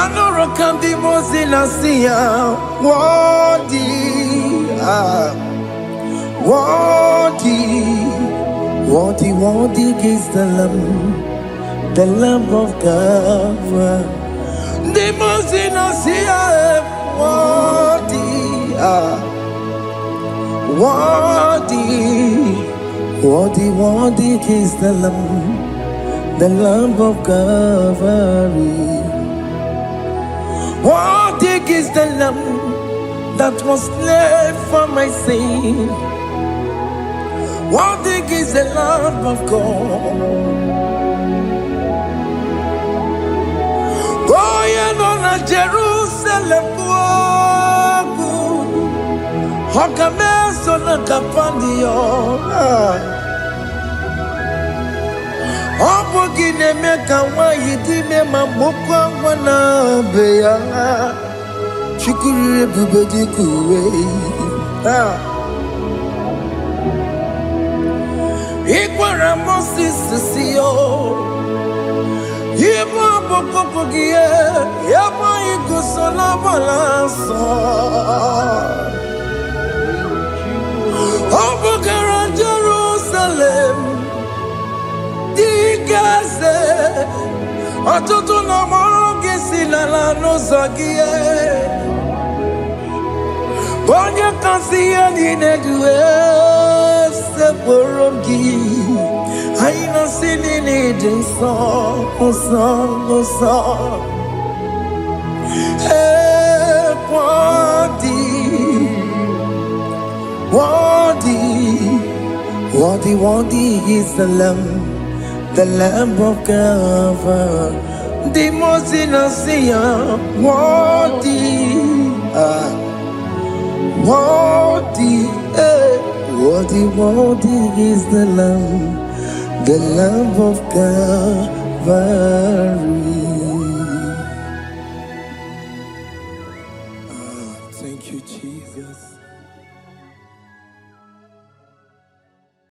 Anoro kandi mozi na siya, worthy is the Lamb of God. The mozi na siya, worthy is the Lamb of Calvary. Worthy is the Lamb that was slain for my sin. Worthy is the Lamb of God. Going on a Jerusalem, Hokameso na kapandio. Obogi ne meka wa yidime mamokwa wana beya. Chukuri bubedi kuwe. Ikwara Moses siyo. Yema bokopogie. Yema igusola balanso. Obogara Jerusalem. Digase. Atoto na moge silala no zagie. Onye kasi ani nedue seporogi. Aina sini ni jinso osa. Worthy is the Lamb of God, the most innocent. Worthy is the Lamb of God.